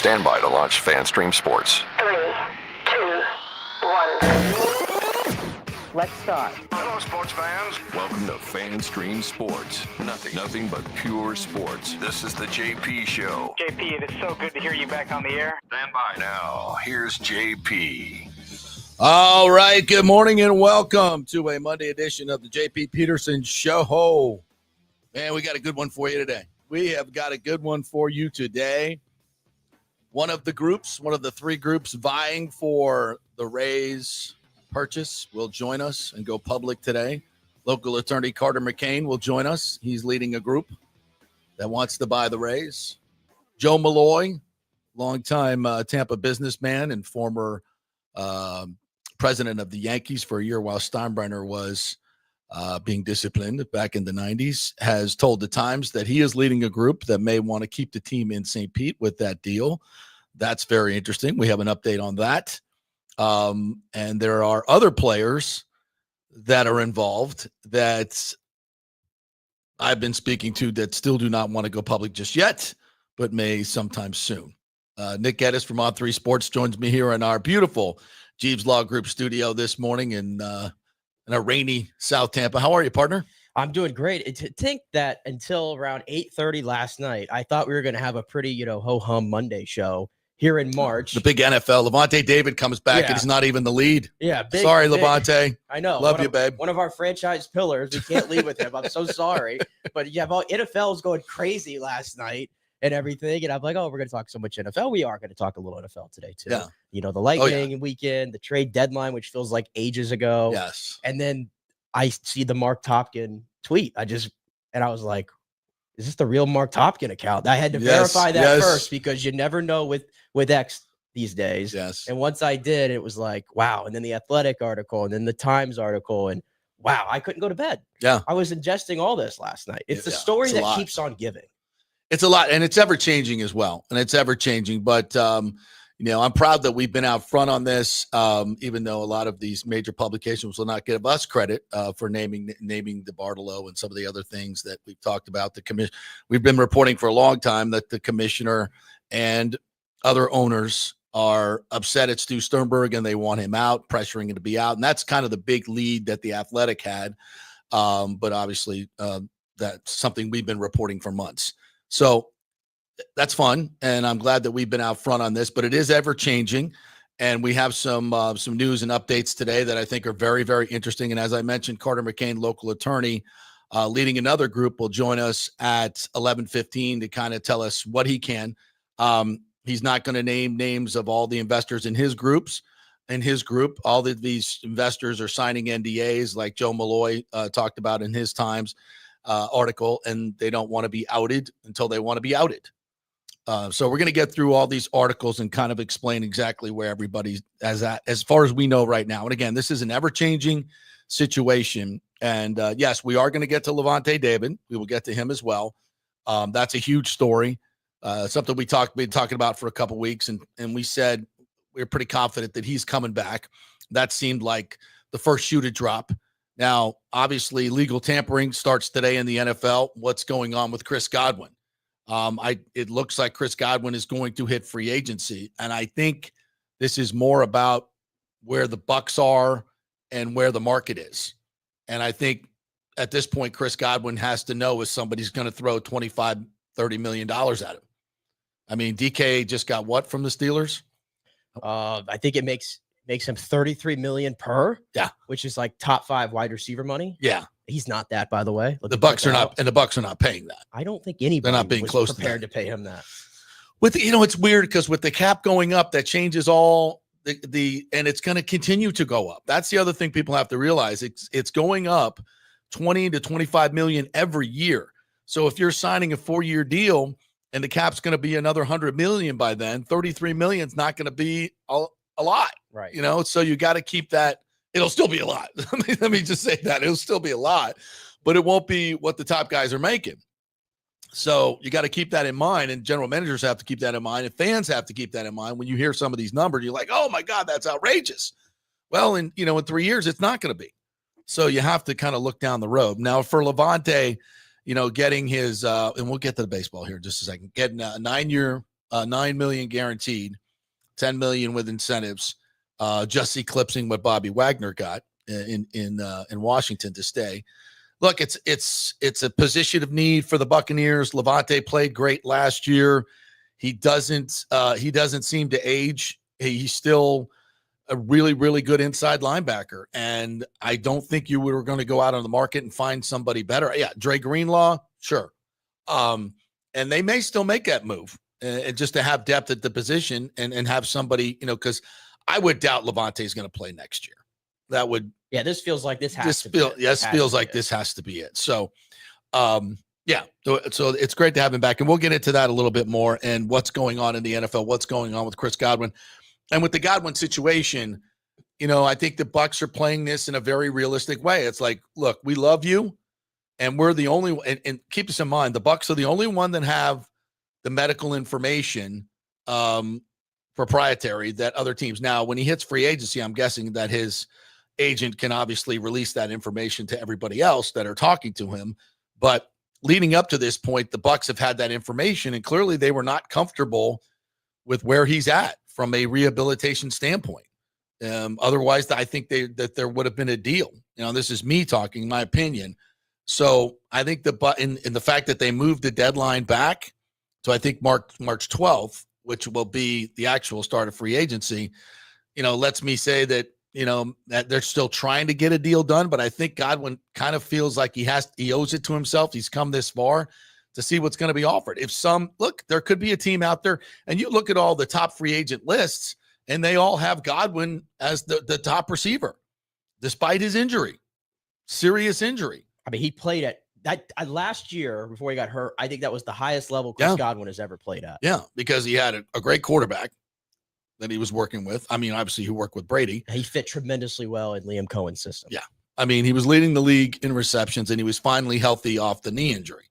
Stand by to launch FanStream Sports. 3, 2, 1. Let's start. Hello, sports fans. Welcome to FanStream Sports. Nothing but pure sports. This is the JP Show. JP, it is so good to hear you back on the air. Stand by now. Here's JP. All right, good morning and welcome to a Monday edition of the JP Peterson Show. Man, we got a good one for you today. We have got a good one for you today. One of the three groups vying for the Rays purchase will join us and go public today. Local attorney Carter McCain will join us. He's leading a group that wants to buy the Rays. Joe Malloy, longtime Tampa businessman and former president of the Yankees for a year while Steinbrenner was being disciplined back in the 90s, has told the Times that he is leading a group that may want to keep the team in St. Pete with that deal. That's very interesting. We have an update on that. And there are other players that are involved that I've been speaking to that still do not want to go public just yet, but may sometime soon. Nick Geddes from On3 Sports joins me here in our beautiful Jeeves Law Group studio this morning in a rainy South Tampa. How are you, partner? I'm doing great. To think that until around 8:30 last night, I thought we were going to have a pretty, ho-hum Monday show here in March. The big NFL. Lavonte David comes back and he's not even the lead. Yeah. Sorry, Lavonte. I know. Love you, babe. One of our franchise pillars. We can't lead with him. I'm so sorry. But yeah, NFL was going crazy last night and everything. And I'm like, oh, we're going to talk so much NFL. We are going to talk a little NFL today, too. Yeah. The Lightning weekend, the trade deadline, which feels like ages ago. Yes. And then I see the Mark Topkin tweet. I was like, is this the real Mark Topkin account? I had to verify that first because you never know with X these days. Yes. And once I did, it was like, wow. And then the Athletic article and then the Times article. And wow, I couldn't go to bed. Yeah. I was ingesting all this last night. It's the story that keeps on giving. It's a lot. And it's ever changing as well. And it's ever changing. But, I'm proud that we've been out front on this, even though a lot of these major publications will not give us credit for naming the Bartolo and some of the other things that we've talked about. We've been reporting for a long time that the commissioner and other owners are upset at Stu Sternberg and they want him out, pressuring him to be out. And that's kind of the big lead that the Athletic had. But obviously, that's something we've been reporting for months. So that's fun, and I'm glad that we've been out front on this, but it is ever changing, and we have some news and updates today that I think are very, very interesting. And as I mentioned, Carter McCain, local attorney, leading another group, will join us at 11:15 to kind of tell us what he can. He's not going to name names of all the investors in his group. All of these investors are signing NDAs, like Joe Malloy talked about in his Times article, and they don't want to be outed until they want to be outed. So we're going to get through all these articles and kind of explain exactly where everybody's as far as we know right now. And again, this is an ever-changing situation. And yes, we are going to get to Lavonte David. We will get to him as well. That's a huge story. Something we've been talking about for a couple of weeks, and we said we're pretty confident that he's coming back. That seemed like the first shoe to drop. Now, obviously, legal tampering starts today in the NFL. What's going on with Chris Godwin? It looks like Chris Godwin is going to hit free agency. And I think this is more about where the Bucs are and where the market is. And I think at this point, Chris Godwin has to know if somebody's going to throw $25, $30 million at him. I mean, DK just got what from the Steelers? I think it makes him $33 million per. Yeah. Which is like top 5 wide receiver money. Yeah. He's not that, by the way. The Bucs are not paying that. I don't think anybody They're not being close prepared to pay him that. It's weird because with the cap going up, that changes all and it's going to continue to go up. That's the other thing people have to realize. It's going up 20 to 25 million every year. So if you're signing a 4-year deal and the cap's going to be another 100 million by then, 33 million is not going to be a lot. Right. So you got to keep that. It'll still be a lot. Let me just say that. It'll still be a lot, but it won't be what the top guys are making. So you got to keep that in mind, and general managers have to keep that in mind, and fans have to keep that in mind. When you hear some of these numbers, you're like, oh, my God, that's outrageous. Well, in 3 years, it's not going to be. So you have to kind of look down the road. Now, for Lavonte, getting his and we'll get to the baseball here in just a second, getting a 9-year $9 million guaranteed, $10 million with incentives, just eclipsing what Bobby Wagner got in Washington to stay. Look, it's a position of need for the Buccaneers. Lavonte played great last year. He doesn't seem to age. He's still a really, really good inside linebacker. And I don't think you were going to go out on the market and find somebody better. Yeah, Dre Greenlaw, sure. And they may still make that move just to have depth at the position and have somebody, because I would doubt Lavonte is going to play next year. That would. Yeah, this feels like this has to be it. Yes, feels like this has to be it. So, yeah, so it's great to have him back. And we'll get into that a little bit more and what's going on in the NFL, what's going on with Chris Godwin. And with the Godwin situation, I think the Bucs are playing this in a very realistic way. It's like, look, we love you, and we're the only and keep this in mind, the Bucs are the only one that have the medical information proprietary that other teams. Now, when he hits free agency, I'm guessing that his agent can obviously release that information to everybody else that are talking to him. But leading up to this point, the Bucs have had that information, and clearly they were not comfortable with where he's at from a rehabilitation standpoint. Otherwise, I think that there would have been a deal. This is me talking, my opinion. So I think in the fact that they moved the deadline back to, I think, March 12th, which will be the actual start of free agency, lets me say that, that they're still trying to get a deal done. But I think Godwin kind of feels like he owes it to himself. He's come this far to see what's going to be offered. There could be a team out there, and you look at all the top free agent lists, and they all have Godwin as the top receiver, despite his injury, serious injury. I mean, he played at that last year before he got hurt. I think that was the highest level Chris Godwin has ever played at. Yeah, because he had a great quarterback that he was working with. I mean, obviously he worked with Brady. He fit tremendously well in Liam Cohen's system. Yeah. I mean, he was leading the league in receptions, and he was finally healthy off the knee injury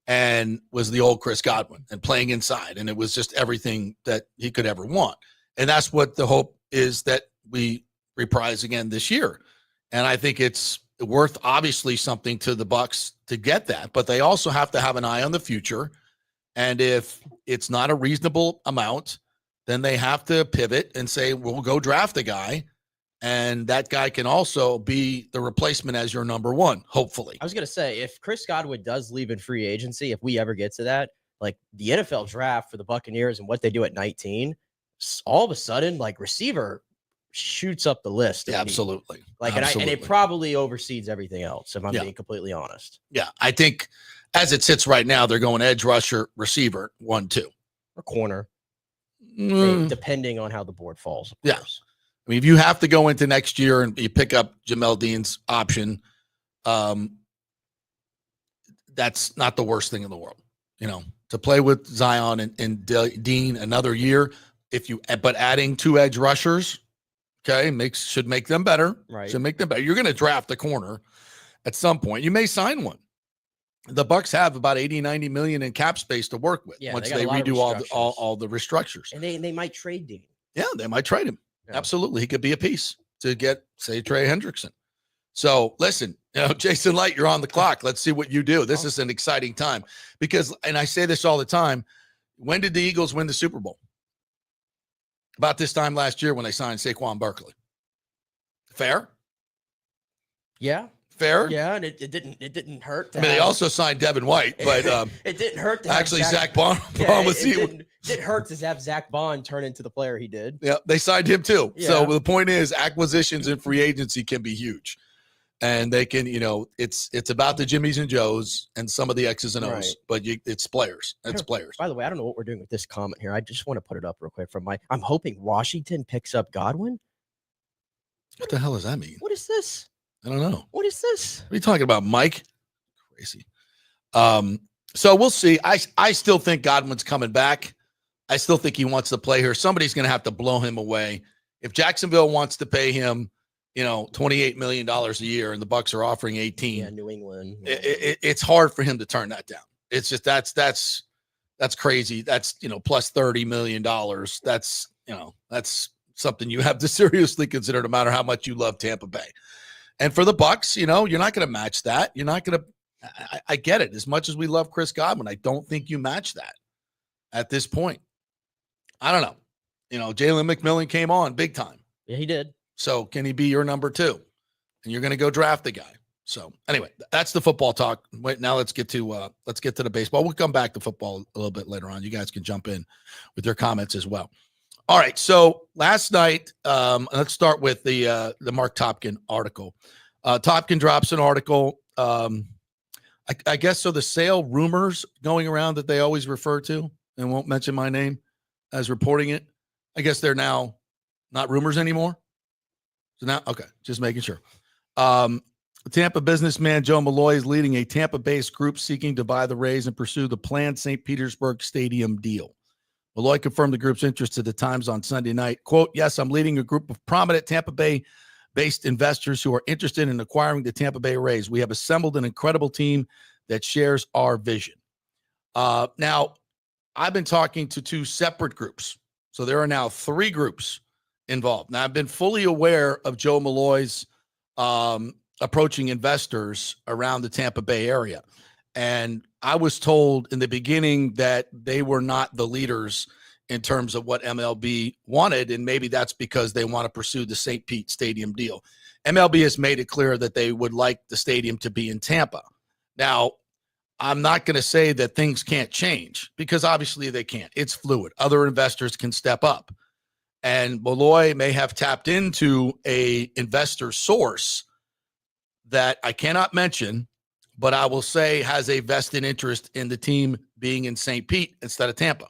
and was the old Chris Godwin and playing inside. And it was just everything that he could ever want. And that's what the hope is, that we reprise again this year. And I think it's worth obviously something to the Bucs to get that, but they also have to have an eye on the future. And if it's not a reasonable amount, then they have to pivot and say, we'll go draft a guy. And that guy can also be the replacement as your number one, hopefully. I was going to say, if Chris Godwin does leave in free agency, if we ever get to that, like the NFL draft for the Buccaneers and what they do at 19, all of a sudden, like receiver shoots up the list. Yeah, absolutely. And it probably oversees everything else, if I'm being completely honest. Yeah, I think as it sits right now, they're going edge rusher, receiver, 1-2. Or corner. Depending on how the board falls. Of course. I mean, if you have to go into next year and you pick up Jamel Dean's option, that's not the worst thing in the world. To play with Zion and Dean another year, but adding 2 edge rushers, should make them better. Right. Should make them better. You're going to draft a corner at some point. You may sign one. The Bucs have about 80-90 million in cap space to work with once they redo all the restructures. And they might trade Dean. Yeah, they might trade him. Yeah. Absolutely. He could be a piece to get, say, Trey Hendrickson. So listen, Jason Light, you're on the clock. Let's see what you do. This is an exciting time because, and I say this all the time, when did the Eagles win the Super Bowl? About this time last year when they signed Saquon Barkley. Fair? Yeah. Fair? Yeah, and it didn't hurt. They also signed Devin White, but it didn't hurt to actually Zach Bond was it didn't hurt to have Zach Bond turn into the player he did. Yeah, they signed him too. Yeah. So the point is, acquisitions in free agency can be huge, and they can, it's about the Jimmies and Joes and some of the X's and O's, right. But it's players. It's players. By the way, I don't know what we're doing with this comment here. I just want to put it up real quick I'm hoping Washington picks up Godwin. What the hell does that mean? What is this? I don't know. What is this? What are you talking about, Mike? Crazy. So we'll see. I still think Godwin's coming back. I still think he wants to play here. Somebody's going to have to blow him away. If Jacksonville wants to pay him, $28 million a year and the Bucs are offering 18. Yeah, New England. It's hard for him to turn that down. It's just that's crazy. That's plus $30 million. That's something you have to seriously consider, no matter how much you love Tampa Bay. And for the Bucs, you're not going to match that. You're not going to. I get it. As much as we love Chris Godwin, I don't think you match that at this point. I don't know. Jalen McMillan came on big time. Yeah, he did. So can he be your number 2? And you're going to go draft the guy. So anyway, that's the football talk. Wait, now let's get to the baseball. We'll come back to football a little bit later on. You guys can jump in with your comments as well. All right. So last night, let's start with the Mark Topkin article. Topkin drops an article. I guess so. The sale rumors going around that they always refer to and won't mention my name as reporting it. I guess they're now not rumors anymore. So now, okay, just making sure. Tampa businessman Joe Malloy is leading a Tampa-based group seeking to buy the Rays and pursue the planned St. Petersburg Stadium deal. Malloy confirmed the group's interest to the Times on Sunday night. Quote, yes, I'm leading a group of prominent Tampa Bay-based investors who are interested in acquiring the Tampa Bay Rays. We have assembled an incredible team that shares our vision. Now, I've been talking to 2 separate groups. So there are now 3 groups involved. Now, I've been fully aware of Joe Malloy's approaching investors around the Tampa Bay area. And I was told in the beginning that they were not the leaders in terms of what MLB wanted. And maybe that's because they want to pursue the St. Pete Stadium deal. MLB has made it clear that they would like the stadium to be in Tampa. Now, I'm not going to say that things can't change because obviously they can't. It's fluid. Other investors can step up. And Malloy may have tapped into a investor source that I cannot mention, but I will say has a vested interest in the team being in St. Pete instead of Tampa.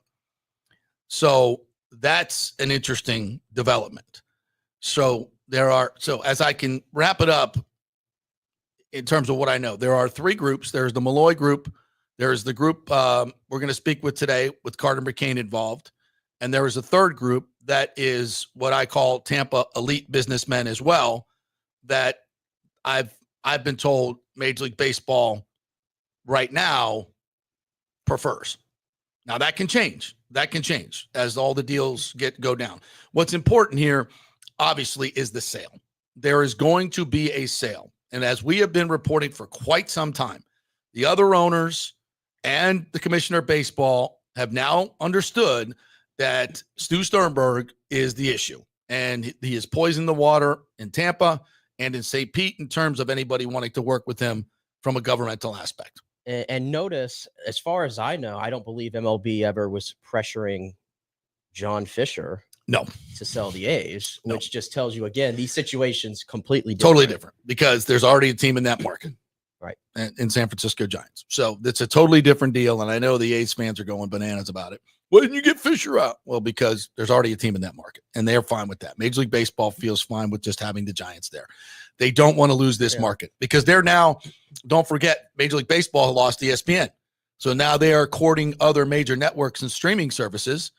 So that's an interesting development. So as I can wrap it up in terms of what I know, there are 3 groups. There's the Malloy group. There's the group we're going to speak with today with Carter McCain involved. And there is a third group that is what I call Tampa elite businessmen as well, that I've been told Major League Baseball right now prefers. Now that can change. That can change as all the deals go down. What's important here, obviously, is the sale. There is going to be a sale. And as we have been reporting for quite some time, the other owners and the commissioner of baseball have now understood that Stu Sternberg is the issue. And he has poisoned the water in Tampa and in St. Pete in terms of anybody wanting to work with him from a governmental aspect. And notice, as far as I know, I don't believe MLB ever was pressuring John Fisher to sell the A's, which just tells you, again, these situations completely different. Totally different because there's already a team in that market. Right. In San Francisco Giants. So it's a totally different deal. And I know the A's fans are going bananas about it. Why didn't you get Fisher out? Well, because there's already a team in that market and they're fine with that. Major League Baseball feels fine with just having the Giants there. They don't want to lose this market because they're now, don't forget, Major League Baseball lost ESPN. So now they are courting other major networks and streaming services.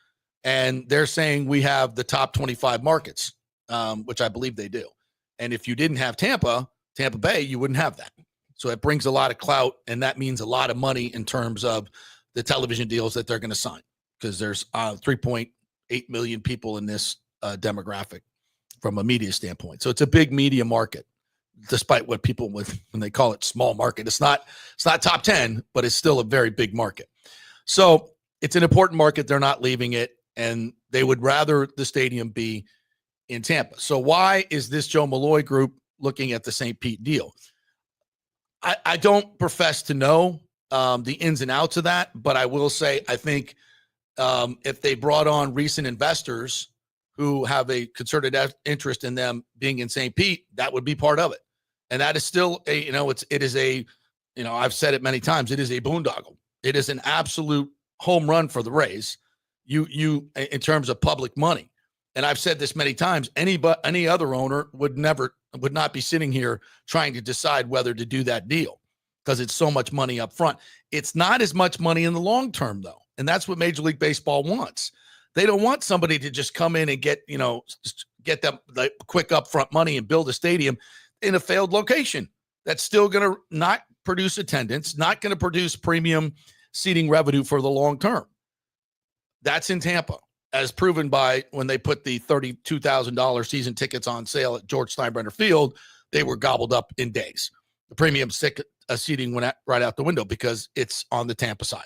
And they're saying we have the top 25 markets, which I believe they do. And if you didn't have Tampa Bay, you wouldn't have that. So it brings a lot of clout, and that means a lot of money in terms of the television deals that they're going to sign because there's 3.8 million people in this demographic from a media standpoint. So it's a big media market, despite what people when they call it small market. It's not top 10, but it's still a very big market. So it's an important market. They're not leaving it, and they would rather the stadium be in Tampa. So why is this Joe Malloy group looking at the St. Pete deal? I don't profess to know the ins and outs of that, but I will say I think if they brought on recent investors who have a concerted interest in them being in St. Pete, that would be part of it. And that is still I've said it many times, it is a boondoggle. It is an absolute home run for the Rays. You in terms of public money. And I've said this many times, any other owner would not be sitting here trying to decide whether to do that deal because it's so much money up front. It's not as much money in the long term, though. And that's what Major League Baseball wants. They don't want somebody to just come in and get them the quick upfront money and build a stadium in a failed location. That's still going to not produce attendance, not going to produce premium seating revenue for the long term. That's in Tampa, as proven by when they put the $32,000 season tickets on sale at George Steinbrenner Field, they were gobbled up in days. The premium seating went right out the window because it's on the Tampa side.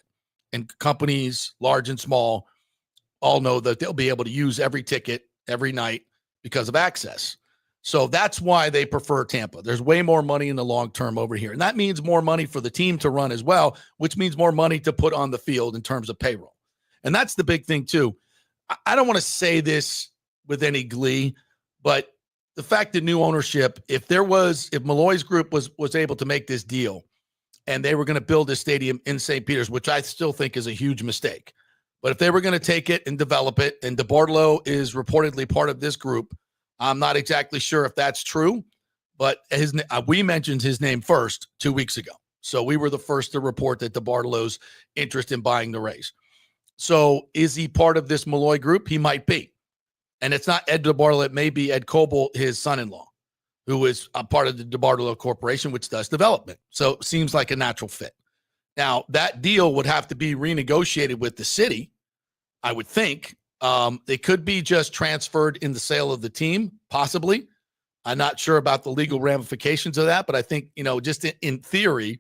And companies, large and small, all know that they'll be able to use every ticket every night because of access. So that's why they prefer Tampa. There's way more money in the long term over here. And that means more money for the team to run as well, which means more money to put on the field in terms of payroll. And that's the big thing too. I don't want to say this with any glee, but the fact that new ownership, if Malloy's group was able to make this deal and they were going to build a stadium in St. Peter's, which I still think is a huge mistake. But if they were going to take it and develop it, and DeBartolo is reportedly part of this group, I'm not exactly sure if that's true, but we mentioned his name first 2 weeks ago. So we were the first to report that DeBartolo's interest in buying the Rays. So is he part of this Malloy group? He might be. And it's not Ed DeBartolo. It may be Ed Coble, his son-in-law, who is a part of the DeBartolo Corporation, which does development. So it seems like a natural fit. Now, that deal would have to be renegotiated with the city, I would think. They could be just transferred in the sale of the team, possibly. I'm not sure about the legal ramifications of that, but I think, just in theory,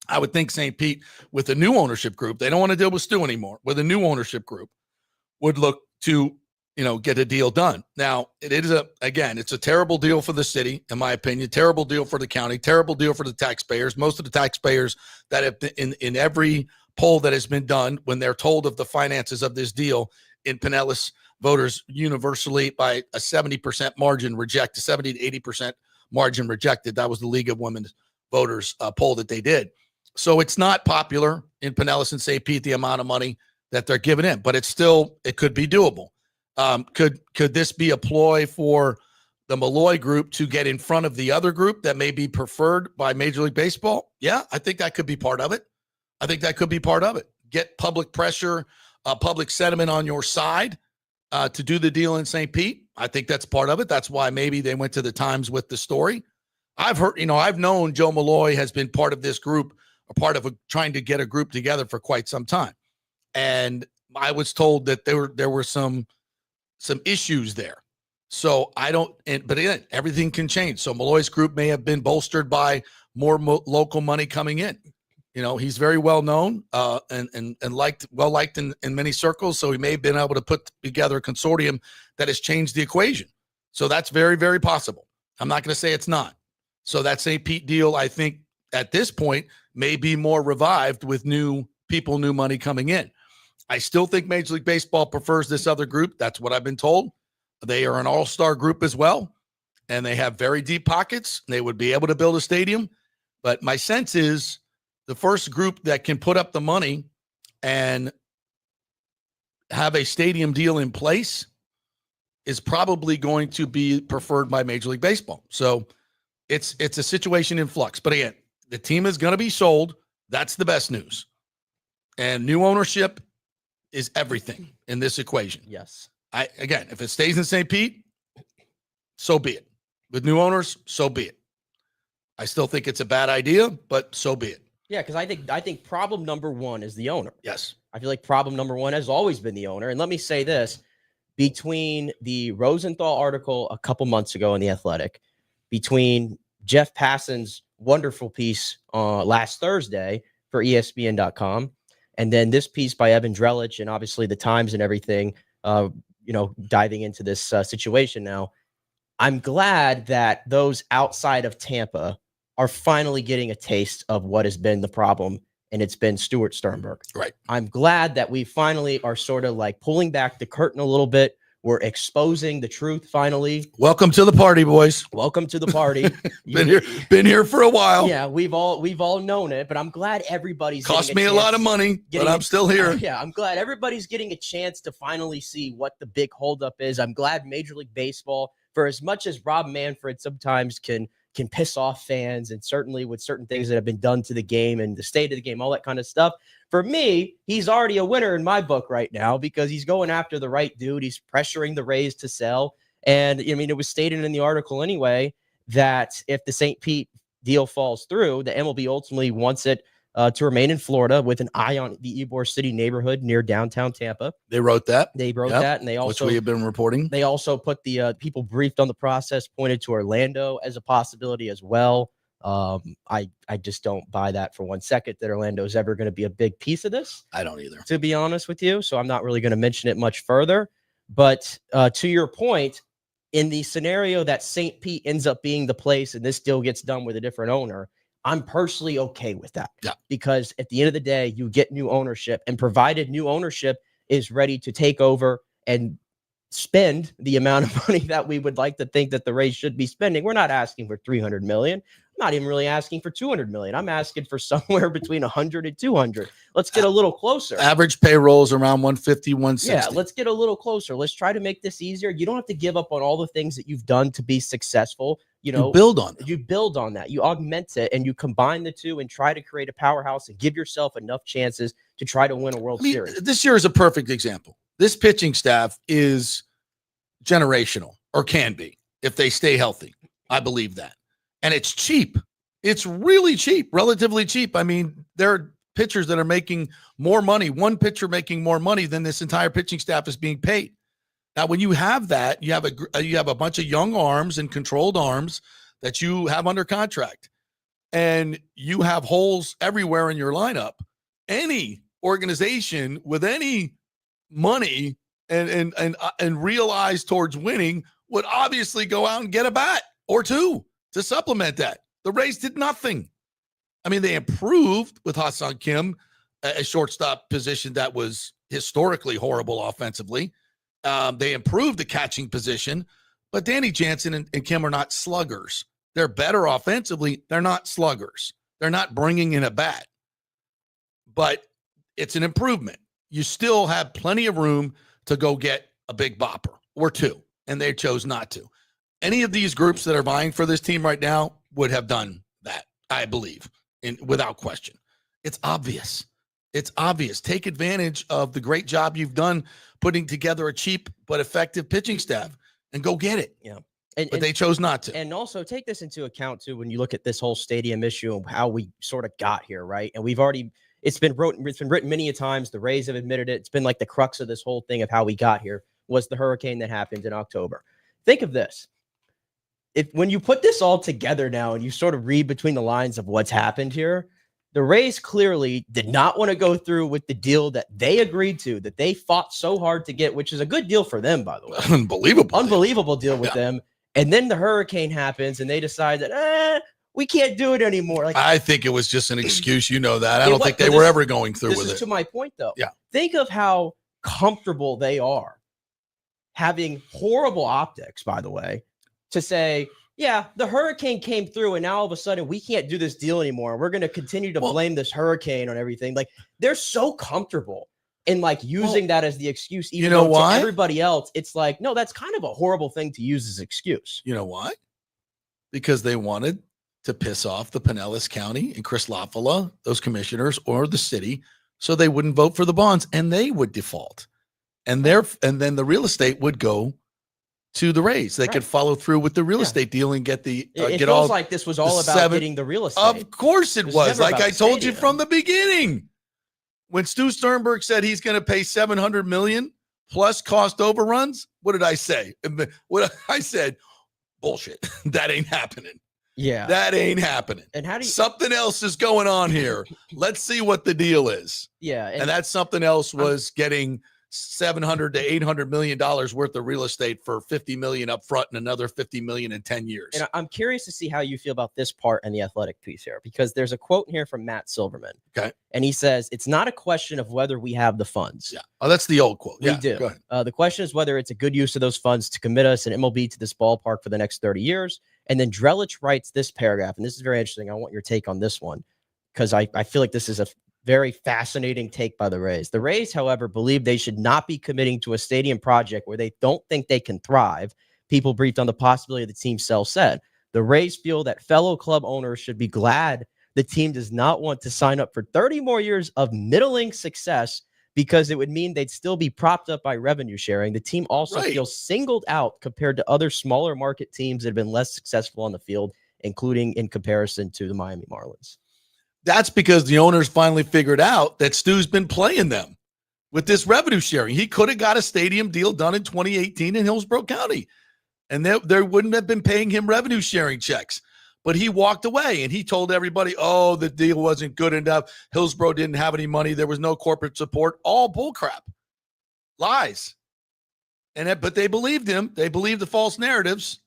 I would think St. Pete, with a new ownership group, they don't want to deal with Stu anymore, with a new ownership group, would look to, get a deal done. Now, it's a terrible deal for the city, in my opinion, terrible deal for the county, terrible deal for the taxpayers. Most of the taxpayers that have been in every poll that has been done, when they're told of the finances of this deal in Pinellas, voters universally by a 70% margin reject, a 70 to 80% margin rejected. That was the League of Women Voters poll that they did. So it's not popular in Pinellas and St. Pete, the amount of money that they're giving in, but it could be doable. Could this be a ploy for the Malloy group to get in front of the other group that may be preferred by Major League Baseball? Yeah, I think that could be part of it. Get public pressure, public sentiment on your side to do the deal in St. Pete. I think that's part of it. That's why maybe they went to the Times with the story. I've heard, I've known Joe Malloy has been part of this group, a part of trying to get a group together for quite some time. And I was told that there were some issues there. So but again, everything can change. So Malloy's group may have been bolstered by more local money coming in. He's very well known and well liked in many circles. So he may have been able to put together a consortium that has changed the equation. So that's very, very possible. I'm not going to say it's not. So that St. Pete deal, I think at this point, may be more revived with new people, new money coming in. I still think Major League Baseball prefers this other group. That's what I've been told. They are an all-star group as well, and they have very deep pockets. They would be able to build a stadium. But my sense is the first group that can put up the money and have a stadium deal in place is probably going to be preferred by Major League Baseball. So it's a situation in flux. But again, the team is going to be sold. That's the best news. And new ownership is everything in this equation. Yes. If it stays in St. Pete, so be it. With new owners, so be it. I still think it's a bad idea, but so be it. Yeah, because I think problem number one is the owner. Yes. I feel like problem number one has always been the owner. And let me say this, between the Rosenthal article a couple months ago in The Athletic, between Jeff Passan's wonderful piece last Thursday for ESPN.com, and then this piece by Evan Drelich and obviously the Times and everything, diving into this situation now, I'm glad that those outside of Tampa are finally getting a taste of what has been the problem, and it's been Stuart Sternberg. Right. I'm glad that we finally are sort of like pulling back the curtain a little bit. We're exposing the truth finally. Welcome to the party, boys. Welcome to the party. Been here for a while. Yeah, we've all known it, but I'm glad everybody's cost me a lot of money, but I'm still here. Yeah, I'm glad everybody's getting a chance to finally see what the big holdup is. I'm glad Major League Baseball, for as much as Rob Manfred sometimes can piss off fans, and certainly with certain things that have been done to the game and the state of the game, all that kind of stuff. For me, he's already a winner in my book right now because he's going after the right dude. He's pressuring the Rays to sell. And I mean, it was stated in the article anyway that if the St. Pete deal falls through, the MLB ultimately wants it to remain in Florida with an eye on the Ybor City neighborhood near downtown Tampa. They wrote that. And they also, which we have been reporting. They also put the people briefed on the process, pointed to Orlando as a possibility as well. I just don't buy that for 1 second that Orlando's ever going to be a big piece of this. I don't either, to be honest with you. So I'm not really going to mention it much further. But to your point, in the scenario that St. Pete ends up being the place and this deal gets done with a different owner, I'm personally okay with that. Yeah. Because at the end of the day, you get new ownership, and provided new ownership is ready to take over and spend the amount of money that we would like to think that the Rays should be spending. We're not asking for $300 million. I'm not even really asking for $200 million. I'm asking for somewhere between 100 and 200. Let's get a little closer. Average payroll is around 150, 160. Yeah, let's get a little closer. Let's try to make this easier. You don't have to give up on all the things that you've done to be successful. You build on them. You build on that. You augment it, and you combine the two and try to create a powerhouse and give yourself enough chances to try to win a World Series. This year is a perfect example. This pitching staff is generational, or can be, if they stay healthy. I believe that. And it's cheap. It's really cheap, relatively cheap. I mean, there are pitchers that are making more money, one pitcher making more money than this entire pitching staff is being paid. Now, when you have that, you have a bunch of young arms and controlled arms that you have under contract, and you have holes everywhere in your lineup. Any organization with any money and realize towards winning would obviously go out and get a bat or two to supplement that. The Rays did nothing. I mean, they improved with Ha-Seong Kim, a shortstop position that was historically horrible offensively. They improved the catching position, but Danny Jansen and Kim are not sluggers. They're better offensively. They're not sluggers. They're not bringing in a bat, but it's an improvement. You still have plenty of room to go get a big bopper or two, and they chose not to. Any of these groups that are vying for this team right now would have done that, I believe, without question. It's obvious. It's obvious. Take advantage of the great job you've done putting together a cheap but effective pitching staff and go get it. Yeah. But they chose not to. And also take this into account, too, when you look at this whole stadium issue and how we sort of got here, right? And it's been written many a times. The Rays have admitted it. It's been like the crux of this whole thing of how we got here was the hurricane that happened in October. Think of this. When you put this all together now and you sort of read between the lines of what's happened here, the Rays clearly did not want to go through with the deal that they agreed to, that they fought so hard to get, which is a good deal for them, by the way. Unbelievable deal with them. And then the hurricane happens and they decide that, we can't do it anymore. Like, I think it was just an excuse. You know that. I don't think they were ever going through with it. This is to my point, though. Yeah. Think of how comfortable they are having horrible optics, by the way, to say, yeah, the hurricane came through and now all of a sudden we can't do this deal anymore. We're going to continue to blame this hurricane on everything. Like, they're so comfortable in like using that as the excuse. Even though to everybody else, it's like, no, that's kind of a horrible thing to use as excuse. You know why? Because they wanted to piss off the Pinellas County and Chris Lafala, those commissioners, or the city, so they wouldn't vote for the bonds and they would default. And then the real estate would go to the Rays. They could follow through with the real estate deal and get the it feels like this was all about getting the real estate. Of course it was. Like I told you from the beginning. When Stu Sternberg said he's going to pay $700 million plus cost overruns, what did I say? What I said, bullshit. That ain't happening. Yeah. That ain't happening. And how do you something else is going on here. Let's see what the deal is. Yeah. And that something else was getting $700 to $800 million worth of real estate for $50 million up front and another $50 million in 10 years. And I'm curious to see how you feel about this part in the Athletic piece here, because there's a quote here from Matt Silverman. Okay. And he says, it's not a question of whether we have the funds. Yeah. Oh, that's the old quote. We do. Go ahead. The question is whether it's a good use of those funds to commit us and MLB to this ballpark for the next 30 years. And then Drellich writes this paragraph, and this is very interesting. I want your take on this one, because I feel like this is a very fascinating take by the Rays. The Rays, however, believe they should not be committing to a stadium project where they don't think they can thrive. People briefed on the possibility of the team sell said. The Rays feel that fellow club owners should be glad the team does not want to sign up for 30 more years of middling success, because it would mean they'd still be propped up by revenue sharing. The team also feels singled out compared to other smaller market teams that have been less successful on the field, including in comparison to the Miami Marlins. That's because the owners finally figured out that Stu's been playing them with this revenue sharing. He could have got a stadium deal done in 2018 in Hillsborough County, and they wouldn't have been paying him revenue sharing checks. But he walked away and he told everybody, oh, the deal wasn't good enough. Hillsborough didn't have any money. There was no corporate support. All bullcrap. Lies. But they believed him. They believed the false narratives.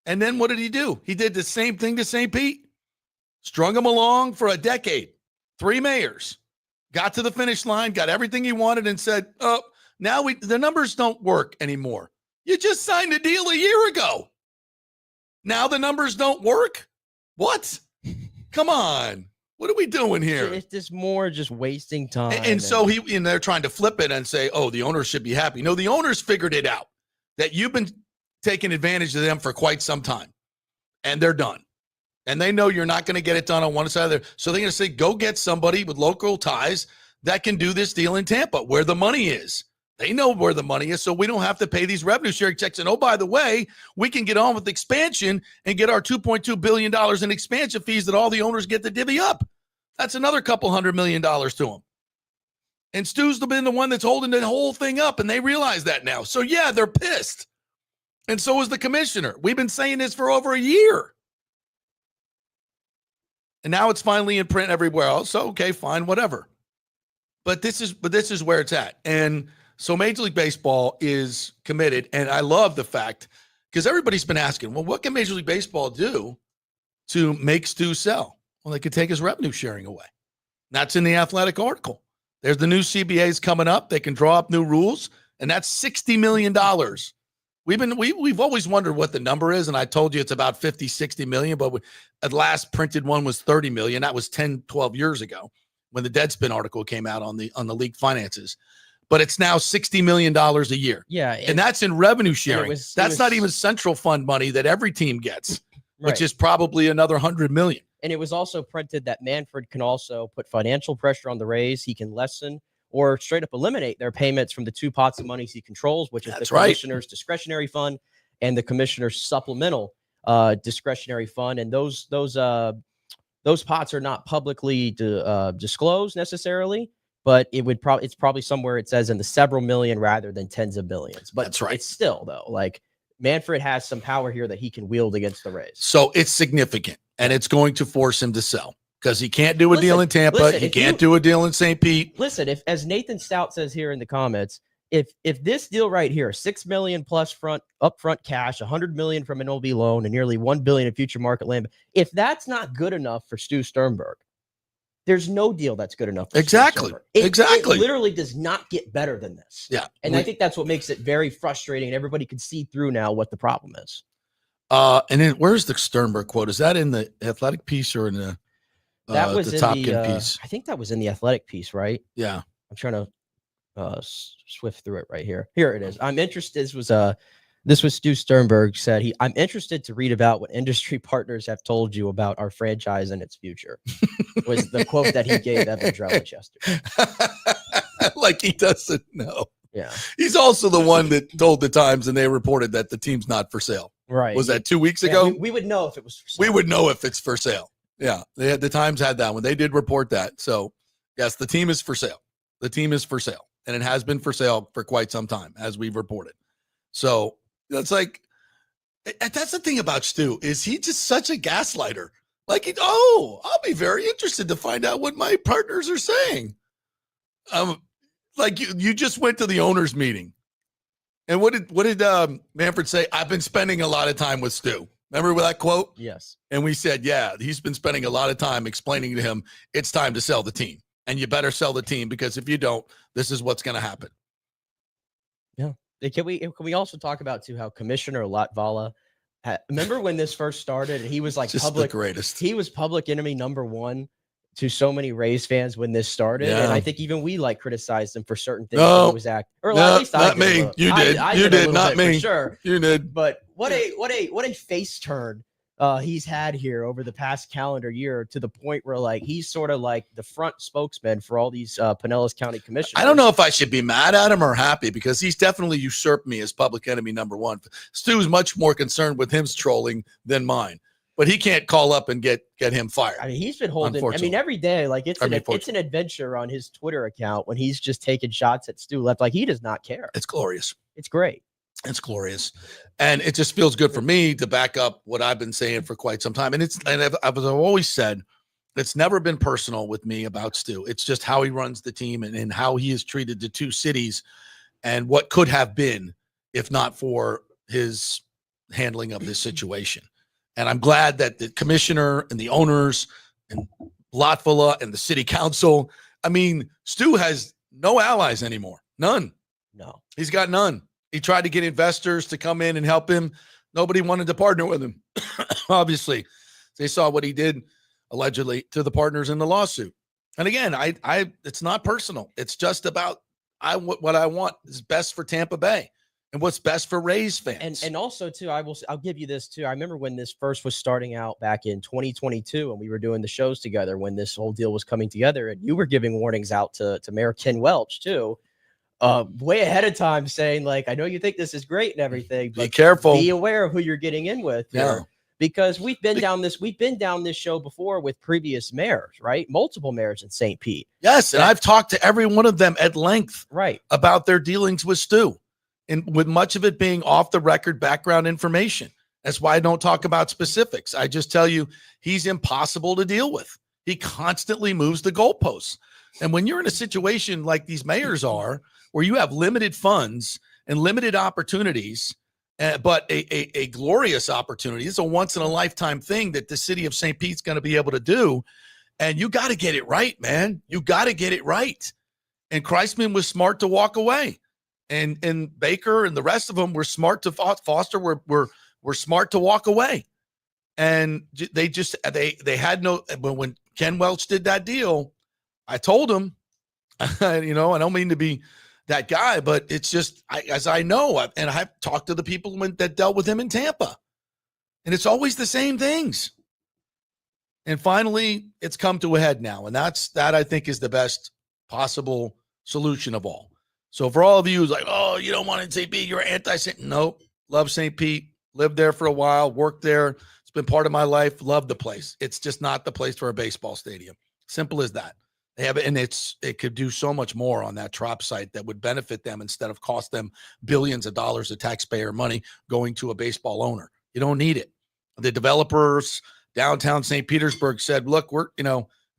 And then what did he do? He did the same thing to St. Pete. Strung him along for a decade. 3 mayors. Got to the finish line, got everything he wanted, and said, oh, now the numbers don't work anymore. You just signed a deal a year ago. Now the numbers don't work? What? Come on. What are we doing here? It's just more just wasting time. And so they're trying to flip it and say, oh, the owners should be happy. No, the owners figured it out, that you've been taking advantage of them for quite some time, and they're done. And they know you're not going to get it done on one side of there. So they're going to say, go get somebody with local ties that can do this deal in Tampa where the money is. They know where the money is, so we don't have to pay these revenue sharing checks. And, oh, by the way, we can get on with expansion and get our $2.2 billion in expansion fees that all the owners get to divvy up. That's another couple $100 million to them. And Stu's been the one that's holding the whole thing up, and they realize that now. So, yeah, they're pissed. And so is the commissioner. We've been saying this for over a year. And now it's finally in print everywhere else. So, okay, fine, whatever. But this is where it's at. And so Major League Baseball is committed. And I love the fact, because everybody's been asking, well, what can Major League Baseball do to make Stu sell? Well, they could take his revenue sharing away. That's in the Athletic article. There's the new CBAs coming up. They can draw up new rules, and that's $60 million. We've always wondered what the number is, and I told you it's about 50, 60 million, but the last printed one was 30 million. That was 10, 12 years ago when the Deadspin article came out on the league finances. But it's now $60 million a year. Yeah. And that's in revenue sharing. That's not even was central fund money that every team gets, right. which is probably another 100 million. And it was also printed that Manfred can also put financial pressure on the Rays. He can lessen or straight up eliminate their payments from the 2 pots of money he controls, which is the commissioner's discretionary fund and the commissioner's supplemental discretionary fund. And those pots are not publicly disclosed necessarily, but it's probably somewhere it says in the several million rather than tens of billions. But that's right. It's still, though, like Manfred has some power here that he can wield against the Rays. So it's significant, and it's going to force him to sell. Because he can't do a deal in Tampa. He can't do a deal in St. Pete. Listen, if, as Nathan Stout says here in the comments, if this deal right here, $6 million plus upfront cash, $100 million from an MLB loan, and nearly $1 billion in future market land, if that's not good enough for Stu Sternberg, there's no deal that's good enough. Exactly. It literally does not get better than this. Yeah. And I think that's what makes it very frustrating. And everybody can see through now what the problem is. And then where's the Sternberg quote? Is that in the Athletic piece or in the that was the in Top the Gun piece? I think that was in the Athletic piece, right? Yeah. I'm trying to swift through it right here. Here it is. I'm interested. This was Stu Sternberg said I'm interested to read about what industry partners have told you about our franchise and its future. Was the quote that he gave Evan Drellich yesterday. Like he doesn't know. Yeah. He's also the one that told the Times, and they reported that the team's not for sale. Right. Was that 2 weeks ago? We would know if it was for sale. We would know if it's for sale. Yeah. The Times had that one. They did report that. So yes, the team is for sale. The team is for sale. And it has been for sale for quite some time, as we've reported. So that's the thing about Stu, is he just such a gaslighter. Like, I'll be very interested to find out what my partners are saying. Like you just went to the owners meeting. And what did Manfred say? I've been spending a lot of time with Stu. Remember that quote? Yes. And we said, yeah, he's been spending a lot of time explaining to him it's time to sell the team. And you better sell the team, because if you don't, this is what's going to happen. Yeah. Can we also talk about too how Commissioner Latvala remember when this first started, and he was like just the greatest. He was public enemy number one to so many Rays fans when this started. Yeah. And I think even we criticized him for certain things. No, he was at least not me. You did. You did, not me. Sure. You did. But what a face turn he's had here over the past calendar year, to the point where he's sort of like the front spokesman for all these Pinellas County commissioners. I don't know if I should be mad at him or happy, because he's definitely usurped me as public enemy number one. Stu's much more concerned with him trolling than mine, but he can't call up and get him fired. I mean, he's been holding. I mean, every day, it's an adventure on his Twitter account when he's just taking shots at Stu left. Like, he does not care. It's glorious. It's great. It's glorious. And it just feels good for me to back up what I've been saying for quite some time. And I've always said, it's never been personal with me about Stu. It's just how he runs the team and how he has treated the two cities and what could have been if not for his handling of this situation. And I'm glad that the commissioner and the owners and Lotfula and the city council, I mean, Stu has no allies anymore. None. No. He's got none. He tried to get investors to come in and help him. Nobody wanted to partner with him. Obviously, they saw what he did allegedly to the partners in the lawsuit. And again, it's not personal. It's just about what I want is best for Tampa Bay and what's best for Rays fans. And also too, I'll give you this too. I remember when this first was starting out back in 2022, and we were doing the shows together when this whole deal was coming together, and you were giving warnings out to Mayor Ken Welch too. Way ahead of time, saying like, I know you think this is great and everything, but be careful, be aware of who you're getting in with. Yeah. Because we've been down this show before with previous mayors, right? Multiple mayors in St. Pete. Yes, and I've talked to every one of them at length, right, about their dealings with Stu, and with much of it being off the record background information. That's why I don't talk about specifics. I just tell you he's impossible to deal with. He constantly moves the goalposts. And when you're in a situation like these mayors are, where you have limited funds and limited opportunities, but a glorious opportunity. It's a once-in-a-lifetime thing that the city of St. Pete's going to be able to do. And you got to get it right, man. You got to get it right. And Kreisman was smart to walk away. And Baker and the rest of them were smart to Foster were smart to walk away. And they had no, but when Ken Welch did that deal, I told him, I don't mean to be that guy, but it's just, as I know, and I've talked to the people that dealt with him in Tampa, and it's always the same things. And finally, it's come to a head now, and that I think is the best possible solution of all. So for all of you who's like, oh, you don't want St. Pete, you're anti-St. Nope, love St. Pete, lived there for a while, worked there. It's been part of my life, love the place. It's just not the place for a baseball stadium. Simple as that. They have it, and it could do so much more on that Trop site that would benefit them instead of cost them billions of dollars of taxpayer money going to a baseball owner. You don't need it. The developers downtown St. Petersburg said, look,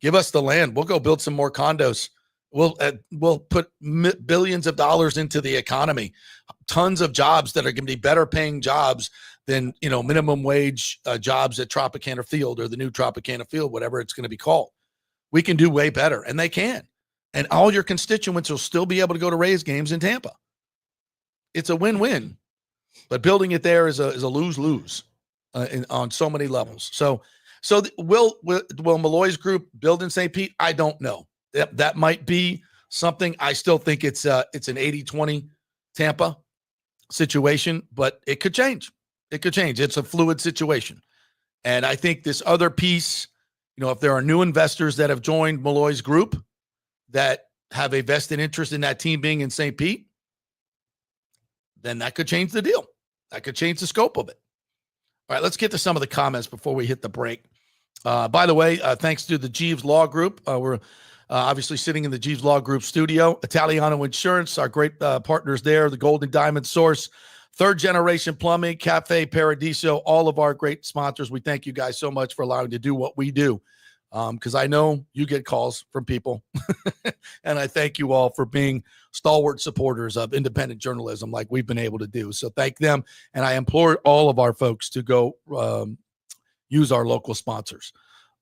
give us the land. We'll go build some more condos. We'll put billions of dollars into the economy, tons of jobs that are going to be better paying jobs than, minimum wage jobs at Tropicana Field or the new Tropicana Field, whatever it's going to be called. We can do way better, and they can. And all your constituents will still be able to go to Rays games in Tampa. It's a win-win, but building it there is a lose-lose on so many levels. So will Malloy's group build in St. Pete? I don't know. That might be something. I still think it's an 80-20 Tampa situation, but it could change. It could change. It's a fluid situation. And I think this other piece, if there are new investors that have joined Malloy's group that have a vested interest in that team being in St. Pete, then that could change the deal. That could change the scope of it. All right, let's get to some of the comments before we hit the break. By the way, thanks to the Jeeves Law Group. We're obviously sitting in the Jeeves Law Group studio. Italiano Insurance, our great partners there, the Golden Diamond Source, Third Generation Plumbing, Cafe Paradiso, all of our great sponsors. We thank you guys so much for allowing to do what we do, because I know you get calls from people, and I thank you all for being stalwart supporters of independent journalism like we've been able to do. So thank them, and I implore all of our folks to go use our local sponsors.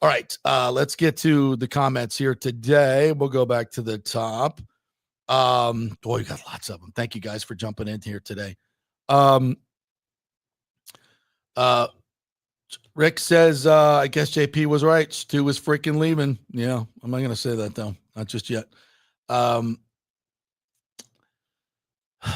All right, let's get to the comments here today. We'll go back to the top. Boy, you got lots of them. Thank you guys for jumping in here today. Rick says, I guess JP was right. Stu was freaking leaving. Yeah, I'm not going to say that though. Not just yet.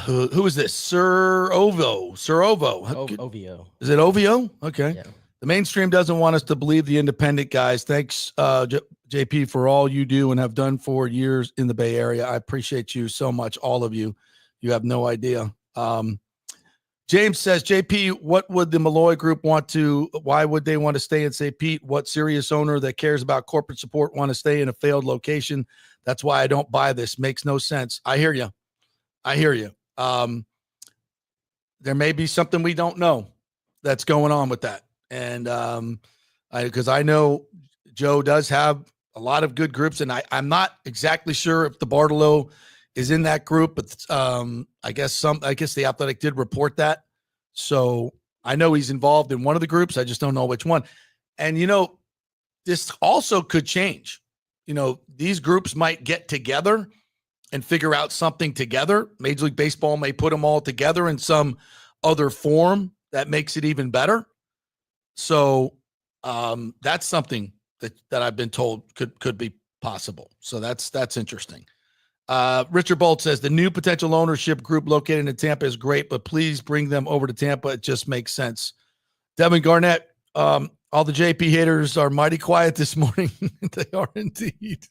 Who is this? Sir Ovo. OVO. Is it OVO? Okay. Yeah. The mainstream doesn't want us to believe the independent guys. Thanks, JP, for all you do and have done for years in the Bay Area. I appreciate you so much, all of you. You have no idea. James says, JP, what would the Malloy group why would they want to stay in St. Pete? What serious owner that cares about corporate support want to stay in a failed location? That's why I don't buy this. Makes no sense. I hear you. there may be something we don't know that's going on with that. And because I know Joe does have a lot of good groups, and I'm not exactly sure if the Bartolo is in that group, but I guess the Athletic did report that. So I know he's involved in one of the groups. I just don't know which one. And, this also could change. These groups might get together and figure out something together. Major League Baseball may put them all together in some other form that makes it even better. So that's something that I've been told could be possible. So that's interesting. Richard Bolt says the new potential ownership group located in Tampa is great, but please bring them over to Tampa. It just makes sense. Devin Garnett, all the JP haters are mighty quiet this morning. They are indeed.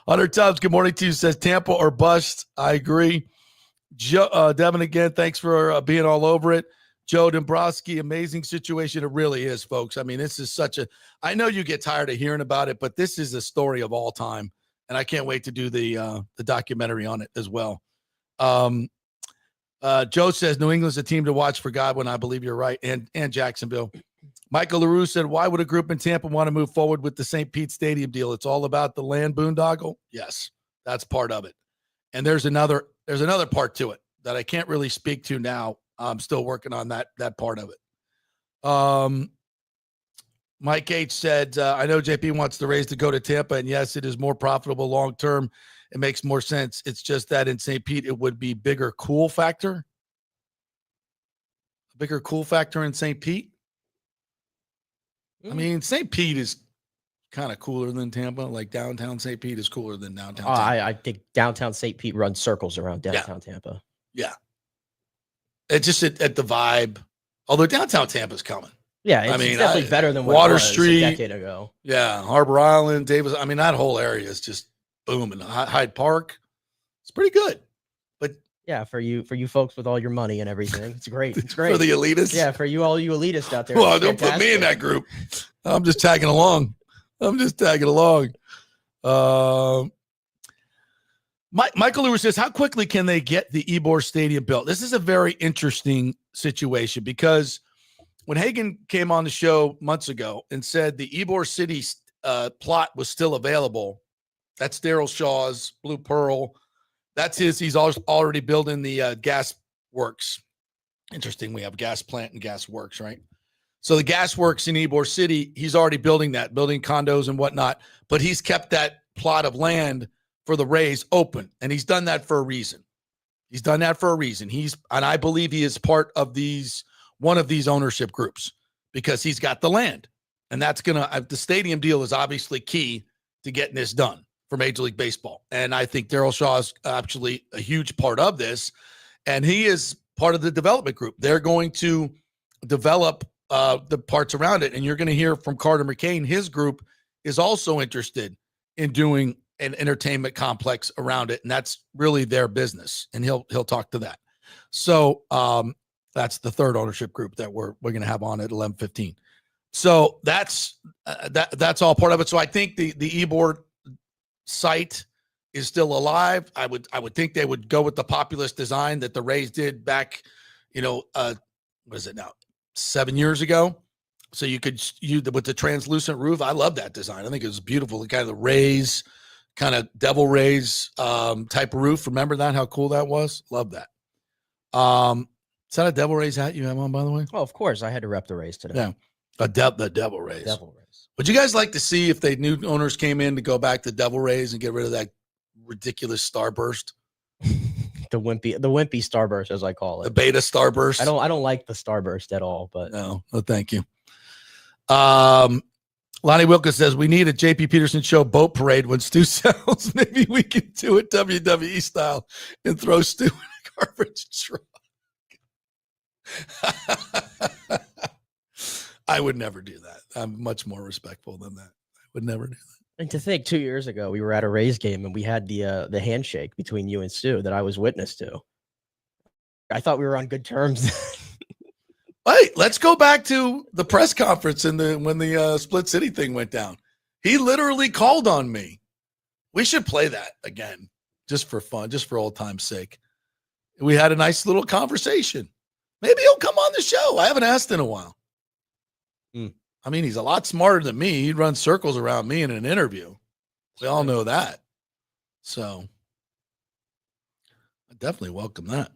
Hunter Tubbs, good morning to you, says Tampa or bust. I agree. Devin, again, thanks for being all over it. Joe Dombrowski, amazing situation. It really is, folks. I mean, this is I know you get tired of hearing about it, but this is a story of all time. And I can't wait to do the documentary on it as well. Joe says New England's a team to watch for Godwin. I believe you're right. And Jacksonville. Michael LaRue said, why would a group in Tampa want to move forward with the St. Pete Stadium deal? It's all about the land boondoggle. Yes, that's part of it. And there's another part to it that I can't really speak to now. I'm still working on that part of it. Mike H said, I know JP wants the Rays to go to Tampa, and yes, it is more profitable long term. It makes more sense. It's just that in St. Pete, it would be bigger cool factor. A bigger cool factor in St. Pete. I mean, St. Pete is kind of cooler than Tampa. Like downtown St. Pete is cooler than downtown Tampa. I think downtown St. Pete runs circles around downtown Tampa. Yeah. It's just at the vibe. Although downtown Tampa's coming. Yeah, it's definitely better than what Water it was Street, a decade ago. Yeah, Harbor Island, Davis. I mean, that whole area is just booming. Hyde Park, it's pretty good. But yeah, for you folks with all your money and everything, it's great. It's great for the elitists. Yeah, for all you elitists out there. Well, don't put me in that group. I'm just tagging along. Michael Lewis says, how quickly can they get the Ybor Stadium built? This is a very interesting situation because when Hagan came on the show months ago and said the Ybor City plot was still available, that's Daryl Shaw's Blue Pearl. That's his. He's already building the gas works. Interesting. We have gas plant and gas works, right? So the gas works in Ybor City, he's already building condos and whatnot, but he's kept that plot of land for the Rays open. And he's done that for a reason. And I believe he is part of one of these ownership groups because he's got the land. And that's the stadium deal is obviously key to getting this done for Major League Baseball. And I think Daryl Shaw is actually a huge part of this. And he is part of the development group. They're going to develop the parts around it. And you're going to hear from Carter McCain. His group is also interested in doing an entertainment complex around it. And that's really their business. And he'll talk to that. So that's the third ownership group that we're going to have on at 11:15. So that's all part of it. So I think the Ybor site is still alive. I would think they would go with the populist design that the Rays did back, what is it now? 7 years ago. So you with the translucent roof. I love that design. I think it was beautiful. The kind of the Rays, kind of devil rays type of roof. Remember that? How cool that was? Love that. Is that a Devil Rays hat you have on, by the way? Oh, of course. I had to rep the Rays today. Yeah. The Devil Rays. Devil Rays. Would you guys like to see if the new owners came in to go back to Devil Rays and get rid of that ridiculous starburst? The wimpy starburst, as I call it. The beta starburst. I don't like the starburst at all, but no, thank you. Lonnie Wilkins says we need a JP Peterson show boat parade when Stu sells. Maybe we can do it WWE style and throw Stu in a garbage truck. I would never do that. I'm much more respectful than that. I would never do that. And to think 2 years ago, we were at a Rays game and we had the handshake between you and Stu that I was witness to. I thought we were on good terms. Wait, let's go back to the press conference when the Split City thing went down. He literally called on me. We should play that again, just for fun, just for old time's sake. We had a nice little conversation. Maybe he'll come on the show. I haven't asked in a while. Hmm. I mean, he's a lot smarter than me. He'd run circles around me in an interview. We all know that. So I definitely welcome that.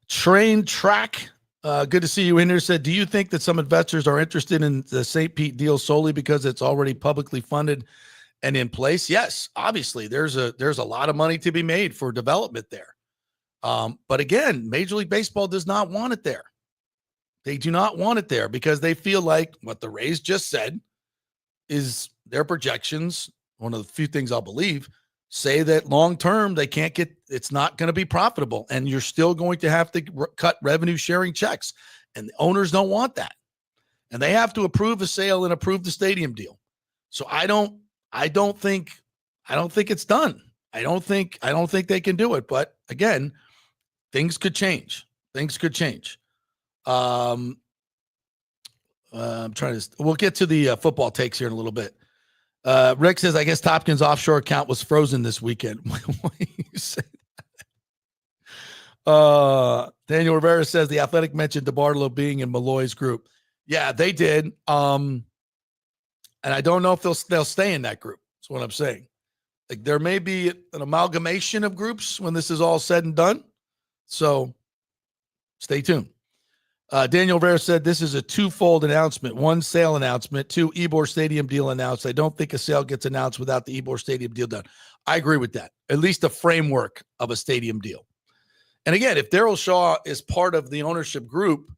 Train Track, good to see you in here. Said, do you think that some investors are interested in the St. Pete deal solely because it's already publicly funded and in place? Yes, obviously there's a lot of money to be made for development there. But again, Major League Baseball does not want it there. They do not want it there because they feel like what the Rays just said is their projections. One of the few things I'll believe say that long term they can't get, it's not going to be profitable, and you're still going to have to cut revenue sharing checks, and the owners don't want that, and they have to approve a sale and approve the stadium deal. So I don't think it's done. I don't think they can do it. But again, things could change. I'm trying to, we'll get to the football takes here in a little bit. Rick says, I guess Topkins' offshore account was frozen this weekend. Why you say that? Daniel Rivera says the Athletic mentioned DeBartolo being in Malloy's group. Yeah, they did. And I don't know if they'll stay in that group. That's what I'm saying. Like, there may be an amalgamation of groups when this is all said and done. So stay tuned. Daniel Rivera said this is a twofold announcement. One, sale announcement. Two, Ybor Stadium deal announced. I don't think a sale gets announced without the Ybor Stadium deal done. I agree with that. At least a framework of a stadium deal. And again, if Daryl Shaw is part of the ownership group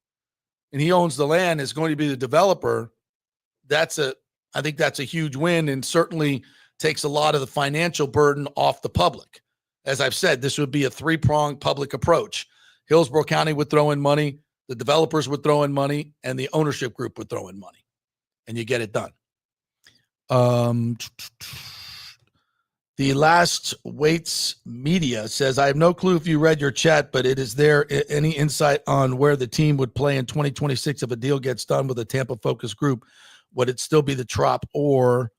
and he owns the land, is going to be the developer, I think that's a huge win, and certainly takes a lot of the financial burden off the public. As I've said, this would be a three-pronged public approach. Hillsborough County would throw in money, the developers would throw in money, and the ownership group would throw in money, and you get it done. The Last Weights Media says, I have no clue if you read your chat, but is there any insight on where the team would play in 2026 if a deal gets done with a Tampa-focused group? Would it still be the Trop, or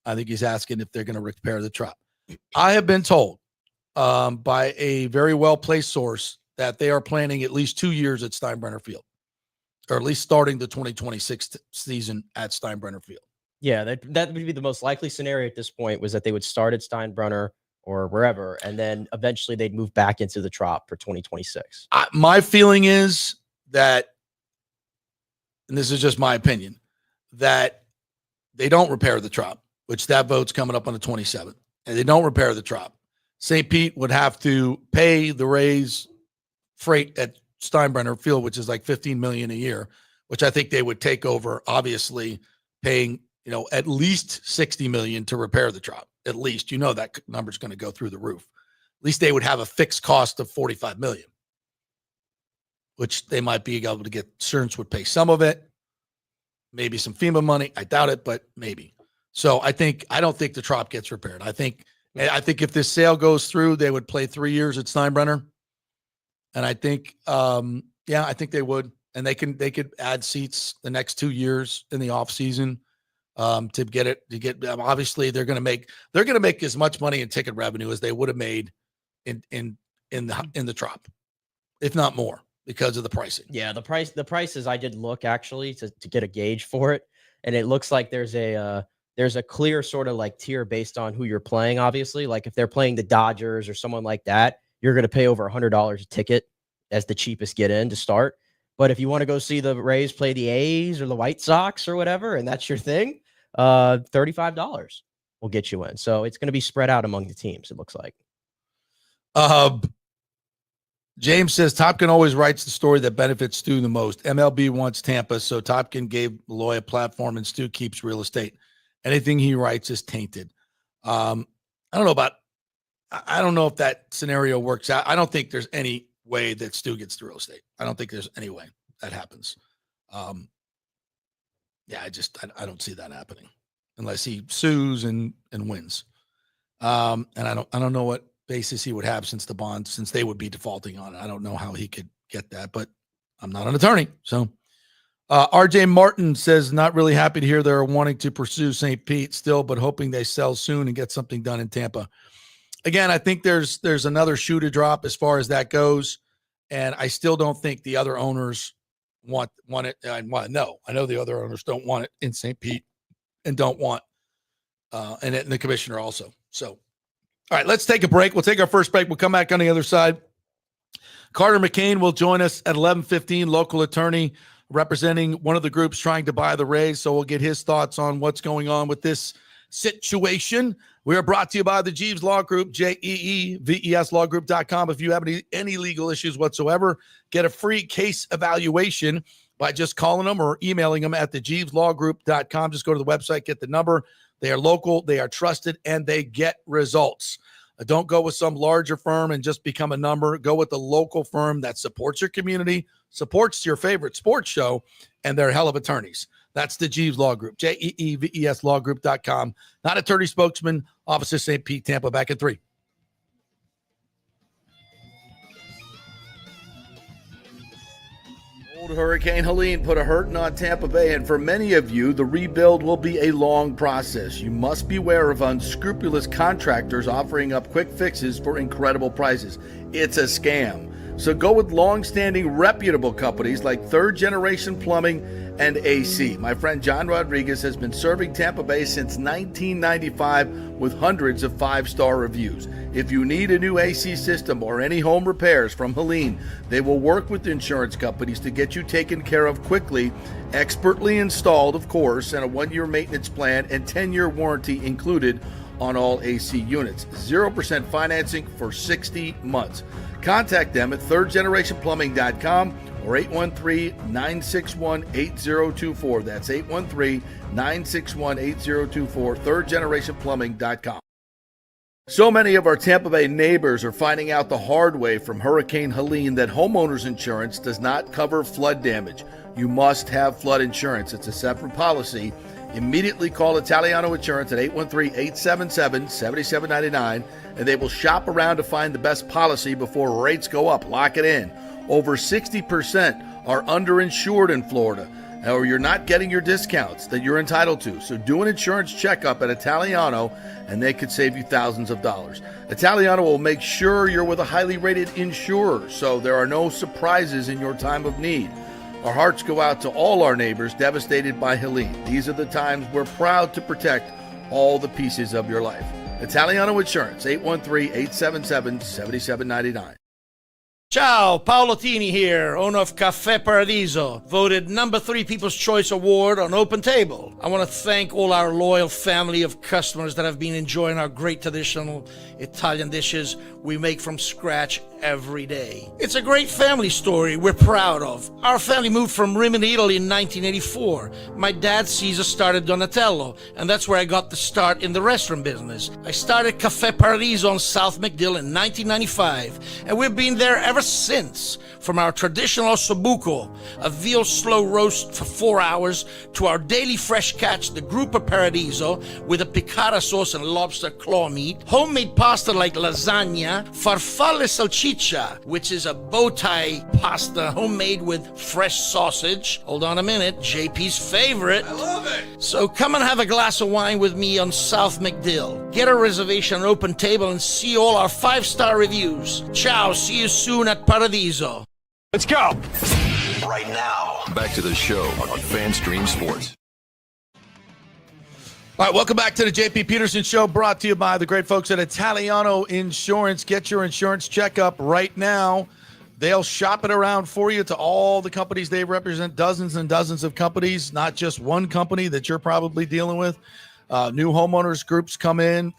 I think he's asking if they're going to repair the Trop. I have been told by a very well-placed source that they are planning at least 2 years at Steinbrenner Field, or at least starting the 2026 season at Steinbrenner Field. Yeah, that would be the most likely scenario at this point, was that they would start at Steinbrenner or wherever, and then eventually they'd move back into the Trop for 2026. My feeling is that, and this is just my opinion, that they don't repair the Trop, which that vote's coming up on the 27th, and they don't repair the Trop. St. Pete would have to pay the Rays freight at Steinbrenner Field, which is like $15 million a year, which I think they would take over, obviously paying, at least $60 million to repair the Trop. At least, that number's going to go through the roof. At least they would have a fixed cost of $45 million, which they might be able to get. Insurance would pay some of it, maybe some FEMA money. I doubt it, but maybe. So I don't think the Trop gets repaired. I think if this sale goes through, they would play 3 years at Steinbrenner. And I think, I think they would, and they could add seats the next 2 years in the off season to get obviously they're going to make as much money in ticket revenue as they would have made in the Trop, if not more, because of the pricing. Yeah. The prices, I did look actually to get a gauge for it. And it looks like there's a clear sort of like tier based on who you're playing. Obviously, like if they're playing the Dodgers or someone like that, you're going to pay over $100 a ticket as the cheapest get in to start. But if you want to go see the Rays play the A's or the White Sox or whatever, and that's your thing, $35 will get you in. So it's going to be spread out among the teams, it looks like. James says Topkin always writes the story that benefits Stu the most. MLB wants Tampa, so Topkin gave Malloy a platform, and Stu keeps real estate. Anything he writes is tainted. I don't know if that scenario works out. I don't think there's any way that Stu gets the real estate. I don't think there's any way that happens. I don't see that happening unless he sues and wins. And I don't know what basis he would have since they would be defaulting on it. I don't know how he could get that, but I'm not an attorney. So RJ Martin says, not really happy to hear they're wanting to pursue St. Pete still, but hoping they sell soon and get something done in Tampa. Again, I think there's another shoe to drop as far as that goes. And I still don't think the other owners want it. I know the other owners don't want it in St. Pete and don't want, and the commissioner also. So, all right, let's take a break. We'll take our first break. We'll come back on the other side. Carter McCain will join us at 11:15, local attorney representing one of the groups trying to buy the Rays. So we'll get his thoughts on what's going on with this situation. We are brought to you by the Jeeves Law Group, JEEVESLawgroup.com. If you have any legal issues whatsoever, get a free case evaluation by just calling them or emailing them at the JeevesLawGroup.com. Just go to the website, get the number. They are local, they are trusted, and they get results. Don't go with some larger firm and just become a number. Go with the local firm that supports your community, supports your favorite sports show, and they're hell of attorneys. That's the Jeeves Law Group, JEEVESLawgroup.com. Not attorney spokesman, Office of St. Pete, Tampa, back in 3. Old Hurricane Helene put a hurting on Tampa Bay, and for many of you, the rebuild will be a long process. You must beware of unscrupulous contractors offering up quick fixes for incredible prices. It's a scam. So go with long-standing, reputable companies like Third Generation Plumbing and AC. My friend John Rodriguez has been serving Tampa Bay since 1995 with hundreds of 5-star reviews. If you need a new AC system or any home repairs from Helene, they will work with insurance companies to get you taken care of quickly, expertly installed, of course, and a 1-year maintenance plan and 10-year warranty included on all AC units. 0% financing for 60 months. Contact them at thirdgenerationplumbing.com or 813-961-8024. That's 813-961-8024, thirdgenerationplumbing.com. So many of our Tampa Bay neighbors are finding out the hard way from Hurricane Helene that homeowners insurance does not cover flood damage. You must have flood insurance. It's a separate policy. Immediately call Italiano Insurance at 813-877-7799, and they will shop around to find the best policy before rates go up. Lock it in. Over 60% are underinsured in Florida, or you're not getting your discounts that you're entitled to. So do an insurance checkup at Italiano, and they could save you thousands of dollars. Italiano will make sure you're with a highly rated insurer, so there are no surprises in your time of need. Our hearts go out to all our neighbors devastated by Helene. These are the times we're proud to protect all the pieces of your life. Italiano Insurance, 813-877-7799. Ciao, Paolo Tini here, owner of Caffè Paradiso, voted number 3 People's Choice Award on Open Table. I want to thank all our loyal family of customers that have been enjoying our great traditional Italian dishes we make from scratch every day. It's a great family story we're proud of. Our family moved from Rimini, Italy in 1984. My dad, Caesar, started Donatello, and that's where I got the start in the restaurant business. I started Caffè Paradiso on South McDill in 1995, and we've been there ever since. From our traditional ossobuco, a veal slow roast for 4 hours, to our daily fresh catch, the Gruppo Paradiso, with a piccata sauce and lobster claw meat, homemade pasta like lasagna, farfalle salchicha, which is a bow tie pasta homemade with fresh sausage. Hold on a minute, JP's favorite. I love it. So come and have a glass of wine with me on South McDill. Get a reservation on Open Table and see all our 5-star reviews. Ciao, see you soon at Paradiso. Let's go. Right now, back to the show on FanStream Sports. All right, welcome back to the JP Peterson Show, brought to you by the great folks at Italiano Insurance. Get your insurance checkup right now. They'll shop it around for you to all the companies they represent, dozens and dozens of companies, not just one company that you're probably dealing with. New homeowners groups come in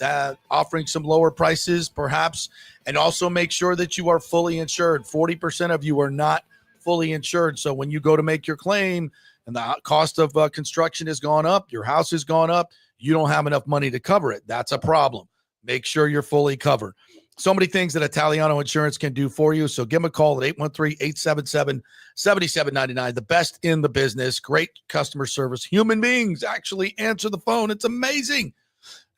offering some lower prices, perhaps, and also make sure that you are fully insured. 40% of you are not fully insured. So when you go to make your claim and the cost of construction has gone up, your house has gone up, you don't have enough money to cover it. That's a problem. Make sure you're fully covered. So many things that Italiano Insurance can do for you. So give them a call at 813-877-7799. The best in the business. Great customer service. Human beings actually answer the phone. It's amazing.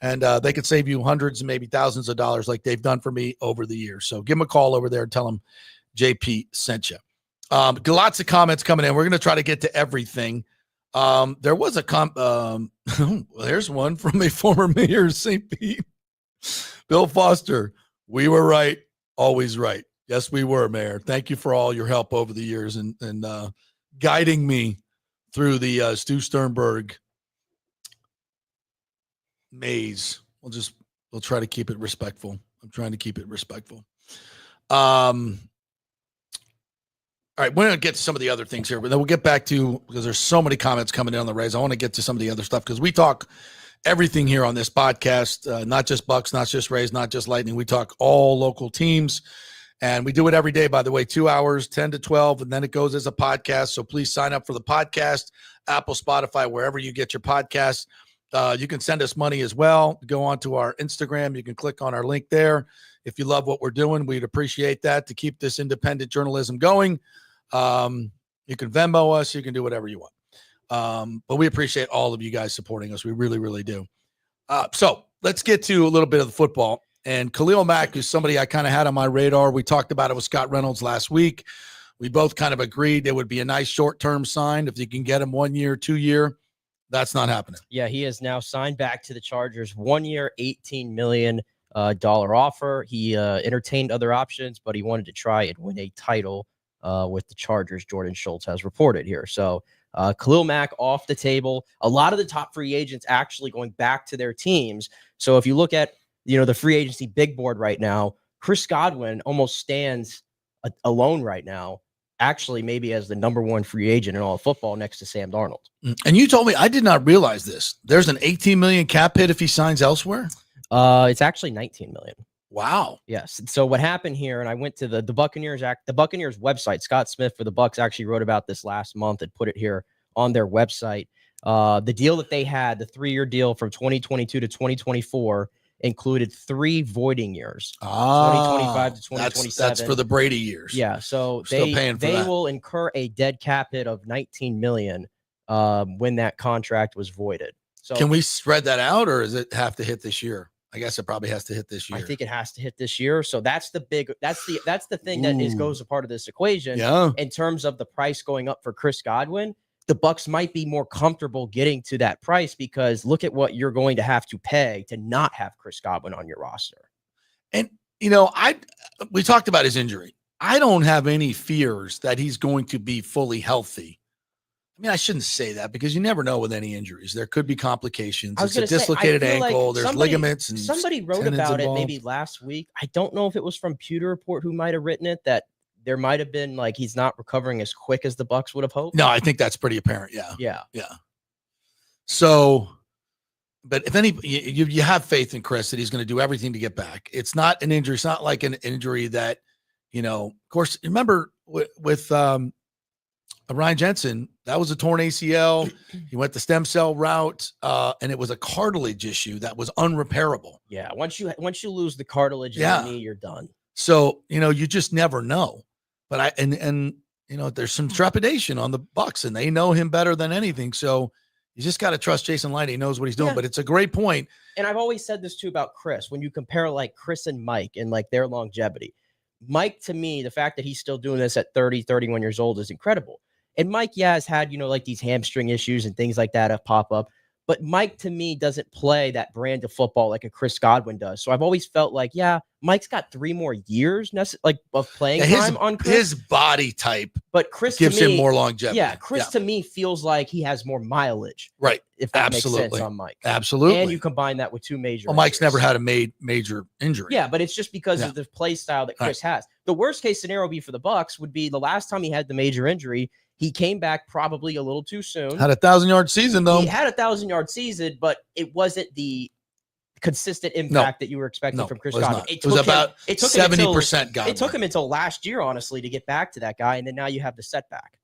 And they could save you hundreds and maybe thousands of dollars like they've done for me over the years. So give them a call over there and tell them JP sent you. Lots of comments coming in. We're going to try to get to everything. There was a there's one from a former mayor of St. Pete, Bill Foster. We were right, always right. Yes, we were, Mayor. Thank you for all your help over the years and guiding me through the Stu Sternberg maze. We'll try to keep it respectful. I'm trying to keep it respectful. All right, we're going to get to some of the other things here, but then we'll get back to, because there's so many comments coming in on the Rays. I want to get to some of the other stuff because we talk everything here on this podcast, not just Bucs, not just Rays, not just Lightning. We talk all local teams, and we do it every day, by the way, 2 hours, 10 to 12, and then it goes as a podcast. So please sign up for the podcast, Apple, Spotify, wherever you get your podcasts. You can send us money as well. Go on to our Instagram. You can click on our link there. If you love what we're doing, we'd appreciate that to keep this independent journalism going. You can Venmo us. You can do whatever you want. But we appreciate all of you guys supporting us. We really, really do. So let's get to a little bit of the football. And Khalil Mack is somebody I kind of had on my radar. We talked about it with Scott Reynolds last week. We both kind of agreed it would be a nice short-term sign. If you can get him 1 year, 2 year, that's not happening. Yeah, he is now signed back to the Chargers. 1 year, $18 million offer. He entertained other options, but he wanted to try and win a title with the Chargers. Jordan Schultz has reported here. So Khalil Mack off the table. A lot of the top free agents actually going back to their teams. So if you look at the free agency big board right now, Chris Godwin almost stands alone right now, actually maybe as the number one free agent in all of football next to Sam Darnold. And you told me, I did not realize this. There's an $18 million cap hit if he signs elsewhere? It's actually $19 million. Wow. Yes. So what happened here, and I went to the Buccaneers website. Scott Smith for the Bucs actually wrote about this last month and put it here on their website. The deal that they had, the 3-year deal from 2022 to 2024, included 3 voiding years. 2025 to 2027. That's for the Brady years. Yeah. So They will incur a dead cap hit of $19 million when that contract was voided. So can we spread that out, or does it have to hit this year? I guess it probably has to hit this year. I think it has to hit this year. So that's the thing that goes a part of this equation. Yeah. In terms of the price going up for Chris Godwin, the Bucs might be more comfortable getting to that price because look at what you're going to have to pay to not have Chris Godwin on your roster. And we talked about his injury. I don't have any fears that he's going to be fully healthy. I mean, I shouldn't say that because you never know with any injuries. There could be complications. It's a dislocated ankle. There's ligaments. And somebody wrote about it maybe last week. I don't know if it was from Pewter Report who might have written it, that there might have been he's not recovering as quick as the Bucs would have hoped. No, I think that's pretty apparent. Yeah. Yeah. So, but if you have faith in Chris that he's going to do everything to get back. It's not an injury. It's not like an injury that, of course, remember with Ryan Jensen, that was a torn ACL. He went the stem cell route, and it was a cartilage issue that was unrepairable. Yeah. Once you lose the cartilage in the knee, you're done. So, you just never know. But there's some trepidation on the Bucs, and they know him better than anything. So you just got to trust Jason Light. He knows what he's doing. Yeah. But it's a great point. And I've always said this too about Chris. When you compare Chris and Mike and their longevity, Mike, to me, the fact that he's still doing this at 30, 31 years old is incredible. And Mike, has had, these hamstring issues and things like that have pop up. But Mike, to me, doesn't play that brand of football like a Chris Godwin does. So I've always felt Mike's got 3 more years of playing time on Chris. His body type, but Chris gives him more longevity. Yeah, Chris to me feels like he has more mileage. Right. If that makes sense on Mike. Absolutely. And you combine that with 2 major injuries. Mike's never had a major injury. Yeah, but it's just because of the play style that Chris has. The worst case scenario would be for the Bucs would be the last time he had the major injury, he came back probably a little too soon. Had a 1,000-yard season, though. He had a 1,000-yard season, but it wasn't the consistent impact that you were expecting from Chris Godwin. It was about 70% Godwin. It took him until last year, honestly, to get back to that guy, and then now you have the setback.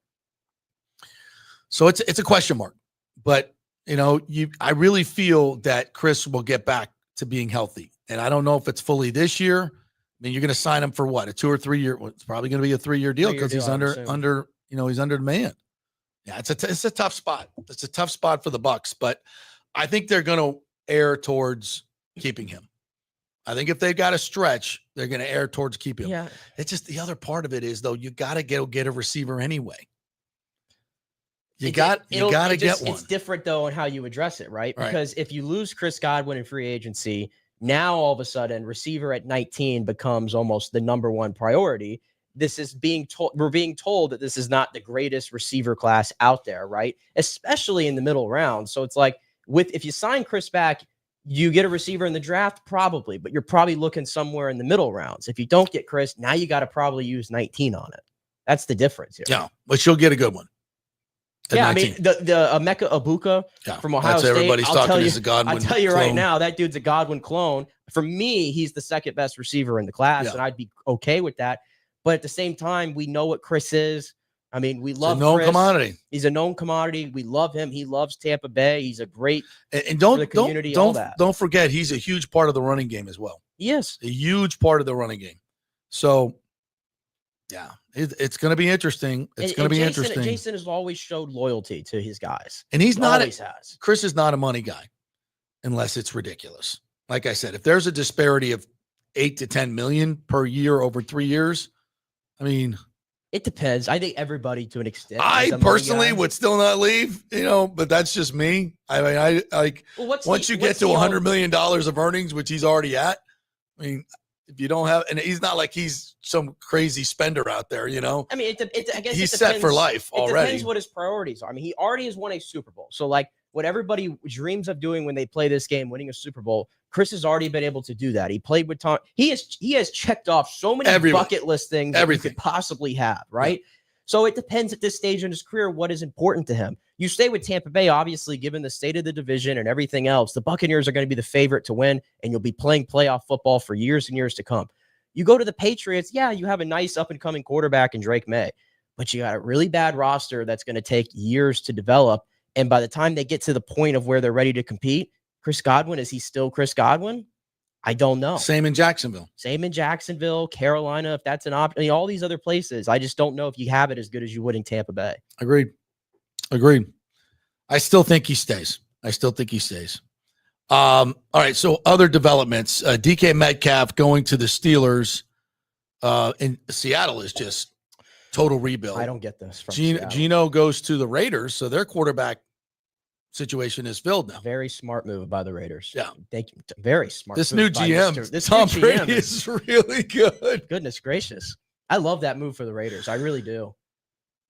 So it's a question mark. But, I really feel that Chris will get back to being healthy. And I don't know if it's fully this year. I mean, you're going to sign him for what? A 2 or 3 year? Well, it's probably going to be a 3-year deal because he's under he's under demand. Yeah, it's a tough spot. It's a tough spot for the Bucs, but I think they're going to err towards keeping him. I think if they've got a stretch, they're going to err towards keeping him. Yeah. It's just the other part of it is, though, you got to get a receiver anyway. You got to get one. It's different, though, on how you address it, right? Because if you lose Chris Godwin in free agency, Now, all of a sudden, receiver at 19 becomes almost the number one priority. This is we're being told that this is not the greatest receiver class out there, right? Especially in the middle round. So it's like, if you sign Chris back, you get a receiver in the draft, probably, but you're probably looking somewhere in the middle rounds. If you don't get Chris, now you got to probably use 19 on it. That's the difference here. Yeah, but you'll get a good one. Yeah, 19. I mean, the Emeka Egbuka from Ohio State. Everybody's talking is a Godwin. I'll tell you clone. Right now, that dude's a Godwin clone. For me, he's the second best receiver in the class, and I'd be okay with that. But at the same time, we know what Chris is. I mean, we love known Chris. Commodity. He's a known commodity. We love him. He loves Tampa Bay. He's a great and for the community. Don't forget, he's a huge part of the running game as well. Yes, a huge part of the running game. So, yeah, it's going to be interesting. It's going to be interesting. Jason has always showed loyalty to his guys, and he's not. Always has. Chris is not a money guy, unless it's ridiculous. Like I said, if there's a disparity of 8 to 10 million per year over 3 years, I mean. It depends. I think everybody, to an extent. I personally would still not leave, but that's just me. I mean, I like once you get to $100 million of earnings, which he's already at. I mean, if you don't have, and he's not like he's some crazy spender out there, I mean, I guess he's set for life already. It depends what his priorities are. I mean, he already has won a Super Bowl. So, like, what everybody dreams of doing when they play this game, winning a Super Bowl, Chris has already been able to do that. He played with Tom. He has checked off so many bucket list things that he could possibly have, right? Yeah. So it depends at this stage in his career what is important to him. You stay with Tampa Bay, obviously, given the state of the division and everything else. The Buccaneers are going to be the favorite to win, and you'll be playing playoff football for years and years to come. You go to the Patriots, yeah, you have a nice up-and-coming quarterback in Drake May, but you got a really bad roster that's going to take years to develop. And by the time they get to the point of where they're ready to compete, Chris Godwin, is he still Chris Godwin? I don't know. Same in Jacksonville. Carolina, if that's an option. I mean, all these other places. I just don't know if you have it as good as you would in Tampa Bay. Agreed. I still think he stays. All right, so other developments. DK Metcalf going to the Steelers in Seattle is just total rebuild. I don't get this. Geno goes to the Raiders, so their quarterback situation is filled now. Very smart move by the Raiders. Yeah. Thank you. Very smart. This new GM, Tom Brady, is really good. Goodness gracious. I love that move for the Raiders. I really do.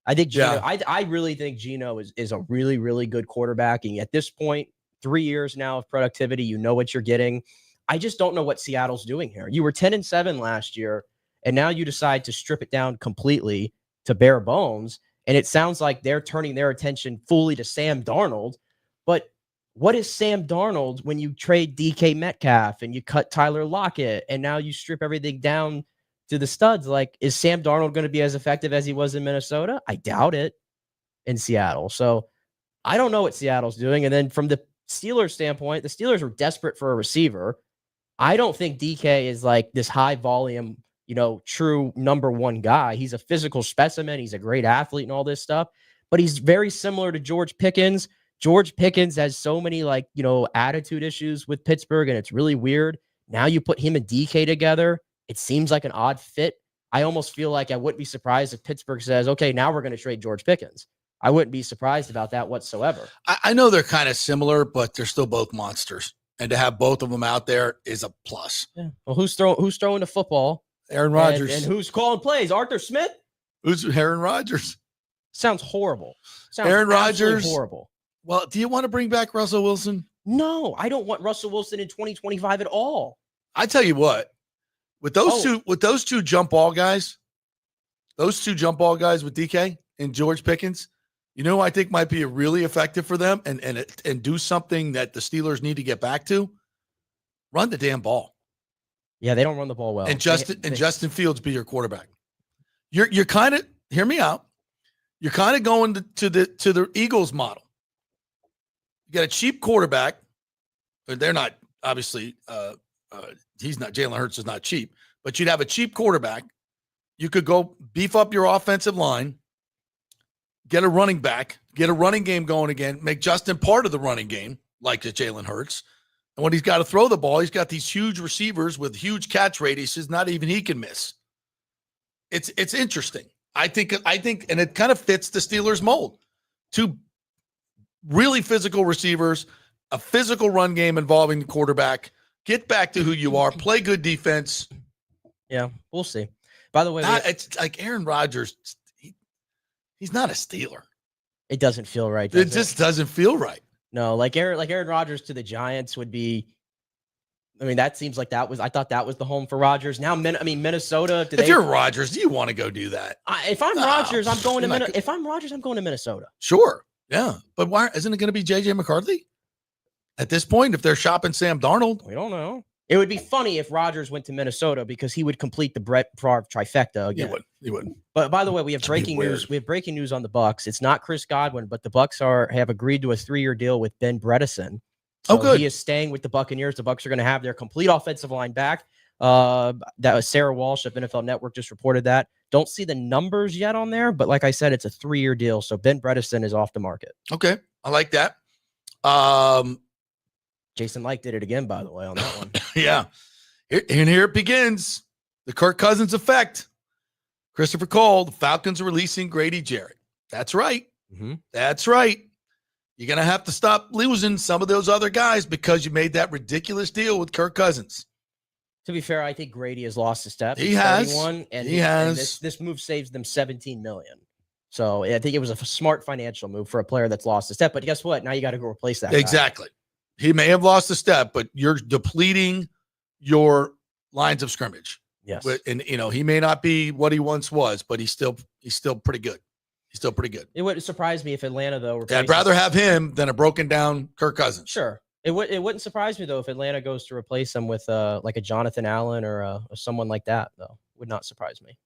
I think Geno, I really think Geno is a really, really good quarterback. And at this point, 3 years now of productivity, you know what you're getting. I just don't know what Seattle's doing here. You were 10-7 last year, and now you decide to strip it down completely to bare bones. And it sounds like they're turning their attention fully to Sam Darnold. But what is Sam Darnold when you trade DK Metcalf and you cut Tyler Lockett and now you strip everything down to the studs? Like, is Sam Darnold going to be as effective as he was in Minnesota? I doubt it in Seattle. So I don't know what Seattle's doing. And then from the Steelers standpoint, the Steelers were desperate for a receiver. I don't think DK is like this high volume, true number one guy. He's a physical specimen. He's a great athlete and all this stuff, but he's very similar to George Pickens. George Pickens has so many attitude issues with Pittsburgh, and it's really weird. Now you put him and DK together. It seems like an odd fit. I almost feel like I wouldn't be surprised if Pittsburgh says, okay, now we're going to trade George Pickens. I wouldn't be surprised about that whatsoever. I know they're kind of similar, but they're still both monsters. And to have both of them out there is a plus. Yeah. Well, who's throwing the football? Aaron Rodgers. And who's calling plays? Arthur Smith? Who's Aaron Rodgers? Sounds horrible. Aaron Rodgers. Horrible. Well, do you want to bring back Russell Wilson? No, I don't want Russell Wilson in 2025 at all. I tell you what, with those two jump ball guys with DK and George Pickens, I think might be really effective for them and do something that the Steelers need to get back to. Run the damn ball. Yeah, they don't run the ball well. And Justin Fields be your quarterback. You're kind of, hear me out. You're kind of going to the Eagles model. You got a cheap quarterback. They're not, obviously, he's not, Jalen Hurts is not cheap, but you'd have a cheap quarterback. You could go beef up your offensive line, get a running back, get a running game going again, make Justin part of the running game, like the Jalen Hurts. And when he's got to throw the ball, he's got these huge receivers with huge catch radiuses, not even he can miss. It's interesting. I think, and it kind of fits the Steelers mold. Two really physical receivers, a physical run game involving the quarterback, Get back to who you are. Play good defense. Yeah, we'll see. By the way, It's like Aaron Rodgers. He's not a Steeler. it doesn't feel right. It just doesn't feel right. No, like Aaron Rodgers to the Giants would be. I mean, that seems like that was. I thought that was the home for Rodgers. Now, Minnesota. If you're Rodgers, do you want to go do that? If I'm Rodgers, I'm going to. If I'm Rodgers, I'm going to Minnesota. Sure, yeah, but why isn't it going to be JJ McCarthy at this point? If they're shopping Sam Darnold, We don't know. It would be funny if Rodgers went to Minnesota because he would complete the Brett Favre trifecta again. He would. But by the way, we have breaking news. We have breaking news on the Bucs. It's not Chris Godwin, but the Bucs have agreed to a 3-year deal with Ben Bredeson. So good. He is staying with the Buccaneers. The Bucs are going to have their complete offensive line back. That was Sarah Walsh of NFL Network just reported that. Don't see the numbers yet on there, but like I said, it's a 3-year deal. So Ben Bredeson is off the market. Okay, I like that. Jason Licht did it again, by the way, on that one. Yeah. Here it begins. The Kirk Cousins effect. Christopher Cole, the Falcons are releasing Grady Jarrett. That's right. Mm-hmm. That's right. You're going to have to stop losing some of those other guys because you made that ridiculous deal with Kirk Cousins. To be fair, I think Grady has lost a step. He has. 31, and He has. And this move saves them $17 million. So I think it was a smart financial move for a player that's lost a step. But guess what? Now you got to go replace that guy. Exactly. He may have lost a step, but you're depleting your lines of scrimmage. Yes. And he may not be what he once was, but he's still pretty good. He's still pretty good. It wouldn't surprise me if Atlanta, though, replaces... I'd rather have him than a broken down Kirk Cousins. Sure. It wouldn't surprise me, though, if Atlanta goes to replace him with like a Jonathan Allen or someone like that, though. Would not surprise me.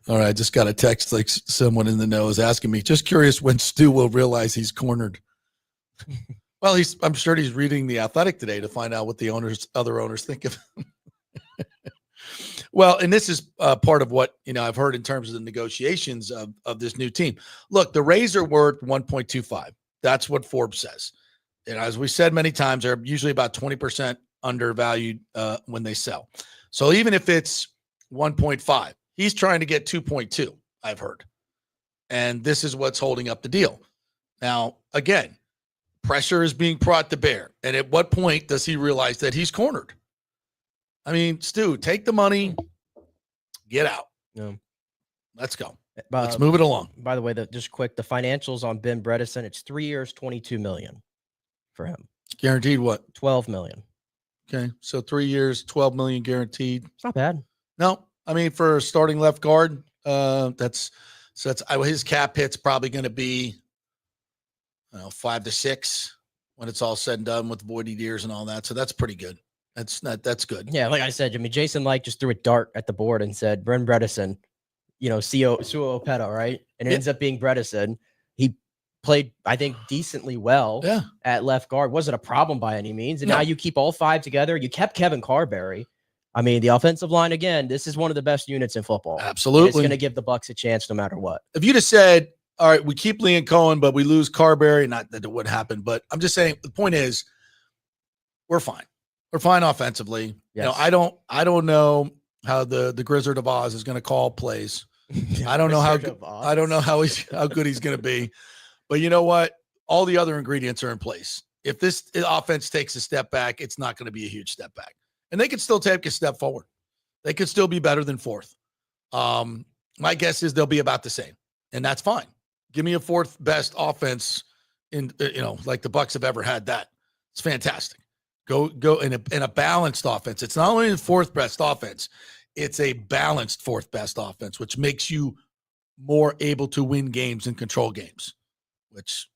All right, I just got a text like someone in the know is asking me, just curious when Stu will realize he's cornered. Well, I'm sure he's reading The Athletic today to find out what the other owners think of him. Well, and this is part of what, I've heard in terms of the negotiations of this new team. Look, the Rays are worth 1.25. That's what Forbes says. And as we said many times, they're usually about 20% undervalued when they sell. So even if it's 1.5, he's trying to get 2.2, I've heard. And this is what's holding up the deal. Now, again, pressure is being brought to bear. And at what point does he realize that he's cornered? I mean, Stu, take the money, get out. Yeah. Let's go. Let's move it along. By the way, just quick, the financials on Ben Bredeson, it's 3 years, $22 million for him. Guaranteed what? $12 million. Okay, so 3 years, $12 million guaranteed. It's not bad. No, I mean for a starting left guard, that's his cap hit's probably going to be, 5 to 6 when it's all said and done with voided years and all that. So that's pretty good. That's good. Yeah, like I said, Jason Licht just threw a dart at the board and said, Bren Bredeson, Suo Opeta, right? And it ends up being Bredeson. He played, I think, decently well at left guard. Wasn't a problem by any means. And now you keep all 5 together. You kept Kevin Carberry. I mean, the offensive line, again, this is one of the best units in football. Absolutely. It's going to give the Bucs a chance no matter what. If you'd have said, all right, we keep Liam Cohen, but we lose Carberry, not that it would happen, but I'm just saying the point is we're fine. We're fine offensively. Yes. I don't know how the Grizzard of Oz is going to call plays. I don't know how good he's going to be. But you know what? All the other ingredients are in place. If this offense takes a step back, it's not going to be a huge step back. And they could still take a step forward. They could still be better than 4th. My guess is they'll be about the same. And that's fine. Give me a 4th best offense in like the Bucs have ever had that. It's fantastic. Go in a balanced offense. It's not only the 4th best offense, it's a balanced 4th best offense, which makes you more able to win games and control games, which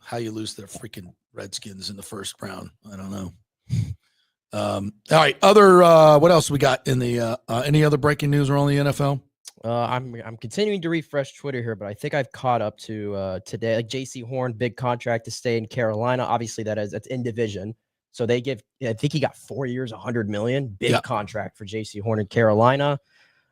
how you lose the freaking Redskins in the 1st round. I don't know. All right. What else we got in the any other breaking news around the NFL? I'm continuing to refresh Twitter here, but I think I've caught up to today. Like J.C. Horn, big contract to stay in Carolina. Obviously, that's in division. So they I think he got 4 years, $100 million, big contract for J.C. Horn in Carolina.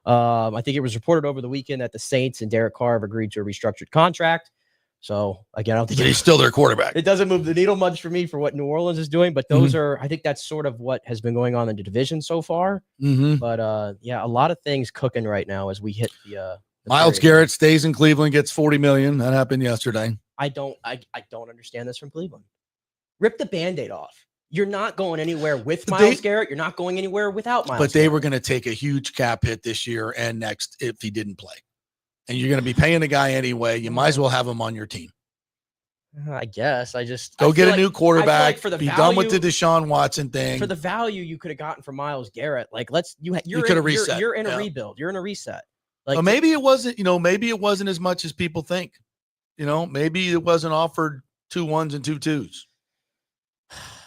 I think it was reported over the weekend that the Saints and Derek Carr have agreed to a restructured contract. So again, I don't think he's still their quarterback. It doesn't move the needle much for me for what New Orleans is doing, but those I think that's sort of what has been going on in the division so far. But a lot of things cooking right now as we hit the Myles Garrett stays in Cleveland, gets $40 million. That happened yesterday. I don't understand this from Cleveland. Rip the Band-Aid off. You're not going anywhere with Myles Garrett. You're not going anywhere without Myles But they Garrett. were going to take a huge cap hit this year and next if he didn't play. And you're going to be paying the guy anyway. You might as well have him on your team. I guess. Go get a new quarterback. Like for the be value, done with the Deshaun Watson thing. For the value you could have gotten from Myles Garrett, like you're in a rebuild. You're in a reset. Like well, maybe it wasn't. Maybe it wasn't as much as people think. Maybe it wasn't offered 2 1s and 2 2s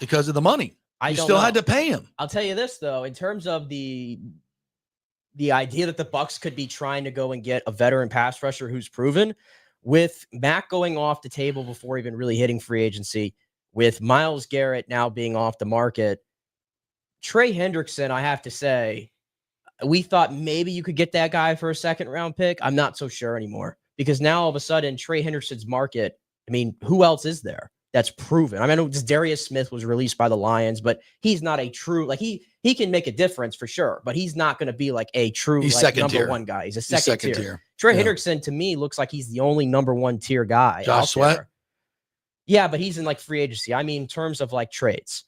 because of the money. You still had to pay him. I'll tell you this though, in terms of the idea that the Bucs could be trying to go and get a veteran pass rusher who's proven, with Mac going off the table before even really hitting free agency, with Myles Garrett now being off the market, Trey Hendrickson, I have to say, we thought maybe you could get that guy for a second-round pick. I'm not so sure anymore because now all of a sudden Trey Hendrickson's market, I mean, who else is there that's proven? I mean, I know Darius Smith was released by the Lions, but he's not a true, like he can make a difference for sure, but he's not going to be like a true number one guy. He's a second tier. Trey Hendrickson to me looks like he's the only number 1 tier guy. Josh Sweat. There. Yeah, but he's in like free agency. I mean, in terms of like trades.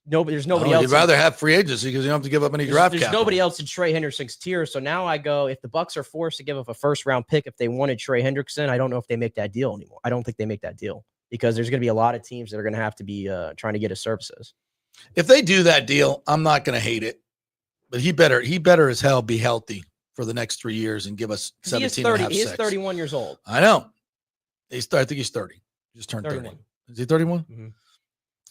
There's nobody else. You'd rather have free agency because you don't have to give up any draft capital. There's nobody else in Trey Hendrickson's tier. So now I go, if the Bucs are forced to give up a first-round pick if they wanted Trey Hendrickson, I don't know if they make that deal anymore. I don't think they make that deal because there's going to be a lot of teams that are going to have to be trying to get his services. If they do that deal, I'm not going to hate it. But he better as hell be healthy for the next 3 years and give us 17 and a half He is sacks. 31 years old. I know. I think he's 30. He just turned 31. 30. Is he 31? Mm-hmm.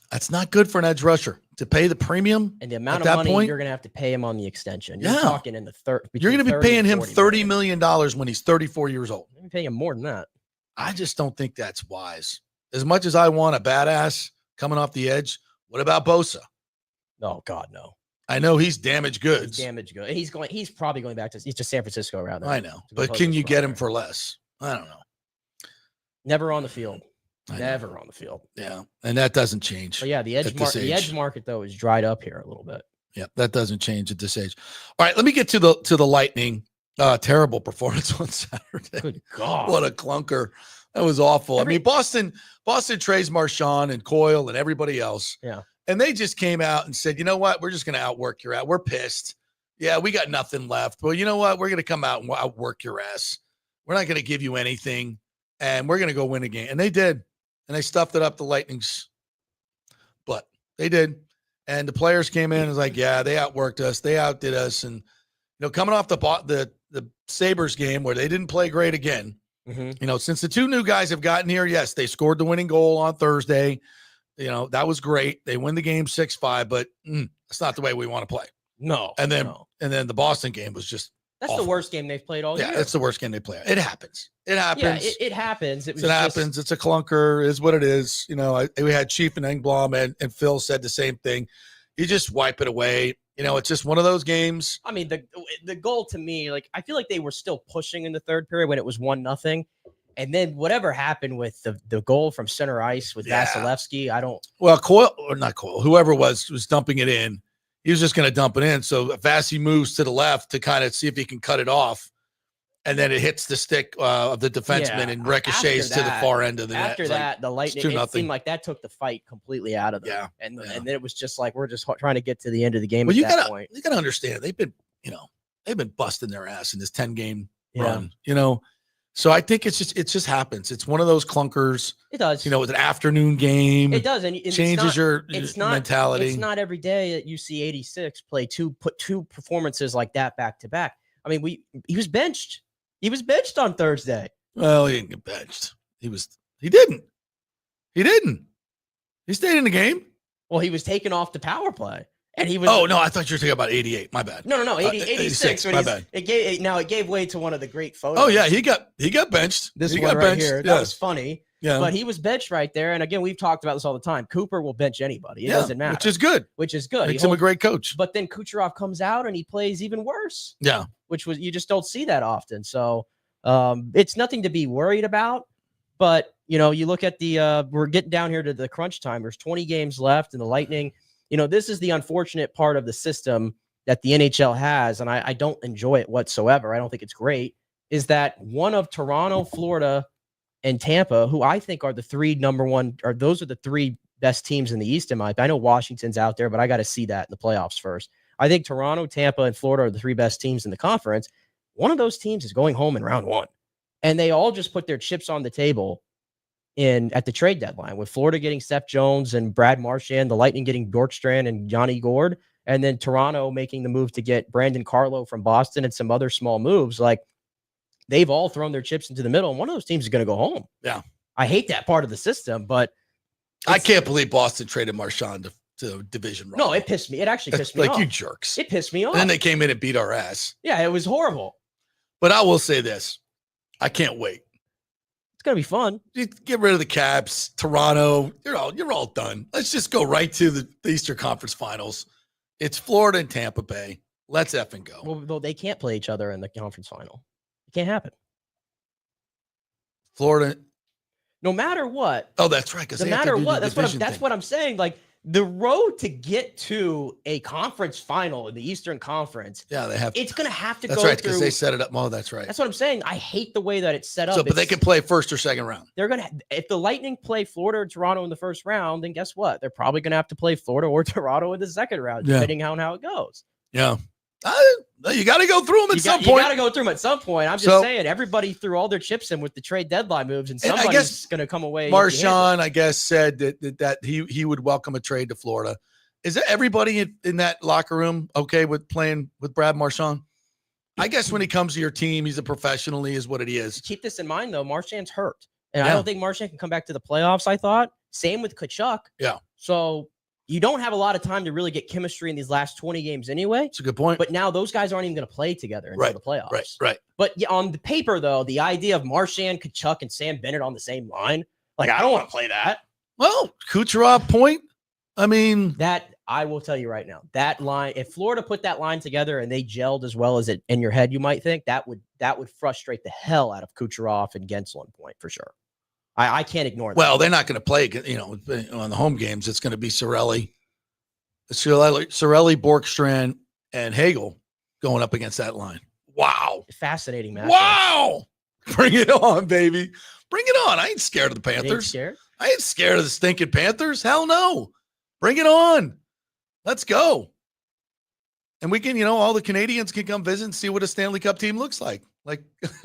That's not good for an edge rusher to pay the premium. And the amount of money you're going to have to pay him on the extension. You're talking in the third. You're going to be paying him $30 million when he's 34 years old. You're paying him more than that. I just don't think that's wise. As much as I want a badass coming off the edge, what about Bosa? Oh, God, no. I know he's damaged goods. He's probably going back to San Francisco rather. I know. But can you get him for less? I don't know. Never on the field. Never on the field. Yeah. And that doesn't change. But yeah, the edge market though is dried up here a little bit. Yeah, that doesn't change at this age. All right, let me get to the Lightning. Terrible performance on Saturday. Good God. What a clunker. That was awful. I mean, Boston trades Marchand and Coyle and everybody else. Yeah. And they just came out and said, you know what? We're just going to outwork your ass. We're pissed. Yeah, we got nothing left. Well, you know what? We're going to come out and outwork your ass. We're not going to give you anything. And we're going to go win a game. And they did. And they stuffed it up the Lightning's butt. They did. And the players came in and was like, yeah, they outworked us. They outdid us. And, coming off the Sabres game where they didn't play great again, since the 2 new guys have gotten here, yes, they scored the winning goal on Thursday. That was great. They win the game 6-5, but it's not the way we want to play. No. And then the Boston game was just That's awful. the worst game they've played all year. Yeah, it's the worst game they play. It happens. It happens. Yeah, it happens. It happens. It's a clunker. Is what it is. We had Chief and Engblom and Phil said the same thing. You just wipe it away. It's just one of those games. I mean, the goal to me, like I feel like they were still pushing in the third period when it was 1-0. And then whatever happened with the goal from center ice with Vasilevsky, Coyle, whoever was dumping it in. He was just going to dump it in. So Vasi moves to the left to kind of see if he can cut it off. And then it hits the stick of the defenseman and ricochets to the far end of the net. After that, the Lightning, it seemed like that took the fight completely out of them. Yeah. And then it was just like, we're just trying to get to the end of the game at that point. You got to understand, they've been busting their ass in this 10-game run, So I think it just happens. It's one of those clunkers. It does. With an afternoon game. It does. And it changes your mentality. It's not every day that you see 86 put two performances like that back to back. I mean, he was benched. He was benched on Thursday. Well, he didn't get benched. He didn't. He stayed in the game. Well, he was taken off the power play. And he was. Oh, no, I thought you were talking about 88. My bad. No, 86. My bad. It gave way to one of the great photos. Oh, yeah, he got benched. This he one got right benched. here. Yeah. That was funny. Yeah. But he was benched right there. And again, we've talked about this all the time. Cooper will bench anybody. It doesn't matter. Which is good. Makes him a great coach. But then Kucherov comes out and he plays even worse. Yeah. You just don't see that often. So it's nothing to be worried about. But, you look at we're getting down here to the crunch time. There's 20 games left and the Lightning, this is the unfortunate part of the system that the NHL has. And I don't enjoy it whatsoever. I don't think it's great. Is that one of Toronto, Florida, and Tampa, who I think are the three number one, or those are the three best teams in the East in my opinion. I know Washington's out there, but I got to see that in the playoffs first. I think Toronto, Tampa, and Florida are the three best teams in the conference. One of those teams is going home in round one. And they all just put their chips on the table at the trade deadline, with Florida getting Seth Jones and Brad Marchand, the Lightning getting Bjorkstrand and Johnny Gord, and then Toronto making the move to get Brandon Carlo from Boston and some other small moves. Like, they've all thrown their chips into the middle, and one of those teams is going to go home. Yeah. I hate that part of the system, but I can't believe Boston traded Marchand to division round. No, it pissed me. It actually pissed me off. Like, you jerks. It pissed me off. And then they came in and beat our ass. Yeah, it was horrible. But I will say this. I can't wait. It's going to be fun. Get rid of the Caps, Toronto. You're all done. Let's just go right to the Eastern Conference Finals. It's Florida and Tampa Bay. Let's effing go. Well, they can't play each other in the conference final. It can't happen. Florida. No matter what. Oh, that's right. No matter what. That's what I'm saying. Like, the road to get to a conference final in the Eastern Conference. Yeah, they have. It's going to have to go through. through. That's right, because they set it up. Oh, that's right. That's what I'm saying. I hate the way that it's set up. So, but they can play first or second round. They're going to, if the Lightning play Florida or Toronto in the first round, then guess what? They're probably going to have to play Florida or Toronto in the second round, depending on how it goes. Yeah. You got to go through them at some point. You got to go through them at some point. I'm just saying, everybody threw all their chips in with the trade deadline moves, and somebody's going to come away. Marchand, I guess, said that he would welcome a trade to Florida. Is everybody in that locker room okay with playing with Brad Marchand? I guess when he comes to your team, he's a professional. He is what it is. Keep this in mind, though. Marchand's hurt, and I don't think Marchand can come back to the playoffs. I thought. Same with Tkachuk. Yeah. So you don't have a lot of time to really get chemistry in these last 20 games anyway. That's a good point. But now those guys aren't even going to play together until the playoffs. Right. But on the paper, though, the idea of Marchand, Tkachuk, and Sam Bennett on the same line, like, I don't want to play that. Well, Kucherov point. I mean, that I will tell you right now, that line, if Florida put that line together and they gelled as well as it in your head, you might think that would frustrate the hell out of Kucherov and Gensel point for sure. I can't ignore that. Well, they're not going to play, on the home games. It's going to be Cirelli, Bjorkstrand, and Hagel going up against that line. Wow. Fascinating match. Wow. Bring it on, baby. Bring it on. I ain't scared of the Panthers. I ain't scared of the stinking Panthers. Hell no. Bring it on. Let's go. And we can, all the Canadians can come visit and see what a Stanley Cup team looks like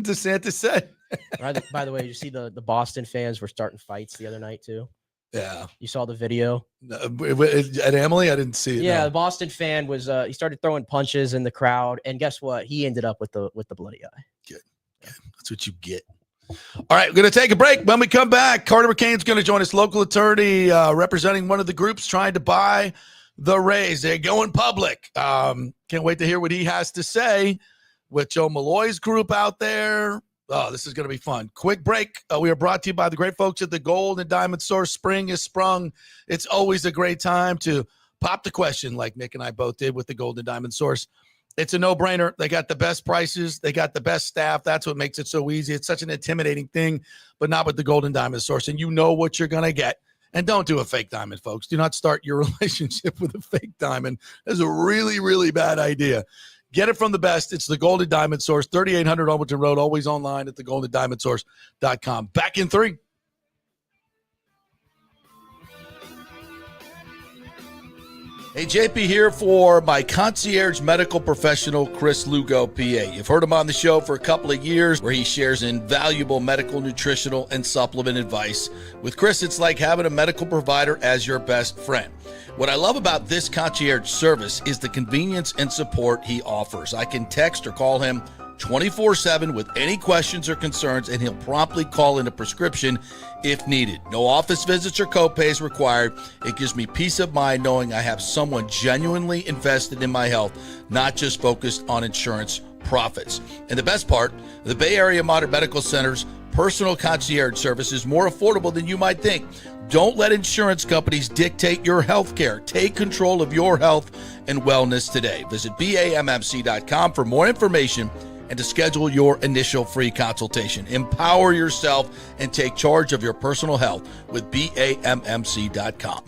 DeSantis said. By the way, you see the Boston fans were starting fights the other night too? Yeah. You saw the video? At Emily? I didn't see it. Yeah, no. The Boston fan was he started throwing punches in the crowd, and guess what? He ended up with the bloody eye. Good. That's what you get. All right, we're going to take a break. When we come back, Carter McCain's going to join us, local attorney representing one of the groups trying to buy the Rays. They're going public. Can't wait to hear what he has to say with Joe Malloy's group out there. Oh, this is going to be fun. Quick break. We are brought to you by the great folks at the Gold and Diamond Source. Spring is sprung. It's always a great time to pop the question like Nick and I both did with the Gold and Diamond Source. It's a no-brainer. They got the best prices. They got the best staff. That's what makes it so easy. It's such an intimidating thing, but not with the Gold and Diamond Source. And you know what you're going to get. And don't do a fake diamond, folks. Do not start your relationship with a fake diamond. That's a really, really bad idea. Get it from the best. It's the Golden Diamond Source, 3800 Alberton Road, always online at thegoldendiamondsource.com. Back in 3. Hey, JP here for my concierge medical professional, Chris Lugo, PA. You've heard him on the show for a couple of years where he shares invaluable medical, nutritional, and supplement advice. With Chris, it's like having a medical provider as your best friend. What I love about this concierge service is the convenience and support he offers. I can text or call him 24/7 with any questions or concerns, and he'll promptly call in a prescription if needed. No office visits or copays required. It gives me peace of mind knowing I have someone genuinely invested in my health, not just focused on insurance profits. And the best part, the Bay Area Modern Medical Center's personal concierge service is more affordable than you might think. Don't let insurance companies dictate your health care. Take control of your health and wellness today. Visit BAMMC.com for more information and to schedule your initial free consultation. Empower yourself and take charge of your personal health with BAMMC.com.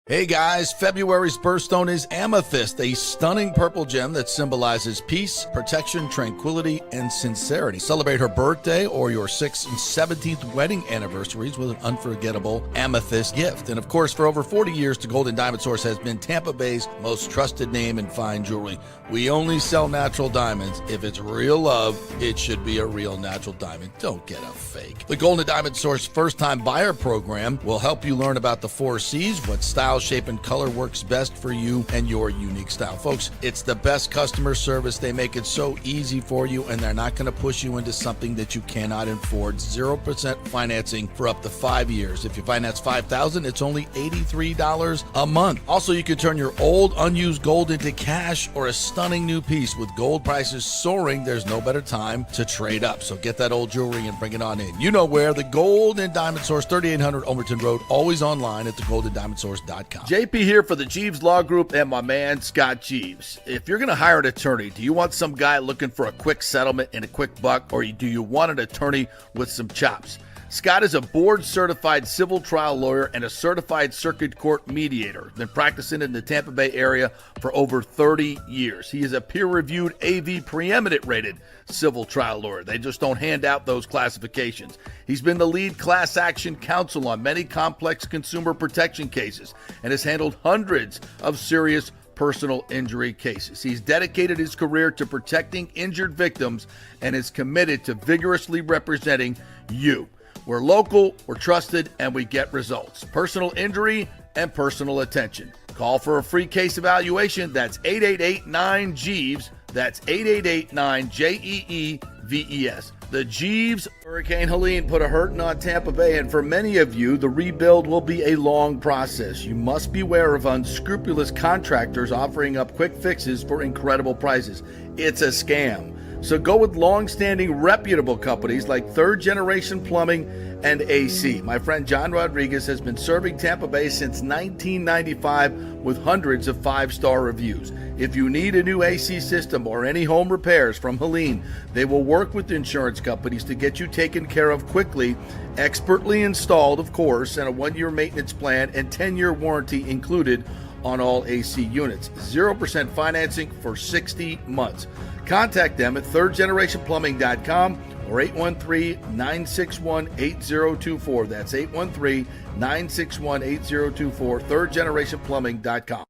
Hey guys, February's birthstone is amethyst, a stunning purple gem that symbolizes peace, protection, tranquility, and sincerity. Celebrate her birthday or your 6th and 17th wedding anniversaries with an unforgettable amethyst gift. And of course, for over 40 years, the Gold and Diamond Source has been Tampa Bay's most trusted name in fine jewelry. We only sell natural diamonds. If it's real love, it should be a real natural diamond. Don't get a fake. The Gold and Diamond Source first-time buyer program will help you learn about the 4 C's, what style, shape, and color works best for you and your unique style. Folks, it's the best customer service. They make it so easy for you, and they're not going to push you into something that you cannot afford. 0% financing for up to 5 years. If you finance $5,000, it's only $83 a month. Also, you can turn your old unused gold into cash or a stunning new piece. With gold prices soaring, there's no better time to trade up. So get that old jewelry and bring it on in. You know where, the Gold and Diamond Source, 3800 Overton Road, always online at thegoldendiamondsource.com. JP here for the Jeeves Law Group and my man Scott Jeeves. If you're going to hire an attorney, do you want some guy looking for a quick settlement and a quick buck, or do you want an attorney with some chops? Scott is a board-certified civil trial lawyer and a certified circuit court mediator. Been practicing in the Tampa Bay area for over 30 years. He is a peer-reviewed AV preeminent rated civil trial lawyer. They just don't hand out those classifications. He's been the lead class action counsel on many complex consumer protection cases and has handled hundreds of serious personal injury cases. He's dedicated his career to protecting injured victims and is committed to vigorously representing you. We're local, we're trusted, and we get results. Personal injury and personal attention. Call for a free case evaluation. That's 888-9-JEEVES. That's 888-9-JEEVES. The Jeeves. Hurricane Helene put a hurting on Tampa Bay, and for many of you, the rebuild will be a long process. You must beware of unscrupulous contractors offering up quick fixes for incredible prices. It's a scam. So go with long-standing reputable companies like Third Generation Plumbing and AC. My friend John Rodriguez has been serving Tampa Bay since 1995 with hundreds of 5-star reviews. If you need a new AC system or any home repairs from Helene, they will work with insurance companies to get you taken care of quickly, expertly installed, of course, and a 1-year maintenance plan and 10-year warranty included on all AC units. 0% financing for 60 months. Contact them at thirdgenerationplumbing.com or 813-961-8024. That's 813-961-8024, thirdgenerationplumbing.com.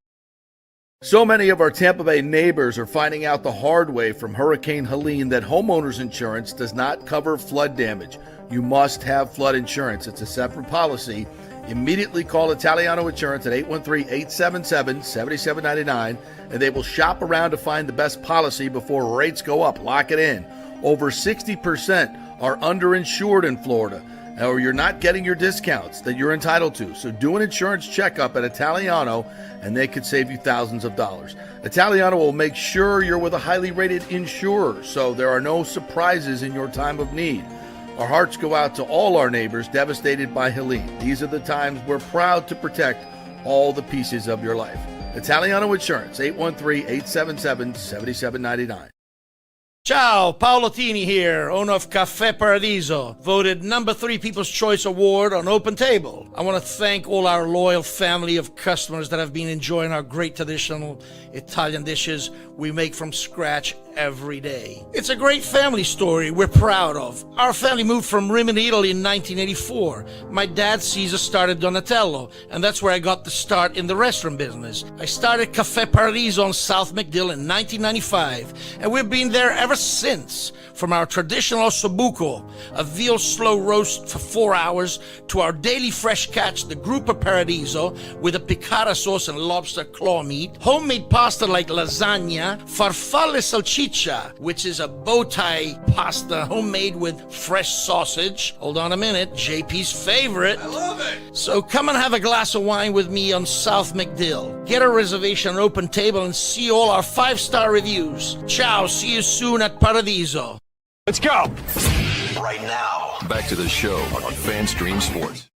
So many of our Tampa Bay neighbors are finding out the hard way from Hurricane Helene that homeowners insurance does not cover flood damage. You must have flood insurance. It's a separate policy. Immediately call Italiano Insurance at 813-877-7799, and they will shop around to find the best policy before rates go up. Lock it in. Over 60% are underinsured in Florida, or you're not getting your discounts that you're entitled to. So do an insurance checkup at Italiano, and they could save you thousands of dollars. Italiano will make sure you're with a highly rated insurer, so there are no surprises in your time of need. Our hearts go out to all our neighbors devastated by Helene. These are the times we're proud to protect all the pieces of your life. Italiano Insurance, 813-877-7799. Ciao, Paolo Tini here, owner of Caffè Paradiso, voted number 3 People's Choice Award on Open Table. I want to thank all our loyal family of customers that have been enjoying our great traditional Italian dishes we make from scratch every day. It's a great family story we're proud of. Our family moved from Rimini, Italy in 1984. My dad, Caesar, started Donatello, and that's where I got the start in the restaurant business. I started Caffè Paradiso on South McDill in 1995, and we've been there ever since. From our traditional ossobuco, a veal slow roast for 4 hours, to our daily fresh catch, the Gruppo Paradiso, with a piccata sauce and lobster claw meat, homemade pasta like lasagna, farfalle salchicha, which is a bow tie pasta homemade with fresh sausage. Hold on a minute, JP's favorite. I love it. So come and have a glass of wine with me on South McDill. Get a reservation on Open Table and see all our 5-star reviews. Ciao, see you soon at Paradiso. Let's go. Right now, back to the show on FanStream Sports.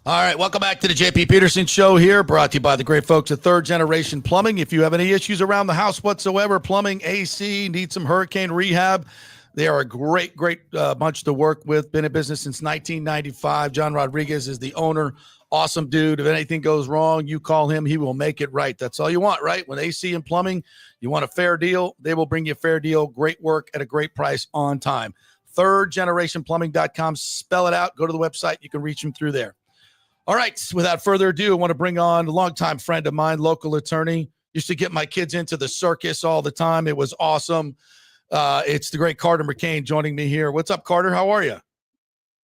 All right, welcome back to the JP Peterson Show here, brought to you by the great folks at Third Generation Plumbing. If you have any issues around the house whatsoever, plumbing, AC, need some hurricane rehab, they are a great bunch to work with. Been in business since 1995. John Rodriguez is the owner Awesome dude. If anything goes wrong, you call him. He will make it right. That's all you want, right? When AC and Plumbing, you want a fair deal, they will bring you a fair deal. Great work at a great price on time. thirdgenerationplumbing.com. Spell it out. Go to the website. You can reach him through there. All right. Without further ado, I want to bring on a longtime friend of mine, local attorney. Used to get my kids into the circus all the time. It was awesome. It's the great Carter McCain joining me here. What's up, Carter? How are you?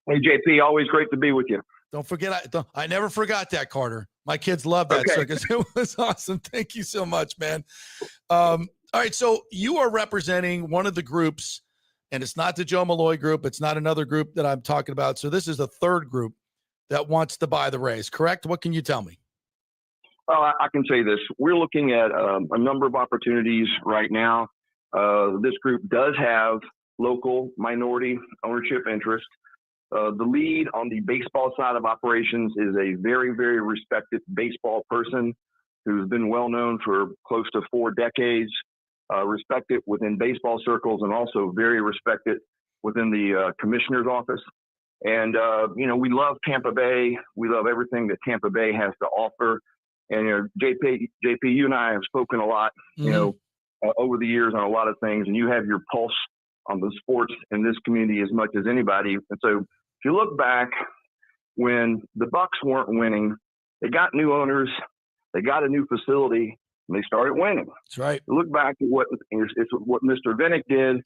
Hey, JP, always great to be with you. Don't forget, I never forgot that, Carter. My kids love that circus. It was awesome. Thank you so much, man. All right, so you are representing one of the groups, and it's not the Joe Malloy group. It's not another group that I'm talking about. So this is the third group that wants to buy the Rays, correct? What can you tell me? I can say this. We're looking at a number of opportunities right now. This group does have local minority ownership interest. The lead on the baseball side of operations is a very, very respected baseball person who's been well known for close to 4 decades, respected within baseball circles and also very respected within the commissioner's office. And, we love Tampa Bay. We love everything that Tampa Bay has to offer. And, JP, you and I have spoken a lot, over the years on a lot of things, and you have your pulse on the sports in this community as much as anybody. And so if you look back when the Bucs weren't winning, they got new owners, they got a new facility, and they started winning. That's right. Look back at what Mr. Vinnick did.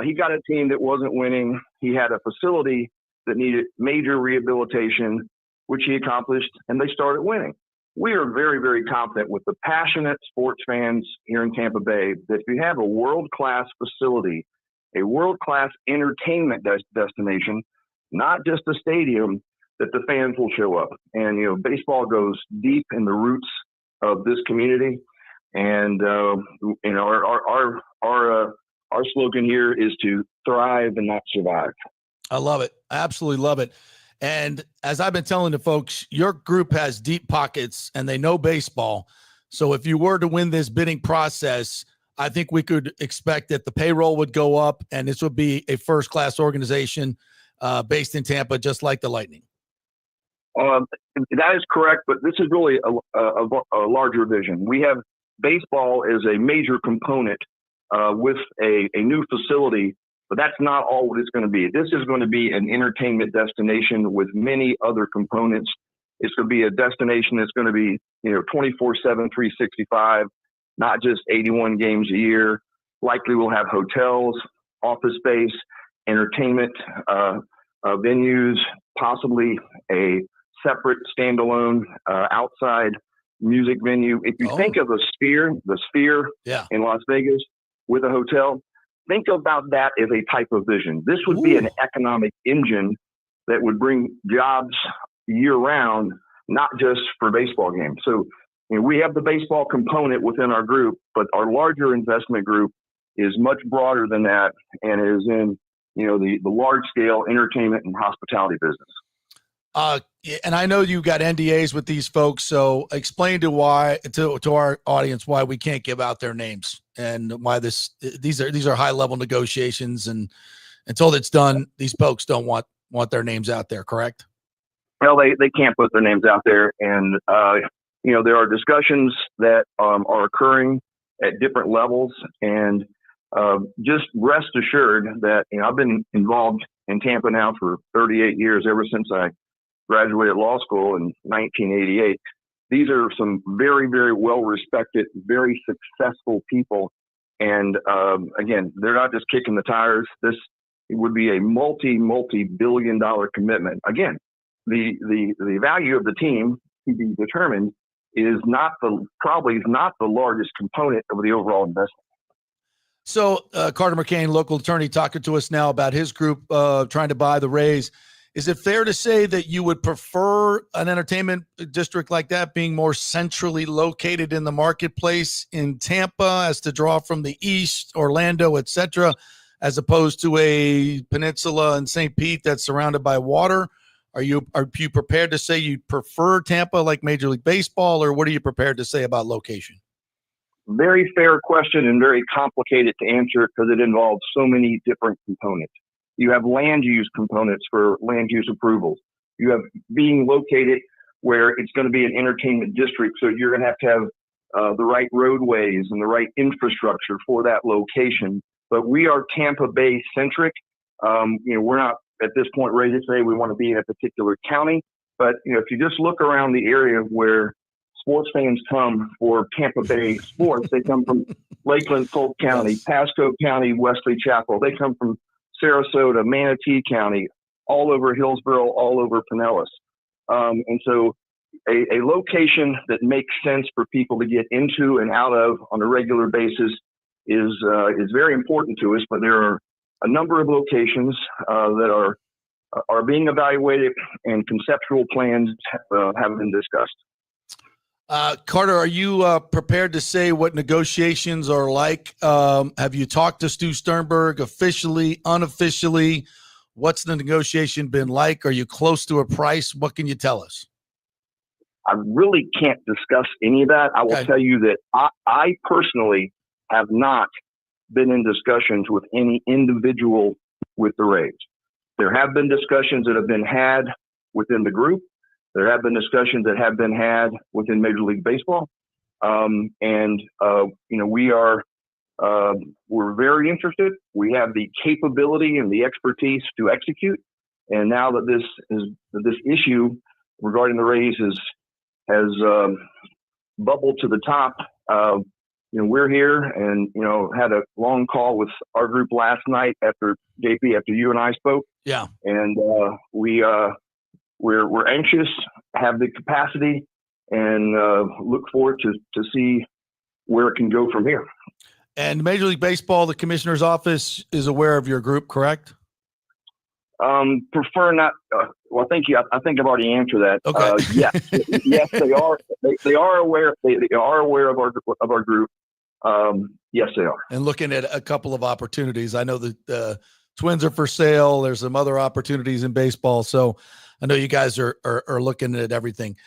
He got a team that wasn't winning. He had a facility that needed major rehabilitation, which he accomplished, and they started winning. We are very, very confident with the passionate sports fans here in Tampa Bay that if you have a world-class facility, a world-class entertainment destination, not just a stadium, that the fans will show up. And, baseball goes deep in the roots of this community. And, our slogan here is to thrive and not survive. I love it. I absolutely love it. And as I've been telling the folks, your group has deep pockets and they know baseball. So if you were to win this bidding process, I think we could expect that the payroll would go up and this would be a first-class organization based in Tampa, just like the Lightning. That is correct, but this is really a larger vision. We have baseball as a major component with a new facility. But that's not all what it's going to be. This is going to be an entertainment destination with many other components. It's going to be a destination that's going to be, 24/7, 365, not just 81 games a year. Likely we'll have hotels, office space, entertainment venues, possibly a separate standalone outside music venue. If you think of the Sphere in Las Vegas with a hotel, think about that as a type of vision. This would be an economic engine that would bring jobs year-round, not just for baseball games. So we have the baseball component within our group, but our larger investment group is much broader than that and is in the large-scale entertainment and hospitality business. And I know you got NDAs with these folks, so explain to our audience why we can't give out their names and why these are high level negotiations, and until it's done, these folks don't want their names out there, correct? Well, they can't put their names out there, and there are discussions that are occurring at different levels, and just rest assured that I've been involved in Tampa now for 38 years, ever since I graduated law school in 1988. These are some very, very well-respected, very successful people. And again, they're not just kicking the tires. This would be a multi-billion-dollar commitment. Again, the value of the team to be determined is probably not the largest component of the overall investment. So Carter McCain, local attorney, talking to us now about his group trying to buy the Rays. Is it fair to say that you would prefer an entertainment district like that being more centrally located in the marketplace in Tampa as to draw from the east, Orlando, et cetera, as opposed to a peninsula in St. Pete that's surrounded by water? Are you prepared to say you prefer Tampa like Major League Baseball, or what are you prepared to say about location? Very fair question and very complicated to answer because it involves so many different components. You have land use components for land use approvals. You have being located where it's going to be an entertainment district. So you're going to have the right roadways and the right infrastructure for that location. But we are Tampa Bay centric. We're not at this point ready to say we want to be in a particular county. But, if you just look around the area where sports fans come for Tampa Bay sports, they come from Lakeland, Polk County, Pasco County, Wesley Chapel. They come from Sarasota, Manatee County, all over Hillsborough, all over Pinellas. And so a location that makes sense for people to get into and out of on a regular basis is very important to us. But there are a number of locations that are being evaluated, and conceptual plans have been discussed. Carter, are you prepared to say what negotiations are like? Have you talked to Stu Sternberg officially, unofficially? What's the negotiation been like? Are you close to a price? What can you tell us? I really can't discuss any of that. I will tell you that I personally have not been in discussions with any individual with the Rays. There have been discussions that have been had within the group. There have been discussions that have been had within Major League Baseball. We're very interested. We have the capability and the expertise to execute. And now that this issue regarding the Rays has bubbled to the top, we're here and, had a long call with our group last night after you and I spoke. Yeah. And we're anxious, have the capacity, and look forward to see where it can go from here. And Major League Baseball, the commissioner's office is aware of your group, correct? Prefer not. Well, thank you. I think I've already answered that. Okay. Yes, they are. They are aware. They are aware of our group. Yes, they are. And looking at a couple of opportunities. I know the Twins are for sale. There's some other opportunities in baseball. So I know you guys are looking at everything.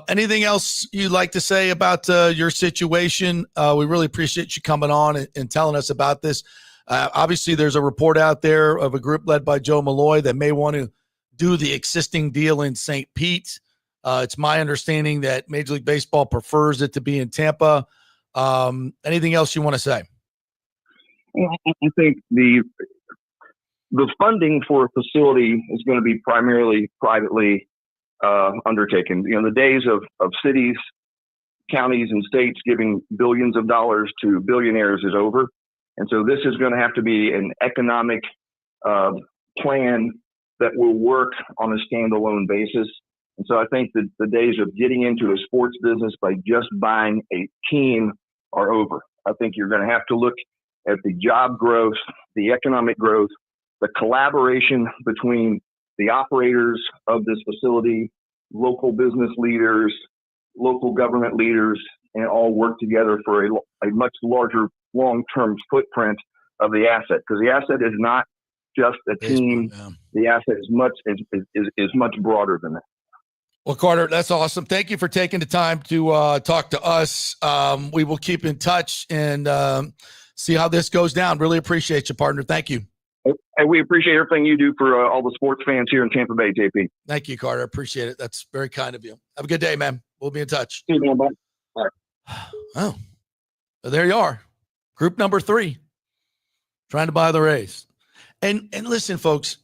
Anything else you'd like to say about your situation? We really appreciate you coming on and telling us about this. Obviously, there's a report out there of a group led by Joe Malloy that may want to do the existing deal in St. Pete. It's my understanding that Major League Baseball prefers it to be in Tampa. Anything else you want to say? I think the funding for a facility is going to be primarily privately undertaken. The days of cities, counties, and states giving billions of dollars to billionaires is over. And so this is going to have to be an economic plan that will work on a standalone basis. And so I think that the days of getting into a sports business by just buying a team are over. I think you're going to have to look at the job growth, the economic growth, the collaboration between the operators of this facility, local business leaders, local government leaders, and all work together for a much larger long-term footprint of the asset. Because the asset is not just a team. Yeah. The asset is much broader than that. Well, Carter, that's awesome. Thank you for taking the time to talk to us. We will keep in touch and see how this goes down. Really appreciate you, partner. Thank you. And we appreciate everything you do for all the sports fans here in Tampa Bay, JP. Thank you, Carter. Appreciate it. That's very kind of you. Have a good day, man. We'll be in touch. See you, man. Bye. Bye. Oh, well, there you are. Group number 3, trying to buy the Rays. And listen, folks,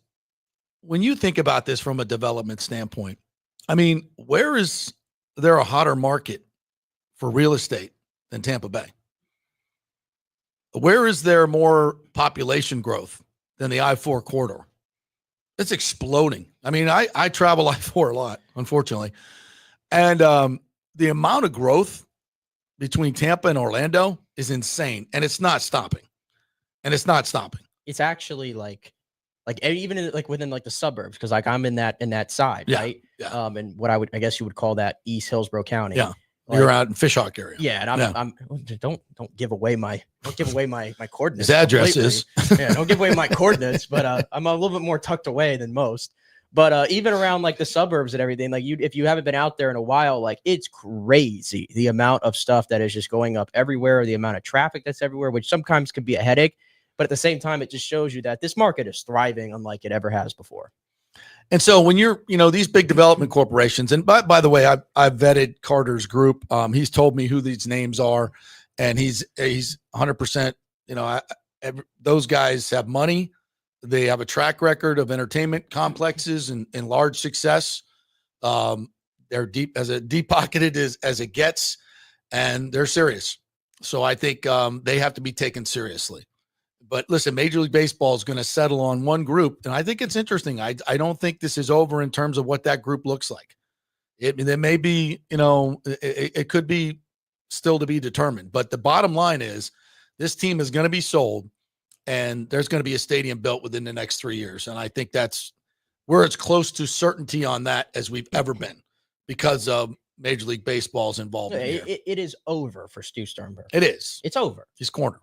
when you think about this from a development standpoint, I mean, where is there a hotter market for real estate than Tampa Bay? Where is there more population growth than the I-4 corridor? It's exploding. I mean, I travel I-4 a lot, unfortunately. And the amount of growth between Tampa and Orlando is insane. And it's not stopping. It's actually like even within the suburbs, because I'm in that side, yeah, right? Yeah. And what I guess you would call that East Hillsborough County. Yeah. You're out in Fishhawk area. Yeah, and I'm don't give away my coordinates. His address is. Yeah, don't give away my coordinates, but I'm a little bit more tucked away than most. But even around the suburbs and everything, if you haven't been out there in a while, it's crazy the amount of stuff that is just going up everywhere, the amount of traffic that's everywhere, which sometimes can be a headache. But at the same time, it just shows you that this market is thriving unlike it ever has before. And so when you're, these big development corporations, and by the way, I've vetted Carter's group. He's told me who these names are, and he's 100%. Those guys have money. They have a track record of entertainment complexes and large success. They're deep pocketed as it gets, and they're serious. So I think they have to be taken seriously. But listen, Major League Baseball is going to settle on one group, and I think it's interesting. I don't think this is over in terms of what that group looks like. There may be, it could be still to be determined. But the bottom line is this team is going to be sold, and there's going to be a stadium built within the next 3 years. And I think we're as close to certainty on that as we've ever been because of Major League Baseball's involvement here. It is over for Stu Sternberg. It is. It's over. He's cornered,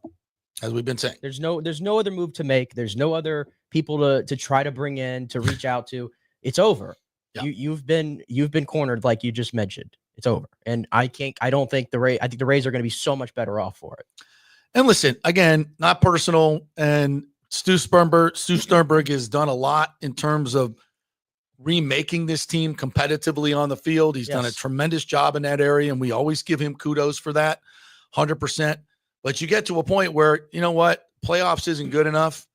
as we've been saying. There's no other move to make. There's no other people to try to bring in, to reach out to. It's over. Yeah. You've been cornered, like you just mentioned. It's over. And I think the Rays are going to be so much better off for it. And listen, again, not personal. And Stu Sternberg has done a lot in terms of remaking this team competitively on the field. He's done a tremendous job in that area, and we always give him kudos for that, 100%. But you get to a point where, you know what, playoffs isn't good enough.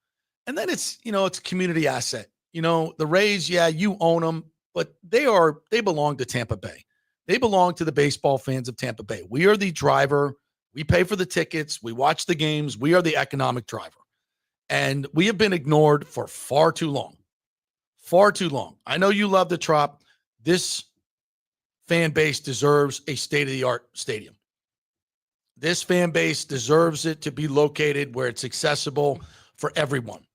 And then it's a community asset. The Rays, you own them, but they belong to Tampa Bay. They belong to the baseball fans of Tampa Bay. We are the driver. We pay for the tickets. We watch the games. We are the economic driver. And we have been ignored for far too long. Far too long. I know you love the Trop. This fan base deserves a state-of-the-art stadium. This fan base deserves it to be located where it's accessible for everyone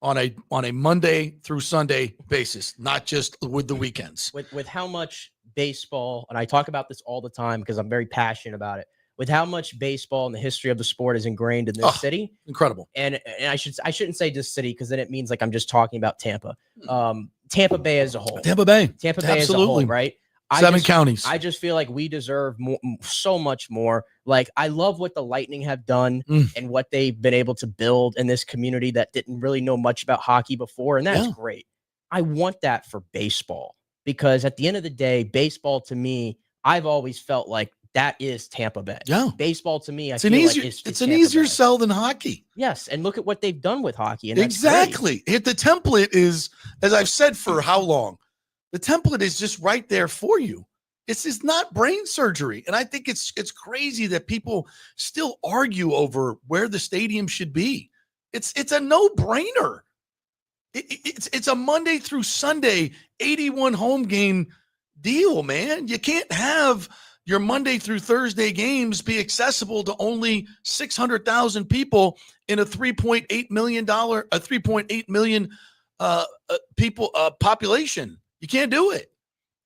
on a Monday through Sunday basis, not just with the weekends. With how much baseball, and I talk about this all the time because I'm very passionate about it, with how much baseball and the history of the sport is ingrained in this city. Incredible. And I shouldn't say this city because then it means like I'm just talking about Tampa. Tampa Bay as a whole. Tampa Bay Absolutely. As a whole, right? 7 counties. I just feel like we deserve so much more. Like, I love what the Lightning have done and what they've been able to build in this community that didn't really know much about hockey before, and that's great. I want that for baseball because at the end of the day, baseball to me, I've always felt like that is Tampa Bay. Yeah. Baseball to me, it's an easier sell than hockey. Yes, and look at what they've done with hockey. And exactly. The template is, as I've said for how long, the template is just right there for you. It's just not brain surgery. And I think it's crazy that people still argue over where the stadium should be. It's a no-brainer. It's a Monday through Sunday 81 home game deal, man. You can't have your Monday through Thursday games be accessible to only 600,000 people in a $3.8 million people population. You can't do it.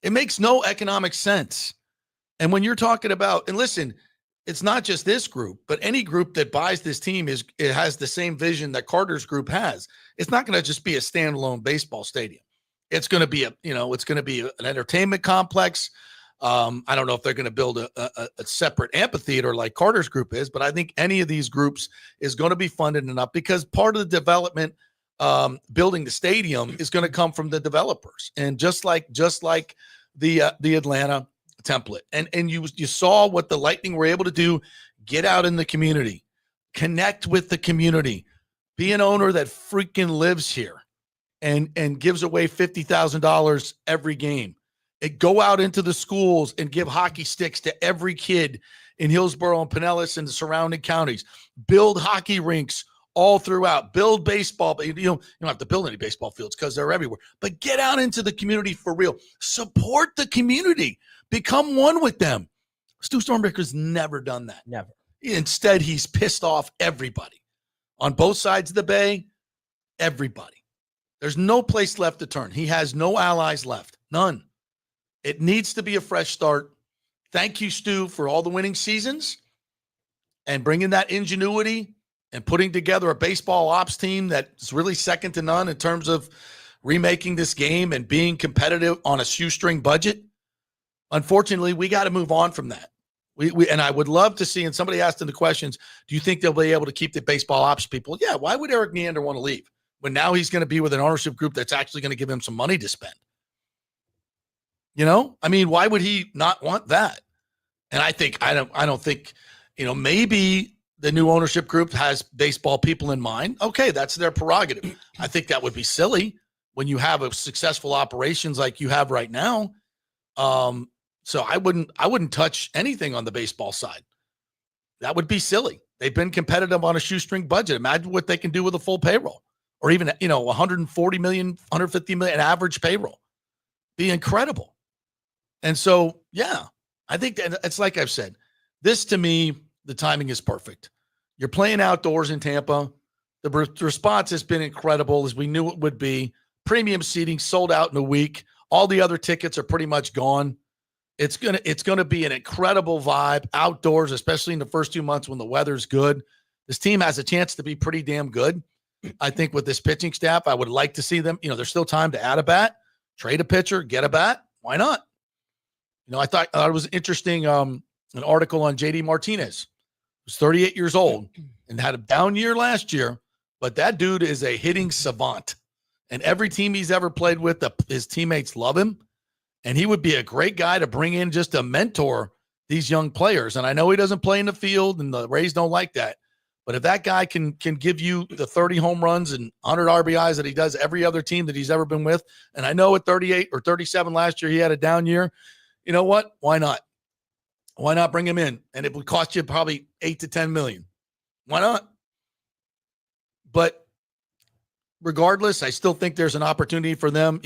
It makes no economic sense. And when you're talking about, and listen, it's not just this group, but any group that buys this team it has the same vision that Carter's group has. It's not going to just be a standalone baseball stadium. It's going to be an entertainment complex. I don't know if they're going to build a separate amphitheater like Carter's group is, but I think any of these groups is going to be funded enough because part of the development building the stadium is going to come from the developers, and just like the Atlanta template, and you saw what the Lightning were able to do. Get out in the community, connect with the community, be an owner that freaking lives here, and gives away $50,000 every game. And go out into the schools and give hockey sticks to every kid in Hillsborough and Pinellas and the surrounding counties. Build hockey rinks all throughout. Build baseball, but you don't have to build any baseball fields because they're everywhere. But get out into the community for real. Support the community. Become one with them. Stu Stormbreaker's never done that. Never. Instead, he's pissed off everybody on both sides of the bay. Everybody. There's no place left to turn. He has no allies left. None. It needs to be a fresh start. Thank you, Stu, for all the winning seasons and bringing that ingenuity and putting together a baseball ops team that's really second to none in terms of remaking this game and being competitive on a shoestring budget. Unfortunately, we got to move on from that. And I would love to see, and somebody asked in the questions, do you think they'll be able to keep the baseball ops people? Yeah, why would Eric Neander want to leave? when now he's going to be with an ownership group that's actually going to give him some money to spend? You know, I mean, why would he not want that? And I don't think, maybe the new ownership group has baseball people in mind. Okay, that's their prerogative. I think that would be silly when you have a successful operations like you have right now. So I wouldn't touch anything on the baseball side. That would be silly. They've been competitive on a shoestring budget. Imagine what they can do with a full payroll, or even 140 million, 150 million average payroll. Be incredible. And so, yeah, I think that it's like I've said. This to me, the timing is perfect. You're playing outdoors in Tampa. The response has been incredible, as we knew it would be. Premium seating sold out in a week. All the other tickets are pretty much gone. It's gonna be an incredible vibe outdoors, especially in the first 2 months when the weather's good. This team has a chance to be pretty damn good. I think with this pitching staff, I would like to see them. There's still time to add a bat, trade a pitcher, get a bat. Why not? I thought it was interesting. An article on JD Martinez, who's 38 years old and had a down year last year, but that dude is a hitting savant. And every team he's ever played with, his teammates love him. And he would be a great guy to bring in just to mentor these young players. And I know he doesn't play in the field, and the Rays don't like that. But if that guy can give you the 30 home runs and 100 RBIs that he does every other team that he's ever been with, and I know at 38 or 37 last year he had a down year, you know what? Why not? Why not bring him in? And it would cost you probably $8 to $10 million. Why not? But regardless, I still think there's an opportunity for them.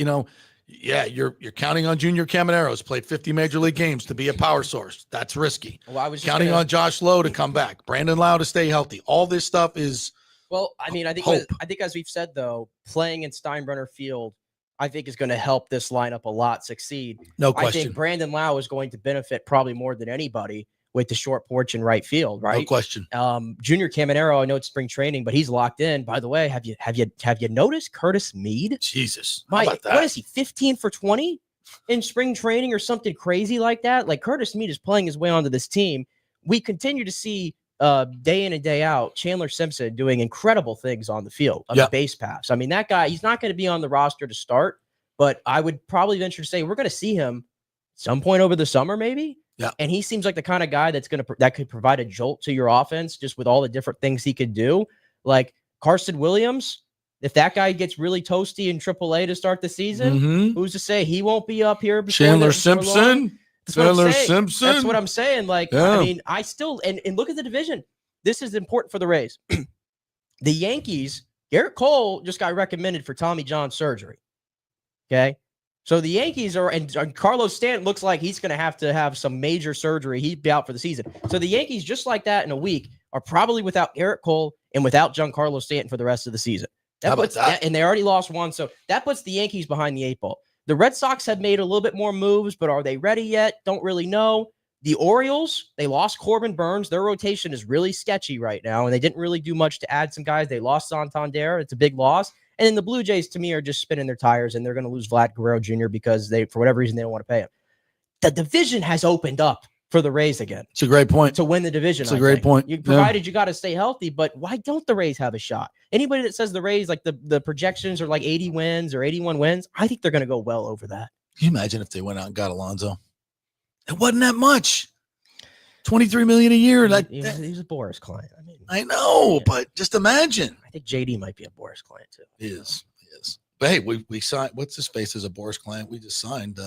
Yeah, you're counting on Junior Camaneros, played 50 major league games, to be a power source. That's risky. Well, I was counting on Josh Lowe to come back, Brandon Lau to stay healthy. All this stuff is I think hope. I think as we've said, though, playing in Steinbrenner Field, I think is going to help this lineup a lot succeed. No question. I think Brandon Lau is going to benefit probably more than anybody with the short porch in right field, right? No question. Junior Caminero, I know it's spring training, but he's locked in. By the way, have you noticed Curtis Mead? Jesus. How about that? What is he, 15 for 20 in spring training or something crazy like that? Like, Curtis Mead is playing his way onto this team. We continue to see day in and day out Chandler Simpson doing incredible things on the field on the base paths. I mean, that guy, he's not going to be on the roster to start, but I would probably venture to say we're going to see him some point over the summer, maybe. Yeah. And he seems like the kind of guy that could provide a jolt to your offense just with all the different things he could do. Like Carson Williams, if that guy gets really toasty in AAA to start the season, who's to say he won't be up here? Chandler Simpson. Simpson. That's what I'm saying. Like, I mean, I still and look at the division. This is important for the Rays. The Yankees, Garrett Cole just got recommended for Tommy John surgery. Okay. So the Yankees and Carlos Stanton looks like he's going to have some major surgery. He'd be out for the season. So the Yankees, just like that in a week, are probably without Garrett Cole and without Giancarlo Stanton for the rest of the season. And they already lost one. So that puts the Yankees behind the 8 ball. The Red Sox have made a little bit more moves, but are they ready yet? Don't really know. The Orioles, they lost Corbin Burns. Their rotation is really sketchy right now, and they didn't really do much to add some guys. They lost Santander. It's a big loss. And then the Blue Jays, to me, are just spinning their tires, and they're going to lose Vlad Guerrero Jr. because for whatever reason, they don't want to pay him. The division has opened up for the Rays again. It's a great point. To win the division. It's a great point. Provided you got to stay healthy, but why don't the Rays have a shot? Anybody that says the Rays, like the projections are like 80 wins or 81 wins, I think they're going to go well over that. Can you imagine if they went out and got Alonso? It wasn't that much. $23 million a year. He's a Boris client. I mean, I know, but just imagine. I think JD might be a Boris client too. He is. But hey, we signed. What's his face as a Boris client? We just signed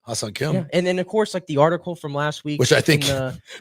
Hassan Kim. Yeah. And then of course, like the article from last week, which I think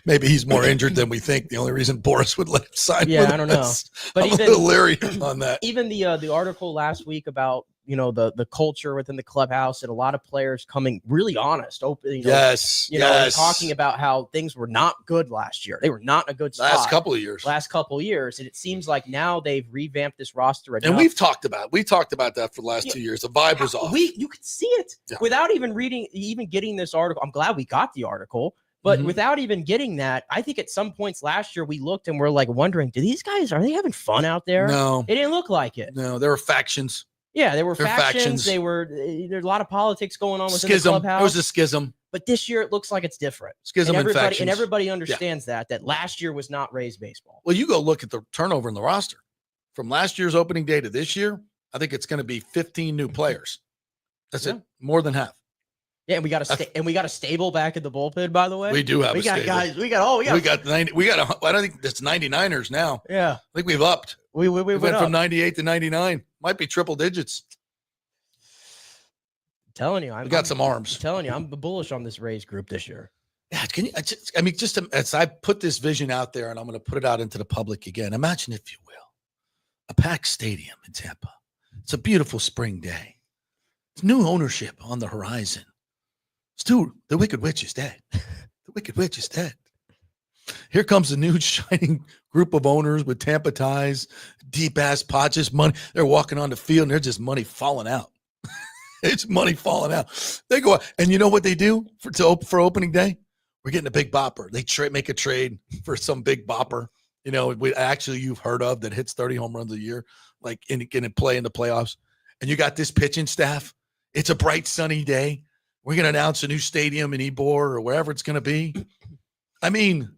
maybe he's more injured than we think. The only reason Boris would let him sign. Yeah, I don't know. But I'm a little leery on that. Even the article last week about the culture within the clubhouse and a lot of players coming really honest, open. Yes. And talking about how things were not good last year. They were not in a good spot. Last couple of years. And it seems like now they've revamped this roster enough. And we've talked about that for the last 2 years. The vibe was off. You could see it without even getting this article. I'm glad we got the article. But without even getting that, I think at some points last year we looked and we're like wondering, are they having fun out there? No. It didn't look like it. No, there were factions. Yeah, there were factions. There's a lot of politics going on within schism. The clubhouse. It was a schism. But this year it looks like it's different. Schism and factions. And everybody understands that last year was not Rays baseball. Well, you go look at the turnover in the roster. from last year's opening day to this year, I think it's going to be 15 new players. That's it. More than half. Yeah, and we got a stable back in the bullpen, by the way. We do have we a got stable. guys. I don't think that's 99ers now. Yeah. I think we've upped. We went from 98 to 99. Might be triple digits. I'm telling you, we got some arms. I'm telling you, I'm bullish on this Rays group this year. Yeah, just as I put this vision out there, and I'm going to put it out into the public again. Imagine, if you will, a packed stadium in Tampa. It's a beautiful spring day. It's new ownership on the horizon. Stu, the Wicked Witch is dead. The Wicked Witch is dead. Here comes a new shining group of owners with Tampa ties, deep-ass pockets, money. They're walking on the field, and they're just money falling out. It's money falling out. They go out, and you know what they do for opening day? We're getting a big bopper. They make a trade for some big bopper. You know, you've heard of that hits 30 home runs a year, like in play in the playoffs. And you got this pitching staff. It's a bright, sunny day. We're going to announce a new stadium in Ybor or wherever it's going to be. I mean,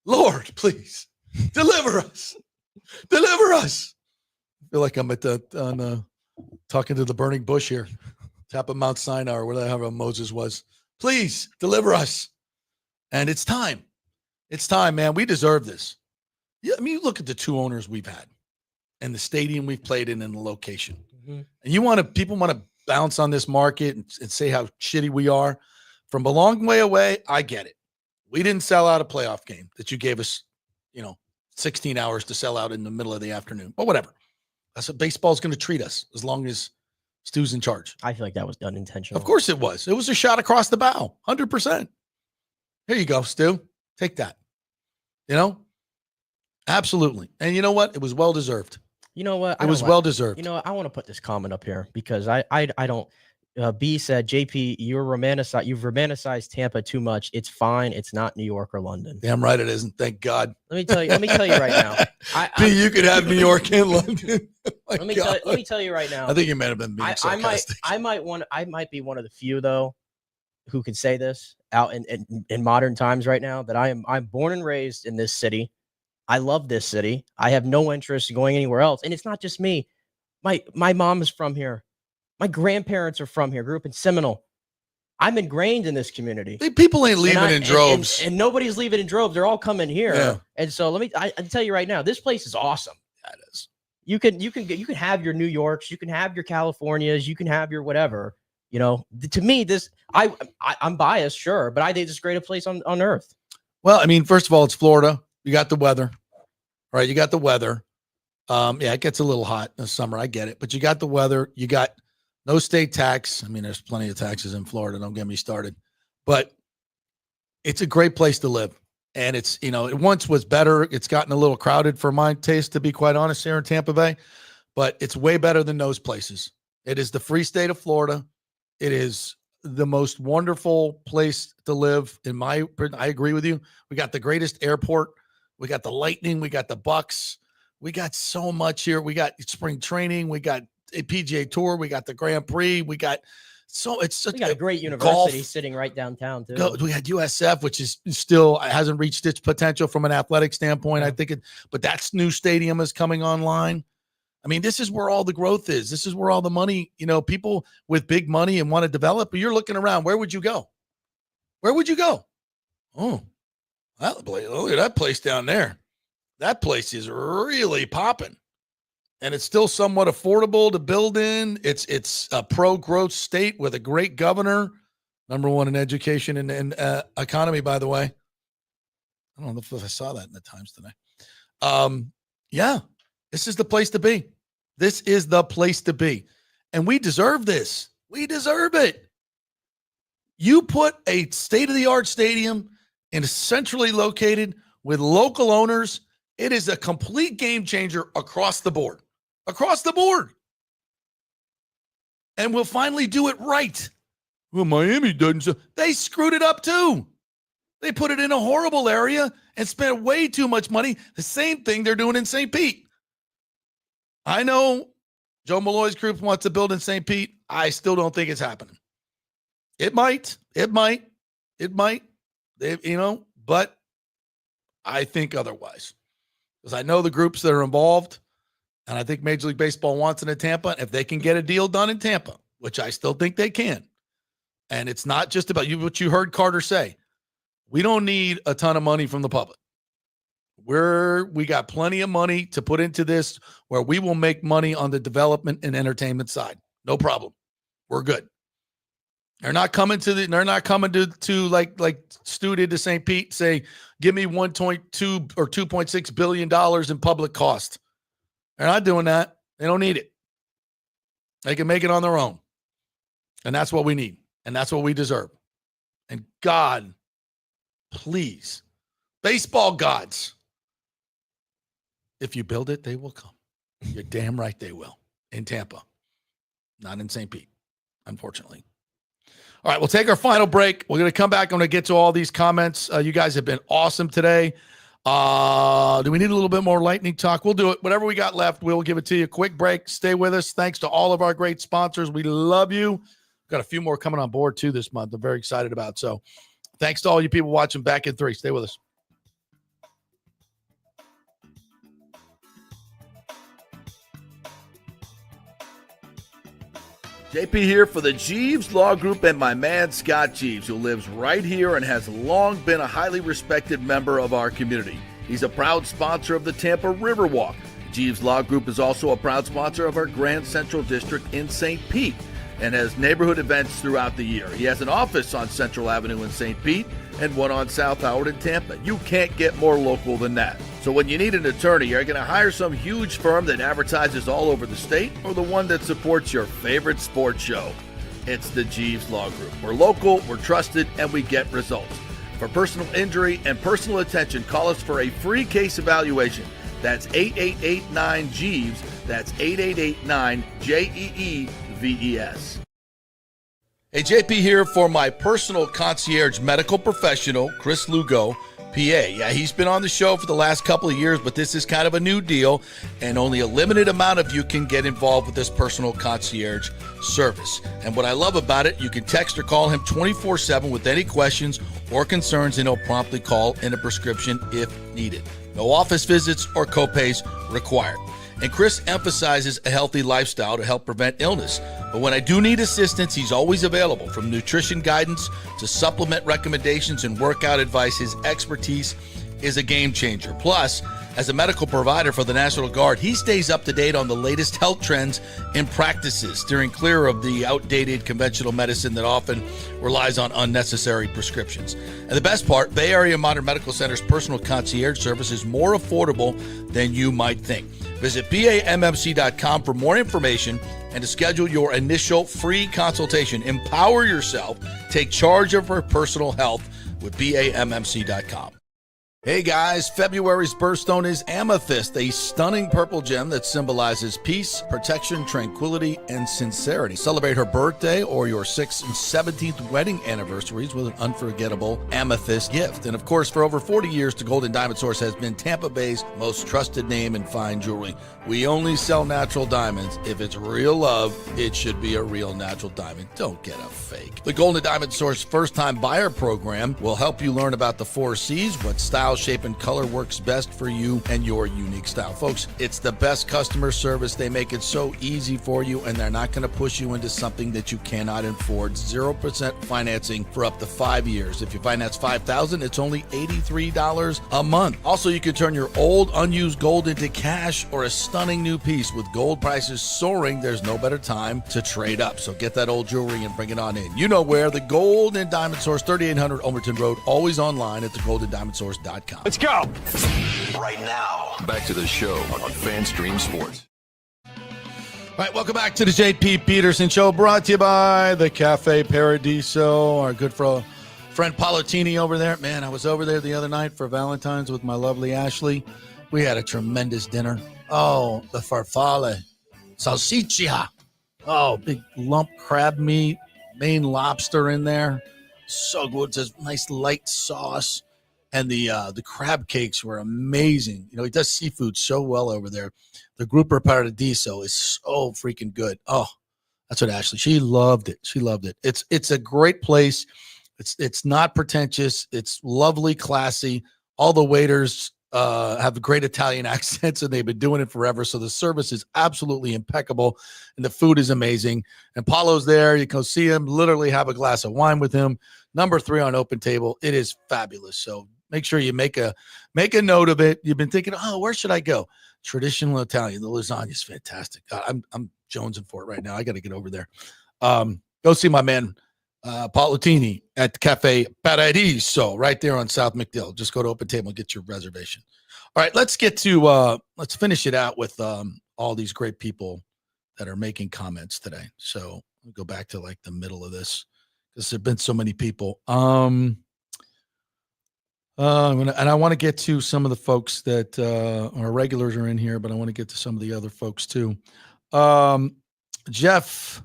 Lord, please deliver us. Deliver us. I feel like I'm talking to the burning bush here. Top of Mount Sinai or wherever Moses was. Please deliver us. And it's time. It's time, man. We deserve this. Yeah, I mean, you look at the two owners we've had and the stadium we've played in and the location. Mm-hmm. And people want to bounce on this market and say how shitty we are. From a long way away, I get it. We didn't sell out a playoff game that you gave us, 16 hours to sell out in the middle of the afternoon. But whatever. That's what baseball's going to treat us as long as Stu's in charge. I feel like that was done intentionally. Of course it was. It was a shot across the bow, 100%. Here you go, Stu. Take that. Absolutely. And you know what? It was well-deserved. You know what? It was well-deserved. You know what? I want to put this comment up here because I don't. B said, JP, you've romanticized Tampa too much. It's fine. It's not New York or London. Damn right it isn't. Thank God. Let me tell you right now. B, you could have New York and London. Let me tell you right now. I think you might have been being sarcastic. I might be one of the few though who could say this out in modern times right now that I'm born and raised in this city. I love this city. I have no interest in going anywhere else. And it's not just me. My mom is from here. My grandparents are from here. Grew up in Seminole. I'm ingrained in this community. People ain't leaving in droves. And nobody's leaving in droves. They're all coming here. Yeah. And so I tell you right now, this place is awesome. Yeah, it is. You can have your New Yorks, you can have your Californias, you can have your whatever. To me, I'm biased, sure, but I think it's the greatest place on earth. Well, I mean, first of all, it's Florida. You got the weather, right? You got the weather. Yeah, it gets a little hot in the summer. I get it, but you got the weather. You got no state tax. I mean, there's plenty of taxes in Florida. Don't get me started, but it's a great place to live. And it's, it once was better. It's gotten a little crowded for my taste, to be quite honest, here in Tampa Bay, but it's way better than those places. It is the free state of Florida. It is the most wonderful place to live. I agree with you. We got the greatest airport. We got the Lightning. We got the Bucs. We got so much here. We got spring training. We got a PGA Tour. We got the Grand Prix. We got a great university sitting right downtown too. We had USF, which is still hasn't reached its potential from an athletic standpoint. I think but that new stadium is coming online. I mean, this is where all the growth is. This is where all the money, people with big money and want to develop. But you're looking around. Where would you go? Where would you go? Oh, look at that place down there. That place is really popping. And it's still somewhat affordable to build in. It's a pro-growth state with a great governor. Number one in education and economy, by the way. I don't know if I saw that in the Times today. Yeah, this is the place to be. This is the place to be. And we deserve this. We deserve it. You put a state-of-the-art stadium in centrally located with local owners. It is a complete game changer across the board. Across the board. And we'll finally do it right. Well, Miami doesn't. They screwed it up too. They put it in a horrible area and spent way too much money. The same thing they're doing in St. Pete. I know Joe Malloy's group wants to build in St. Pete. I still don't think it's happening. It might. But I think otherwise. Because I know the groups that are involved. And I think Major League Baseball wants it in Tampa. If they can get a deal done in Tampa, which I still think they can, and it's not just about you, what you heard Carter say. We don't need a ton of money from the public. We got plenty of money to put into this where we will make money on the development and entertainment side. No problem. We're good. They're not coming to like Stu did to St. Pete, say, give me 1.2 or $2.6 billion in public cost. They're not doing that. They don't need it. They can make it on their own. And that's what we need. And that's what we deserve. And God, please, baseball gods, if you build it, they will come. You're damn right they will. In Tampa. Not in St. Pete, unfortunately. All right, we'll take our final break. We're going to come back. I'm going to get to all these comments. You guys have been awesome today. Do we need a little bit more lightning talk? We'll do it. Whatever we got left, we'll give it to you. Quick break. Stay with us. Thanks to all of our great sponsors. We love you. Got a few more coming on board, too, this month. I'm very excited about. So thanks to all you people watching Back in 3. Stay with us. JP here for the Jeeves Law Group and my man Scott Jeeves, who lives right here and has long been a highly respected member of our community. He's a proud sponsor of the Tampa Riverwalk. Jeeves Law Group is also a proud sponsor of our Grand Central District in St. Pete and has neighborhood events throughout the year. He has an office on Central Avenue in St. Pete and one on South Howard in Tampa. You can't get more local than that. So when you need an attorney, you're going to hire some huge firm that advertises all over the state or the one that supports your favorite sports show. It's the Jeeves Law Group. We're local, we're trusted, and we get results. For personal injury and personal attention, call us for a free case evaluation. That's 8889-JEEVES. That's 8889-JEEVES. Hey, JP here for my personal concierge medical professional, Chris Lugo, PA. Yeah, he's been on the show for the last couple of years, but this is kind of a new deal, and only a limited amount of you can get involved with this personal concierge service. And what I love about it, you can text or call him 24/7 with any questions or concerns, and he'll promptly call in a prescription if needed. No office visits or copays required. And Chris emphasizes a healthy lifestyle to help prevent illness. But when I do need assistance, he's always available. From nutrition guidance to supplement recommendations and workout advice, his expertise is a game changer. Plus, as a medical provider for the National Guard, he stays up to date on the latest health trends and practices, steering clear of the outdated conventional medicine that often relies on unnecessary prescriptions. And the best part, Bay Area Modern Medical Center's personal concierge service is more affordable than you might think. Visit BAMMC.com for more information and to schedule your initial free consultation. Empower yourself. Take charge of your personal health with BAMMC.com. Hey guys, February's birthstone is amethyst, a stunning purple gem that symbolizes peace, protection, tranquility, and sincerity. Celebrate her birthday or your 6th and 17th wedding anniversaries with an unforgettable amethyst gift. And of course, for over 40 years, the Golden Diamond Source has been Tampa Bay's most trusted name in fine jewelry. We only sell natural diamonds. If it's real love, it should be a real natural diamond. Don't get a fake. The Golden Diamond Source first-time buyer program will help you learn about the 4 C's, what style, shape, and color works best for you and your unique style. Folks, it's the best customer service. They make it so easy for you, and they're not going to push you into something that you cannot afford. 0% financing for up to 5 years. If you finance $5,000, it's only $83 a month. Also, you can turn your old unused gold into cash or a stunning new piece. With gold prices soaring, there's no better time to trade up. So get that old jewelry and bring it on in. You know where, the Golden Diamond Source, 3800 Omerton Road, always online at thegoldendiamondsource.com. Let's go. Right now, back to the show on FanStream Sports. All right, welcome back to the JP Peterson Show, brought to you by the Cafe Paradiso, our good friend Palatini over there. Man, I was over there the other night for Valentine's with my lovely Ashley. We had a tremendous dinner. Oh, the farfalle, salsiccia. Oh, big lump crab meat, Maine lobster in there. So good. It's a nice light sauce. And the crab cakes were amazing. You know, he does seafood so well over there. The Grouper Paradiso is so freaking good. Oh, that's what Ashley, she loved it. She loved it. It's a great place. It's not pretentious. It's lovely, classy. All the waiters have great Italian accents, and they've been doing it forever. So the service is absolutely impeccable, and the food is amazing. And Paulo's there. You can see him, literally have a glass of wine with him. Number 3 on Open Table. It is fabulous. So make sure you make a note of it. You've been thinking, oh, where should I go? Traditional Italian. The lasagna is fantastic. I'm jonesing for it right now. I got to get over there. Go see my man Paolotini at the Cafe Paradiso right there on South McDill. Just go to Open Table and get your reservation. All right, let's get to let's finish it out with all these great people that are making comments today. So we'll go back to like the middle of this because there've been so many people. And I want to get to some of the folks that our regulars are in here, but I want to get to some of the other folks too. Jeff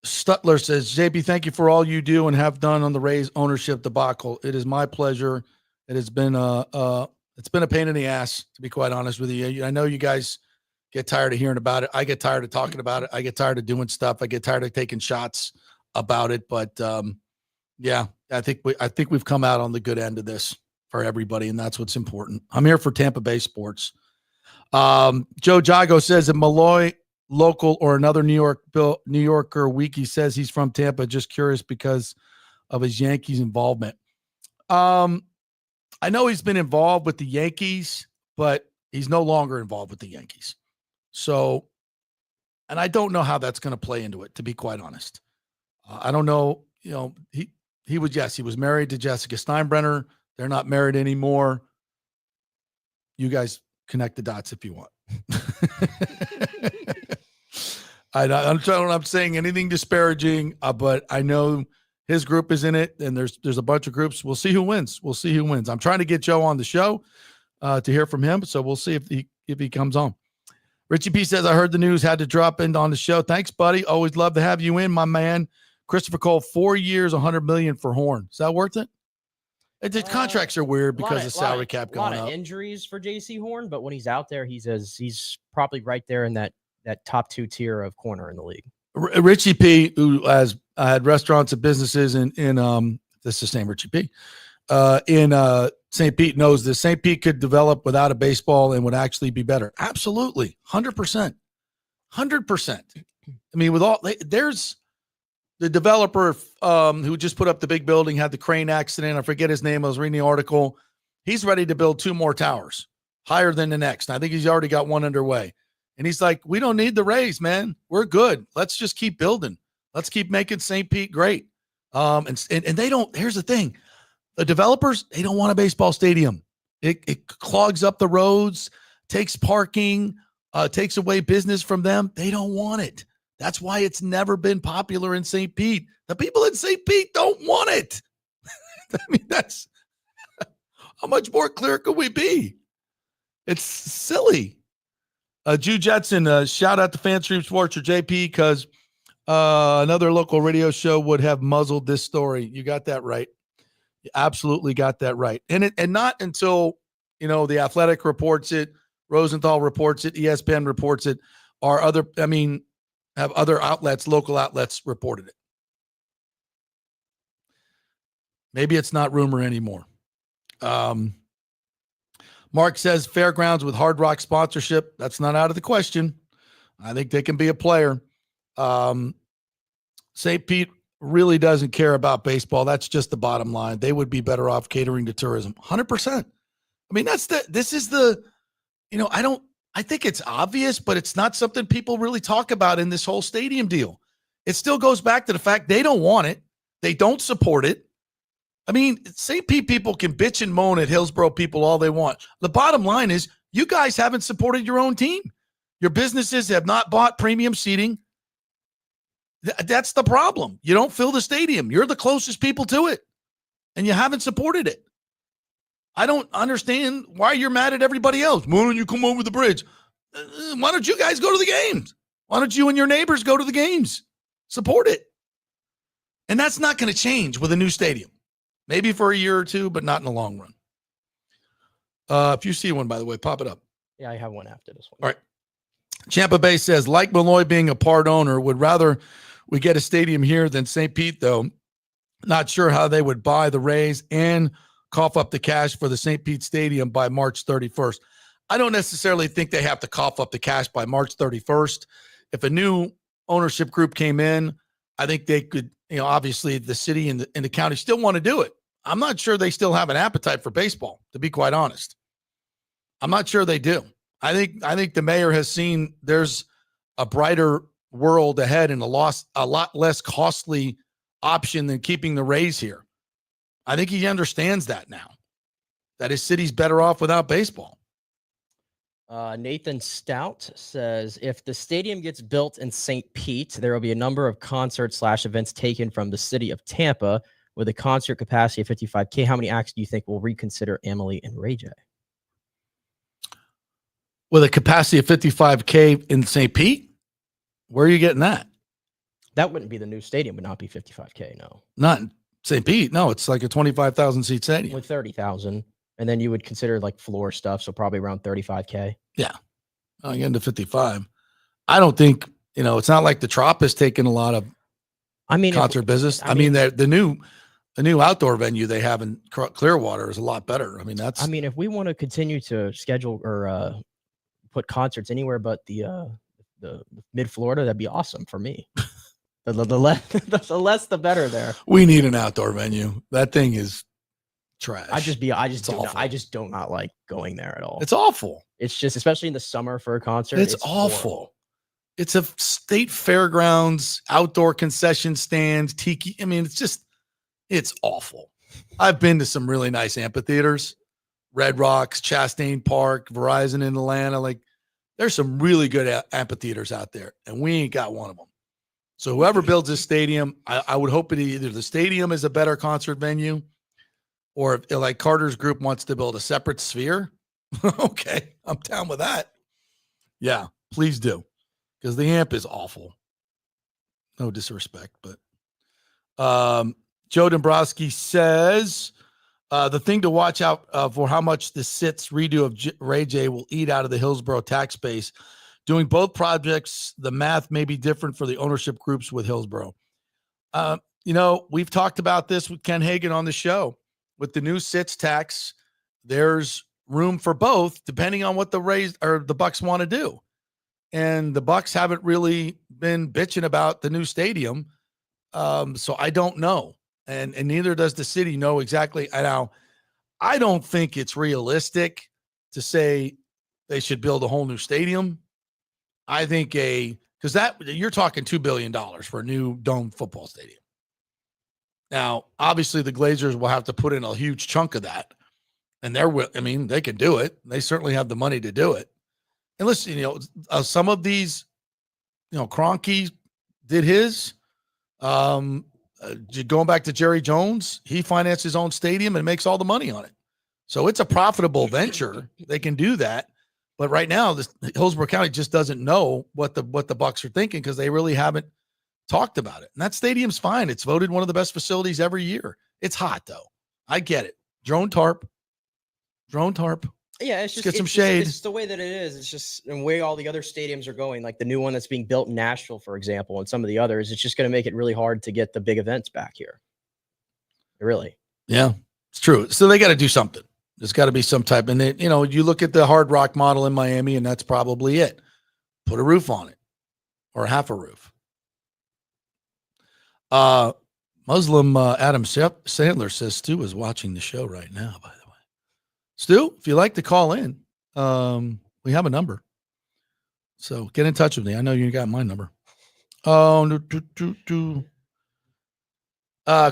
Stutler says, JP, thank you for all you do and have done on the Rays ownership debacle. It is my pleasure. It has been it's been a pain in the ass, to be quite honest with you. I know you guys get tired of hearing about it. I get tired of talking about it. I get tired of doing stuff. I get tired of taking shots about it. But yeah, I think we've come out on the good end of this for everybody, and that's what's important. I'm here for Tampa Bay sports. Joe Jago says that Malloy local or another New Yorker wiki says he's from Tampa. Just curious because of his Yankees involvement. I know he's been involved with the Yankees, but he's no longer involved with the Yankees. So, and I don't know how that's going to play into it, to be quite honest. I don't know. You know, he was married to Jessica Steinbrenner. They're not married anymore. You guys connect the dots if you want. I'm saying anything disparaging, but I know his group is in it, and there's a bunch of groups. We'll see who wins. I'm trying to get Joe on the show to hear from him, so we'll see if he comes on. Richie P says, I heard the news, had to drop in on the show. Thanks, buddy. Always love to have you in, my man. Christopher Cole, 4 years, $100 million for Horn. Is that worth it? The contracts are weird because of salary cap going up. A lot of injuries for JC Horn, but when he's out there, he's probably right there in that top 2 tier of corner in the league. Richie P, who has had restaurants and businesses in this is the same Richie P, in St. Pete, knows this. St. Pete could develop without a baseball and would actually be better. Absolutely. 100%. 100%. I mean, there's the developer who just put up the big building, had the crane accident. I forget his name. I was reading the article. He's ready to build 2 more towers higher than the next. And I think he's already got one underway. And he's like, we don't need the Rays, man. We're good. Let's just keep building. Let's keep making St. Pete great. And they don't, here's the thing. The developers, they don't want a baseball stadium. It clogs up the roads, takes parking, takes away business from them. They don't want it. That's why it's never been popular in St. Pete. The people in St. Pete don't want it. I mean, that's how much more clear could we be? It's silly. Jew Jetson, shout out to FanStream Sports or JP because another local radio show would have muzzled this story. You got that right. You absolutely got that right. And not until, The Athletic reports it, Rosenthal reports it, ESPN reports it, have other outlets, local outlets reported it. Maybe it's not rumor anymore. Mark says Fairgrounds with Hard Rock sponsorship. That's not out of the question. I think they can be a player. St. Pete really doesn't care about baseball. That's just the bottom line. They would be better off catering to tourism. 100%. I mean, I think it's obvious, but it's not something people really talk about in this whole stadium deal. It still goes back to the fact they don't want it. They don't support it. I mean, St. Pete people can bitch and moan at Hillsborough people all they want. The bottom line is you guys haven't supported your own team. Your businesses have not bought premium seating. That's the problem. You don't fill the stadium. You're the closest people to it, and you haven't supported it. I don't understand why you're mad at everybody else. Why don't you come over the bridge? Why don't you guys go to the games? Why don't you and your neighbors go to the games? Support it. And that's not going to change with a new stadium. Maybe for a year or two, but not in the long run. If you see one, by the way, pop it up. Yeah, I have one after this one. All right. Champa Bay says, like Malloy being a part owner, would rather we get a stadium here than St. Pete, though. Not sure how they would buy the Rays and cough up the cash for the St. Pete Stadium by March 31st. I don't necessarily think they have to cough up the cash by March 31st. If a new ownership group came in, I think they could, obviously the city and the county still want to do it. I'm not sure they still have an appetite for baseball, to be quite honest. I'm not sure they do. I think the mayor has seen there's a brighter world ahead and a lot less costly option than keeping the Rays here. I think he understands that now, that his city's better off without baseball. Nathan Stout says, if the stadium gets built in St. Pete, there will be a number of concerts/events taken from the city of Tampa with a concert capacity of 55K. How many acts do you think will reconsider Emily and Ray J? With a capacity of 55K in St. Pete? Where are you getting that? That wouldn't be the new stadium, would not be 55K, no. Not in St. Pete. No, it's like a 25,000 seat stadium. With 30,000. And then you would consider like floor stuff, so probably around 35K. Yeah. I get into 55. I don't think, it's not like the Trop is taking a lot of concert business. I mean, the new outdoor venue they have in Clearwater is a lot better. If we want to continue to schedule or put concerts anywhere but the mid Florida, that'd be awesome for me. the less the better there. We need an outdoor venue. That thing is trash. I just do not like going there at all. It's awful. It's just, especially in the summer for a concert. It's awful. Horrible. It's a state fairgrounds, outdoor concession stand, tiki. It's awful. I've been to some really nice amphitheaters, Red Rocks, Chastain Park, Verizon in Atlanta. There's some really good amphitheaters out there, and we ain't got one of them. So whoever builds this stadium, I would hope either the stadium is a better concert venue, or if like Carter's group wants to build a separate sphere. Okay, I'm down with that. Yeah, please do, because the amp is awful. No disrespect, but Joe Dombrowski says the thing to watch out for how much the SIT's redo of Ray J will eat out of the Hillsborough tax base. Doing both projects, the math may be different for the ownership groups with Hillsborough. We've talked about this with Ken Hagan on the show. With the new SITs tax, there's room for both, depending on what the Rays or the Bucs want to do. And the Bucs haven't really been bitching about the new stadium, so I don't know, and neither does the city know exactly. Now, I don't think it's realistic to say they should build a whole new stadium. I think because you're talking $2 billion for a new dome football stadium. Now, obviously, the Glazers will have to put in a huge chunk of that, and they can do it. They certainly have the money to do it. And listen, some of these, Kroenke did his. Going back to Jerry Jones, he financed his own stadium and makes all the money on it. So it's a profitable venture. They can do that. But right now, Hillsborough County just doesn't know what the Bucs are thinking because they really haven't talked about it. And that stadium's fine. It's voted one of the best facilities every year. It's hot, though. I get it. Drone tarp. Yeah, it's just get some shade. It's the way that it is. It's just the way all the other stadiums are going, like the new one that's being built in Nashville, for example, and some of the others. It's just going to make it really hard to get the big events back here. Really. Yeah, it's true. So they got to do something. There's got to be some type. And you look at the Hard Rock model in Miami, and that's probably it. Put a roof on it, or half a roof. Muslim Adam Sandler says Stu is watching the show right now, by the way. Stu, if you like to call in, we have a number. So get in touch with me. I know you got my number.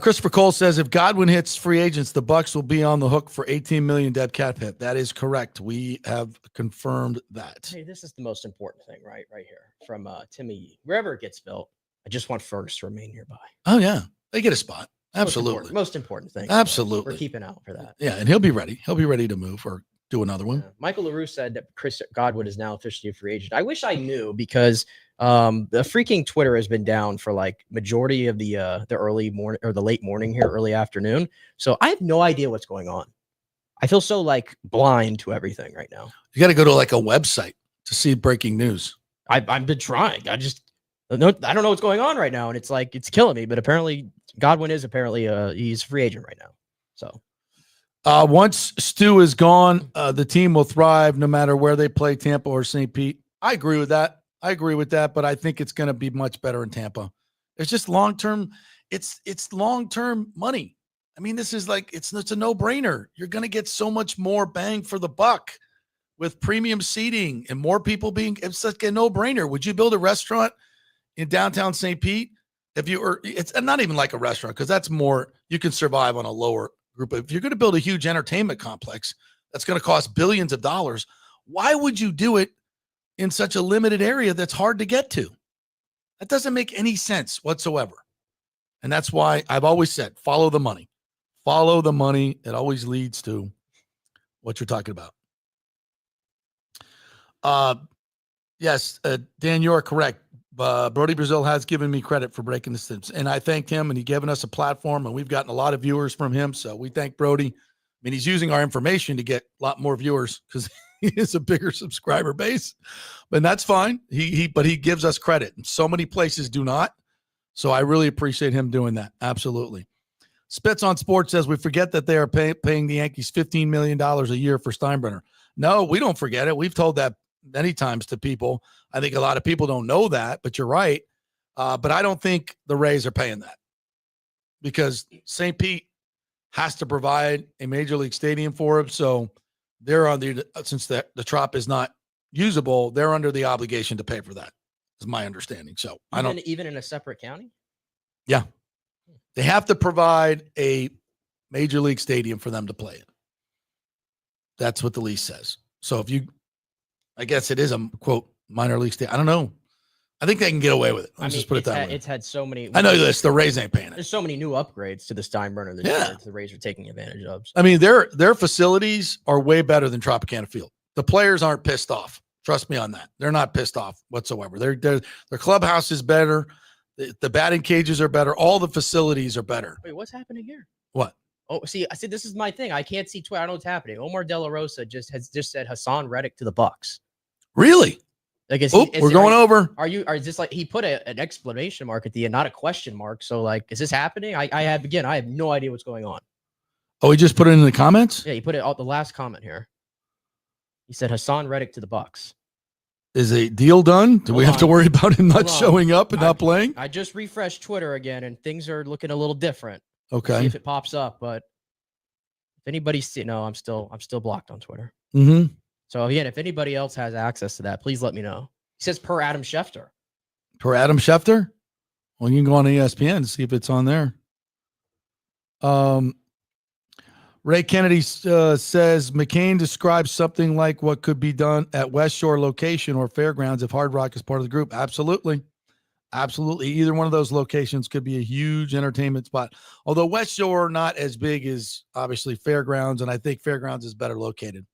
Christopher Cole says if Godwin hits free agents, the Bucs will be on the hook for $18 million dead cap hit. That is correct. We have confirmed that. Hey, this is the most important thing, right here from Timmy. Wherever it gets built, I just want Fergus to remain nearby. Oh yeah, they get a spot. Absolutely. Most important thing. Absolutely. We're keeping out for that. Yeah, and he'll be ready. He'll be ready to move or do another one. Yeah. Michael LaRue said that Chris Godwin is now officially a free agent. I wish I knew because the freaking Twitter has been down for like majority of the early morning or the late morning here, early afternoon. So I have no idea what's going on. I feel so like blind to everything right now. You got to go to like a website to see breaking news. I've been trying. I don't know what's going on right now. And it's like, it's killing me, but apparently Godwin is he's a free agent right now. So Once Stu is gone, the team will thrive no matter where they play, Tampa or St. Pete. I agree with that. But I think it's going to be much better in Tampa. It's just long-term. It's long-term money. I mean, this is like, it's a no-brainer. You're going to get so much more bang for the buck with premium seating and more people it's like a no-brainer. Would you build a restaurant in downtown St. Pete? It's not even like a restaurant, because that's more, you can survive on a lower group. If you're going to build a huge entertainment complex that's going to cost billions of dollars, why would you do it in such a limited area that's hard to get to? That doesn't make any sense whatsoever. And that's why I've always said, follow the money. Follow the money. It always leads to what you're talking about. Yes, Dan, you're correct. Brody Brazil has given me credit for breaking the stats, and I thanked him, and he given us a platform, and we've gotten a lot of viewers from him. So we thank Brody. I mean, he's using our information to get a lot more viewers because he is a bigger subscriber base, but that's fine. But he gives us credit, and so many places do not. So I really appreciate him doing that. Absolutely. Spits on Sports says we forget that they are paying the Yankees $15 million a year for Steinbrenner. No, we don't forget it. We've told that many times to people. I think a lot of people don't know that, but you're right. But I don't think the Rays are paying that, because St. Pete has to provide a major league stadium for him. So they're on since the Trop is not usable, they're under the obligation to pay for that, is my understanding. So even in a separate county. Yeah. They have to provide a major league stadium for them to play in. That's what the lease says. So I guess it is a quote minor league stadium. I don't know. I think they can get away with it. Let's just put it that way. It's had so many. I know this. The Rays ain't paying it. There's so many new upgrades to the Steinbrenner that the Rays are taking advantage of. I mean, their facilities are way better than Tropicana Field. The players aren't pissed off. Trust me on that. They're not pissed off whatsoever. Their clubhouse is better. The batting cages are better. All the facilities are better. Wait, what's happening here? What? Oh, see, I said this is my thing. I can't see Twitter. I don't know what's happening. Omar De La Rosa just said Hassan Reddick to the Bucs. Really? Like, we're going over. Is this like he put an exclamation mark at the end, not a question mark? So, like, is this happening? I have no idea what's going on. Oh, he just put it in the comments? Yeah, he put it out the last comment here. He said Hassan Reddick to the Bucs. Is a deal done? Do we have to worry about him not showing up and not playing? I just refreshed Twitter again, and things are looking a little different. Okay. See if it pops up, but if anybody's I'm still blocked on Twitter. Mm-hmm. So again, if anybody else has access to that, please let me know. He says per Adam Schefter. Per Adam Schefter? Well, you can go on ESPN and see if it's on there. Ray Kennedy says McCain describes something like what could be done at West Shore location or Fairgrounds if Hard Rock is part of the group. Absolutely. Absolutely. Either one of those locations could be a huge entertainment spot. Although West Shore not as big as obviously Fairgrounds, and I think Fairgrounds is better located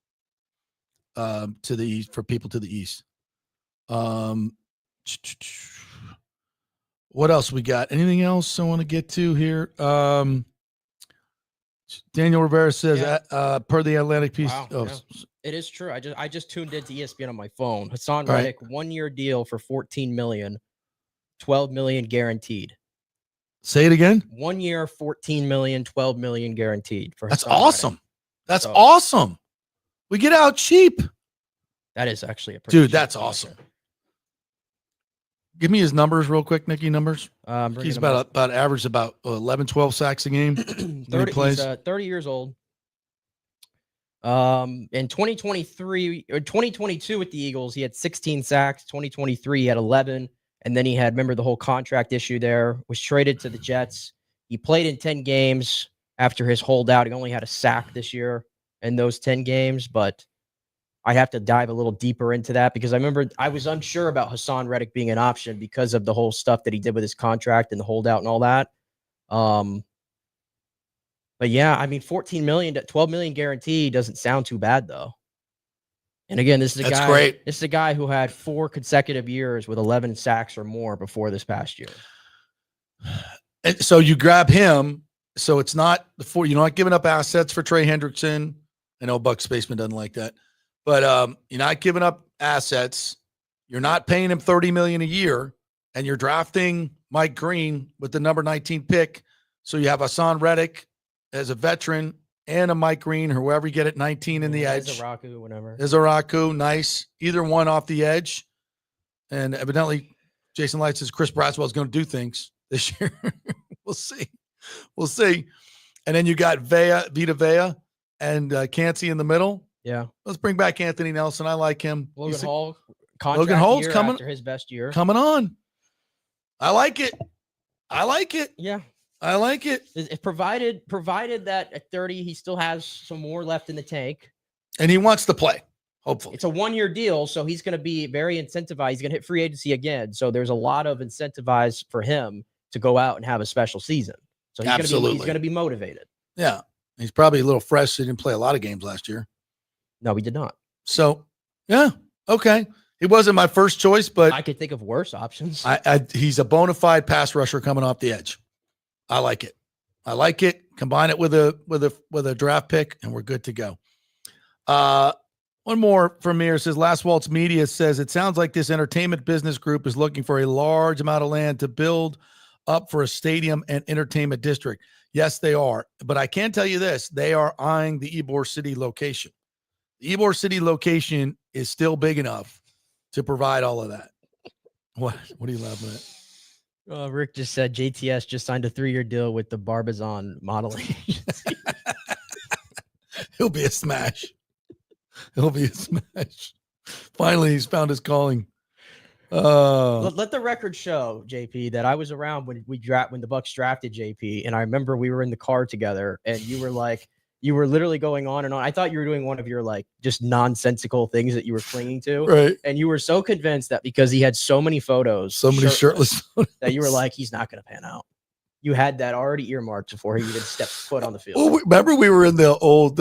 to the east for people to the east. What else we got? Anything else I want to get to here? Daniel Rivera says, per the Atlantic piece. Wow, It is true. I just tuned into ESPN on my phone. Hassan Right. Reddick, 1-year deal for $14 million, $12 million guaranteed. Say it again. 1 year, $14 million, $12 million guaranteed for. That's Hassan awesome. Reddick. That's awesome. We get out cheap. That is actually a pretty Dude, that's awesome. Give me his numbers real quick, Nicky. Numbers. He's about average about 11, 12 sacks a game. 30, plays. He's 30 years old. In 2023 or 2022 with the Eagles, he had 16 sacks. 2023, he had 11. And then he had, remember the whole contract issue there, was traded to the Jets. He played in 10 games after his holdout. He only had a sack this year in those 10 games, but I have to dive a little deeper into that because I remember I was unsure about Hassan Reddick being an option because of the whole stuff that he did with his contract and the holdout and all that. But yeah, I mean, $14 million, $12 million guarantee doesn't sound too bad though. And again, this is a guy. Great. This is a guy who had 4 consecutive years with 11 sacks or more before this past year. And so you grab him. So it's not you're not giving up assets for Trey Hendrickson. I know Bucs Spaceman doesn't like that. But you're not giving up assets. You're not paying him $30 million a year, and you're drafting Mike Green with the number 19 pick. So you have Hassan Reddick as a veteran and a Mike Green, whoever you get at 19 in the edge. Izaraku, whatever. Izaraku, nice. Either one off the edge. And evidently, Jason Light says Chris Braswell is going to do things this year. We'll see. We'll see. And then you got Vita Vea and Cansey in the middle. Yeah. Let's bring back Anthony Nelson. I like him. Logan Hall. Logan Hall's coming after his best year. Coming on. I like it. Yeah. I like it. If provided that at 30 he still has some more left in the tank. And he wants to play, hopefully. It's a 1-year deal, so he's going to be very incentivized. He's going to hit free agency again. So there's a lot of incentivized for him to go out and have a special season. So he's going to be motivated. Yeah. He's probably a little fresh. He didn't play a lot of games last year. No, we did not. So, yeah, okay. He wasn't my first choice, but I could think of worse options. He's a bona fide pass rusher coming off the edge. I like it. Combine it with a draft pick, and we're good to go. One more from here. It says Last Waltz Media says it sounds like this entertainment business group is looking for a large amount of land to build up for a stadium and entertainment district. Yes, they are. But I can tell you this: they are eyeing the Ybor City location. The Ybor City location is still big enough to provide all of that. What are you laughing at? Rick just said JTS just signed a 3-year deal with the Barbizon modeling agency. He'll be a smash. Finally, he's found his calling. Let the record show, JP, that I was around when the Bucs drafted JP, and I remember we were in the car together, and you were literally going on and on. I thought you were doing one of your just nonsensical things that you were clinging to, right? And you were so convinced that because he had so many photos, so many shirtless photos, that you were like, he's not going to pan out. You had that already earmarked before he even stepped foot on the field. Well, remember we were in the old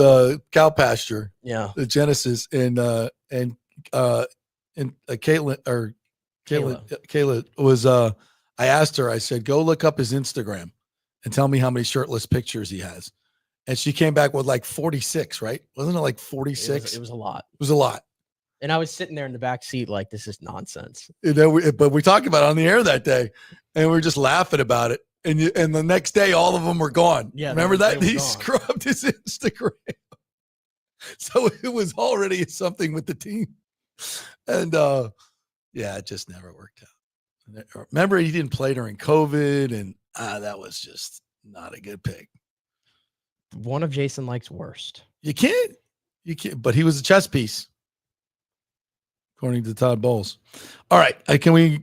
cow pasture, the Genesis, and Kayla was I asked her, I said, go look up his Instagram and tell me how many shirtless pictures he has. And she came back with 46, right? Wasn't it 46? It was a lot. It was a lot. And I was sitting there in the back seat like, this is nonsense. But we talked about it on the air that day, and we were just laughing about it. And the next day, all of them were gone. Yeah, remember that? He gone. Scrubbed his Instagram. So it was already something with the team. And it just never worked out. Remember, he didn't play during COVID, and that was just not a good pick. One of Jason Licht's worst. You can't, but he was a chess piece, according to Todd Bowles. All right. Do we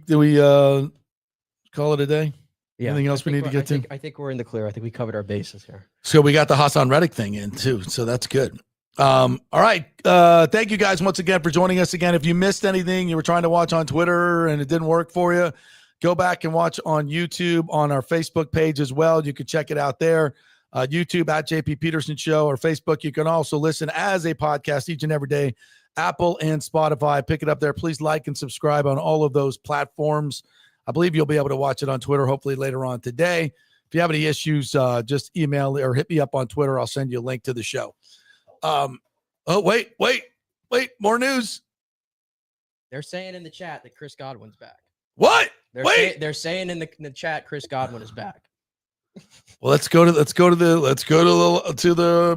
call it a day? Yeah. Anything else we need to get to? I think we're in the clear. I think we covered our bases here. So we got the Hassan Reddick thing in too. So that's good. All right. Thank you guys once again for joining us again. If you missed anything, you were trying to watch on Twitter and it didn't work for you, go back and watch on YouTube, on our Facebook page as well. You can check it out there. YouTube at JP Peterson Show, or Facebook. You can also listen as a podcast each and every day, Apple and Spotify. Pick it up there. Please like and subscribe on all of those platforms. I believe you'll be able to watch it on Twitter, hopefully later on today. If you have any issues, just email or hit me up on Twitter. I'll send you a link to the show. Wait, more news. They're saying in the chat that Chris Godwin's back. What? They're saying in the chat Chris Godwin is back. Well, let's go to the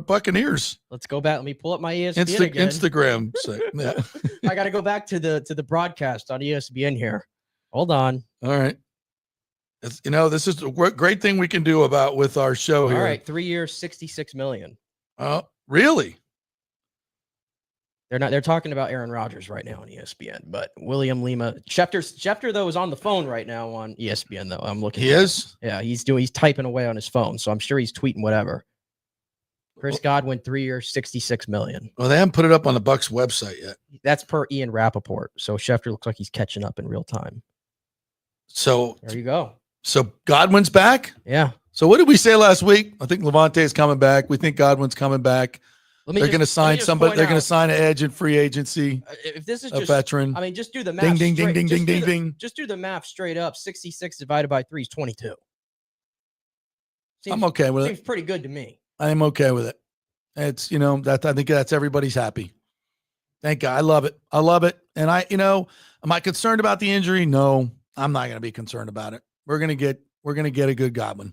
Buccaneers. Let's go back. Let me pull up my ESPN again. Instagram. Yeah. I got to go back to the broadcast on ESPN here. Hold on. All right. This is a great thing we can do with our show here. All right, 3 years, $66 million. Oh, really? They're talking about Aaron Rodgers right now on ESPN, but William Lima Schefter though is on the phone right now on ESPN though. I'm looking. He is? Yeah, he's typing away on his phone, so I'm sure he's tweeting whatever. Chris Godwin, 3 years, $66 million. Well, they haven't put it up on the Bucs website yet. That's per Ian Rappaport. So Schefter looks like he's catching up in real time. So there you go. So Godwin's back? Yeah. So what did we say last week? I think Lavonte is coming back. We think Godwin's coming back. They're going to sign somebody. They're going to sign an edge in free agency. If this is a veteran, I mean, just do the math. Ding, ding. Just do the math straight up. 66 divided by 3 is 22. I'm okay with it. Seems pretty good to me. I am okay with it. It's I think that's everybody's happy. Thank God. I love it. And am I concerned about the injury? No, I'm not going to be concerned about it. We're going to get a good Godwin.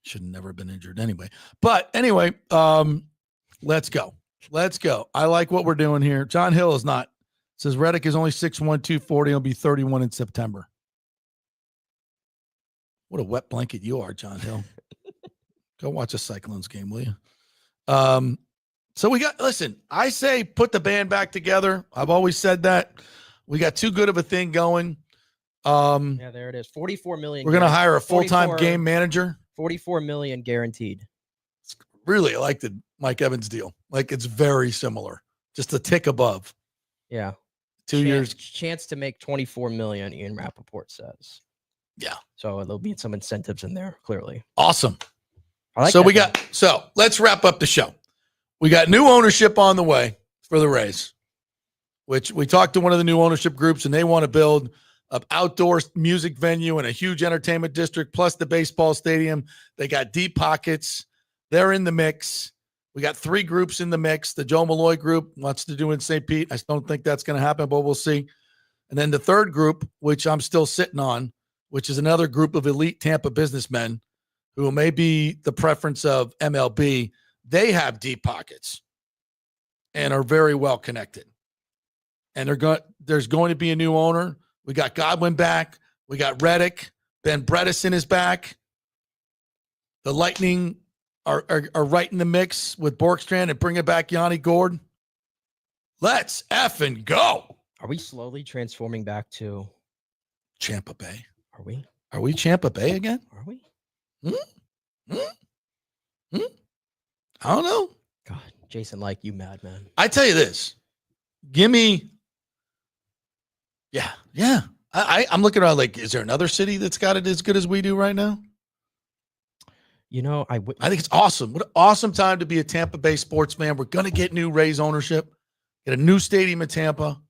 Should have never been injured anyway. But anyway, let's go. Let's go. I like what we're doing here. John Hill is not. Says Reddick is only 6'1", 240. He'll be 31 in September. What a wet blanket you are, John Hill. Go watch a Cyclones game, will you? So listen, I say put the band back together. I've always said that. We got too good of a thing going. Yeah, there it is. 44 million. We're going to hire a full-time game manager. 44 million guaranteed. Really, I like the Mike Evans deal. Like, it's very similar, just a tick above. Yeah. 2 years. Chance to make 24 million, Ian Rappaport says. Yeah. So there'll be some incentives in there, clearly. Awesome. I like So let's wrap up the show. We got new ownership on the way for the Rays, which we talked to one of the new ownership groups, and they want to build an outdoor music venue and a huge entertainment district, plus the baseball stadium. They got deep pockets. They're in the mix. We got 3 groups in the mix. The Joe Malloy group wants to do in St. Pete. I don't think that's going to happen, but we'll see. And then the third group, which I'm still sitting on, which is another group of elite Tampa businessmen who may be the preference of MLB. They have deep pockets and are very well connected. And there's going to be a new owner. We got Godwin back. We got Reddick. Ben Bredesen is back. The Lightning are right in the mix with Borkstrand and bringing back Yanni Gord. Let's effing go. Are we slowly transforming back to Tampa Bay? Are we? Are we Tampa Bay again? Are we? I don't know. God, Jason, like you madman. I tell you this. Give me. Yeah. I'm looking around like, is there another city that's got it as good as we do right now? You know, I think it's awesome. What an awesome time to be a Tampa Bay sports fan. We're going to get new Rays ownership, get a new stadium in Tampa.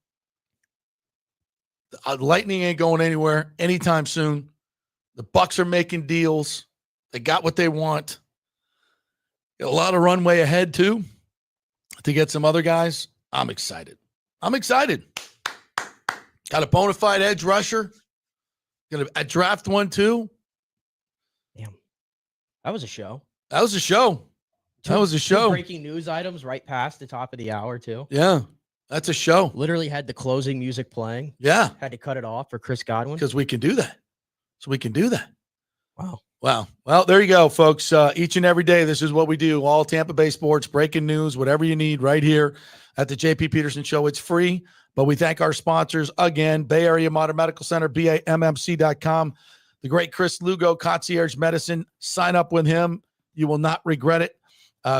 The Lightning ain't going anywhere anytime soon. The Bucs are making deals. They got what they want. Got a lot of runway ahead, too, to get some other guys. I'm excited. Got a bona fide edge rusher. Going to draft one, too. Damn. That was a show. Two breaking news items right past the top of the hour, too. Yeah, that's a show. Literally had the closing music playing. Yeah. Had to cut it off for Chris Godwin. Because we can do that. Wow. Well, there you go, folks. Each and every day, this is what we do. All Tampa Bay sports, breaking news, whatever you need right here at the JP Peterson Show. It's free, but we thank our sponsors again, Bay Area Modern Medical Center, BAMMC.com. The great Chris Lugo, Concierge Medicine. Sign up with him. You will not regret it.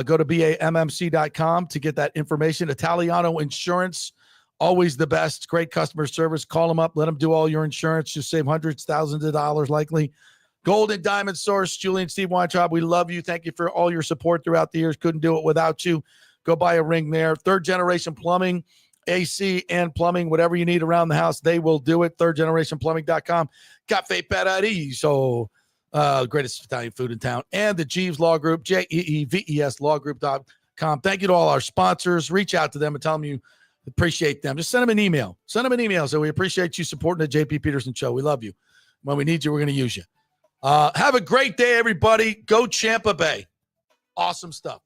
Go to BAMMC.com to get that information. Italiano Insurance, always the best. Great customer service. Call them up. Let them do all your insurance. Just save hundreds, thousands of dollars likely. Gold and Diamond Source, Julie and Steve Weintraub, we love you. Thank you for all your support throughout the years. Couldn't do it without you. Go buy a ring there. Third Generation Plumbing, AC and plumbing, whatever you need around the house, they will do it. ThirdGenerationPlumbing.com. Cafe Paradiso, greatest Italian food in town. And the Jeeves Law Group, JEEVES lawgroup.com. Thank you to all our sponsors. Reach out to them and tell them you appreciate them. Just send them an email. So we appreciate you supporting the JP Peterson Show. We love you. When we need you, we're going to use you. Have a great day, everybody. Go Tampa Bay. Awesome stuff.